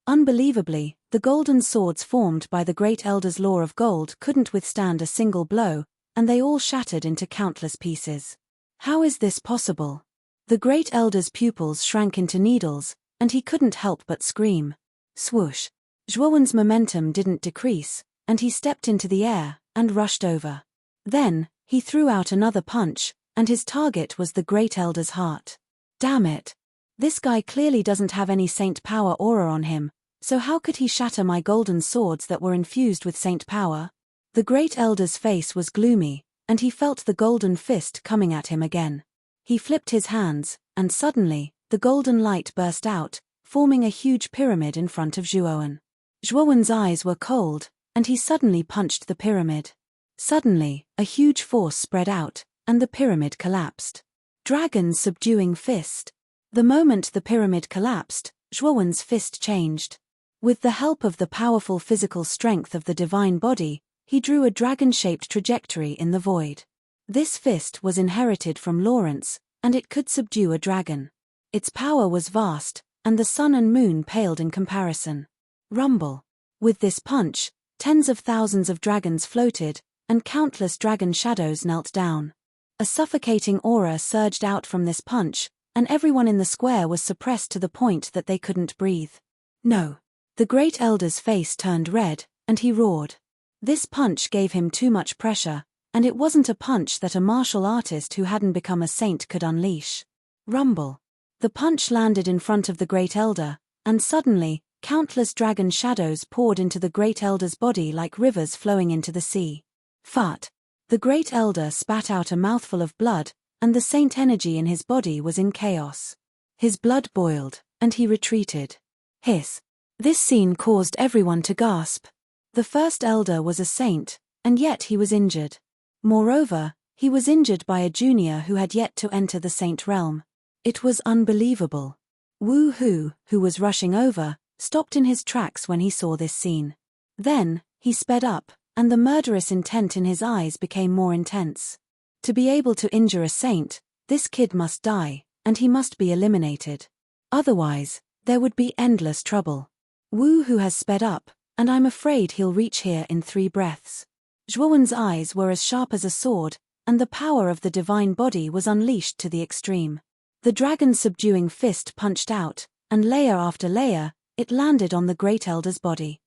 Unbelievably, the golden swords formed by the great elder's law of gold couldn't withstand a single blow, and they all shattered into countless pieces. How is this possible? The great elder's pupils shrank into needles, and he couldn't help but scream. Swoosh. Zhuowen's momentum didn't decrease, and he stepped into the air and rushed over. Then, he threw out another punch, and his target was the great elder's heart. Damn it. This guy clearly doesn't have any saint power aura on him, so how could he shatter my golden swords that were infused with saint power? The great elder's face was gloomy, and he felt the golden fist coming at him again. He flipped his hands, and suddenly, the golden light burst out, forming a huge pyramid in front of Zhuowen. Zhuowen's eyes were cold, and he suddenly punched the pyramid. Suddenly, a huge force spread out, and the pyramid collapsed. Dragon's subduing fist. The moment the pyramid collapsed, Zhuowen's fist changed. With the help of the powerful physical strength of the divine body, he drew a dragon-shaped trajectory in the void. This fist was inherited from Lawrence, and it could subdue a dragon. Its power was vast, and the sun and moon paled in comparison. Rumble. With this punch, tens of thousands of dragons floated, and countless dragon shadows knelt down. A suffocating aura surged out from this punch, and everyone in the square was suppressed to the point that they couldn't breathe. No. The great elder's face turned red, and he roared. This punch gave him too much pressure, and it wasn't a punch that a martial artist who hadn't become a saint could unleash. Rumble. The punch landed in front of the great elder, and suddenly, countless dragon shadows poured into the great elder's body like rivers flowing into the sea. Fart. The great elder spat out a mouthful of blood, and the saint energy in his body was in chaos. His blood boiled, and he retreated. Hiss. This scene caused everyone to gasp. The first elder was a saint, and yet he was injured. Moreover, he was injured by a junior who had yet to enter the saint realm. It was unbelievable. Wu Hu, who was rushing over, stopped in his tracks when he saw this scene. Then, he sped up, and the murderous intent in his eyes became more intense. To be able to injure a saint, this kid must die, and he must be eliminated. Otherwise, there would be endless trouble. Wu Hu has sped up, and I'm afraid he'll reach here in 3 breaths. Zhuowen's eyes were as sharp as a sword, and the power of the divine body was unleashed to the extreme. The dragon's subduing fist punched out, and layer after layer, it landed on the great elder's body.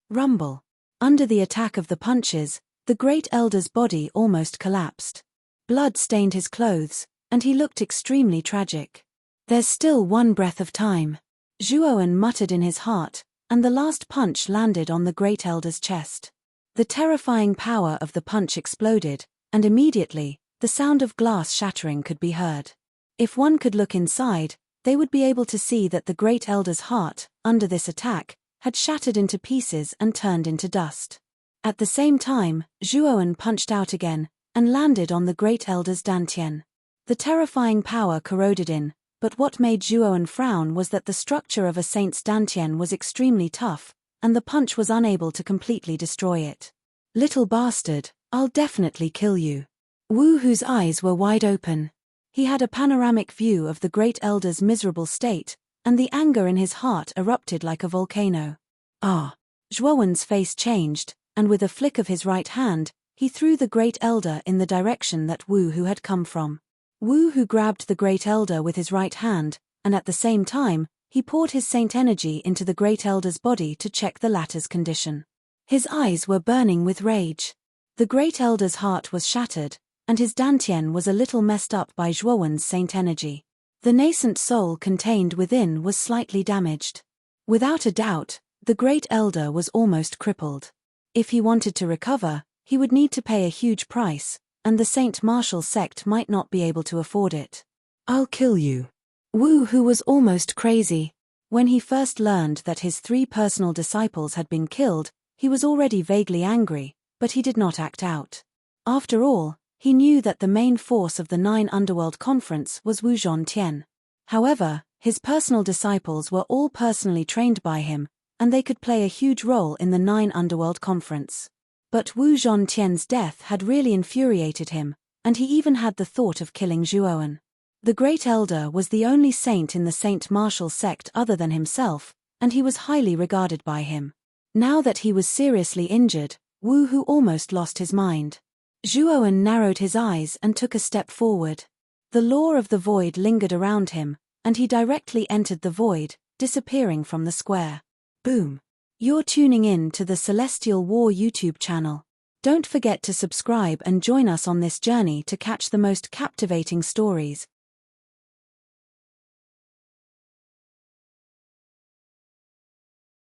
Rumble. Under the attack of the punches, the great elder's body almost collapsed. Blood stained his clothes, and he looked extremely tragic. There's still 1 breath of time. Zhuowen muttered in his heart, and the last punch landed on the great elder's chest. The terrifying power of the punch exploded, and immediately, the sound of glass shattering could be heard. If one could look inside, they would be able to see that the great elder's heart, under this attack, had shattered into pieces and turned into dust. At the same time, Zhuowen punched out again, and landed on the great elder's dantian. The terrifying power corroded in, but what made Zhuowen frown was that the structure of a saint's dantian was extremely tough, and the punch was unable to completely destroy it. Little bastard, I'll definitely kill you. Wu Hu's eyes were wide open. He had a panoramic view of the great elder's miserable state, and the anger in his heart erupted like a volcano. Ah! Zhuowen's face changed, and with a flick of his right hand, he threw the great elder in the direction that Wu Hu had come from. Wu Hu grabbed the great elder with his right hand, and at the same time, he poured his saint energy into the Great Elder's body to check the latter's condition. His eyes were burning with rage. The Great Elder's heart was shattered, and his dantian was a little messed up by Zhuowen's saint energy. The nascent soul contained within was slightly damaged. Without a doubt, the Great Elder was almost crippled. If he wanted to recover, he would need to pay a huge price, and the Saint Martial sect might not be able to afford it. "I'll kill you." Wu, who was almost crazy. When he first learned that his 3 personal disciples had been killed, he was already vaguely angry, but he did not act out. After all, he knew that the main force of the 9 Underworld Conference was Wu Zhontian. However, his personal disciples were all personally trained by him, and they could play a huge role in the 9 Underworld Conference. But Wu Zhontian's death had really infuriated him, and he even had the thought of killing Zhuowen. The Great Elder was the only saint in the Saint Martial sect other than himself, and he was highly regarded by him. Now that he was seriously injured, Wu Hu almost lost his mind. Zhuowen narrowed his eyes and took a step forward. The law of the void lingered around him, and he directly entered the void, disappearing from the square. Boom. You're tuning in to the Celestial War YouTube channel. Don't forget to subscribe and join us on this journey to catch the most captivating stories,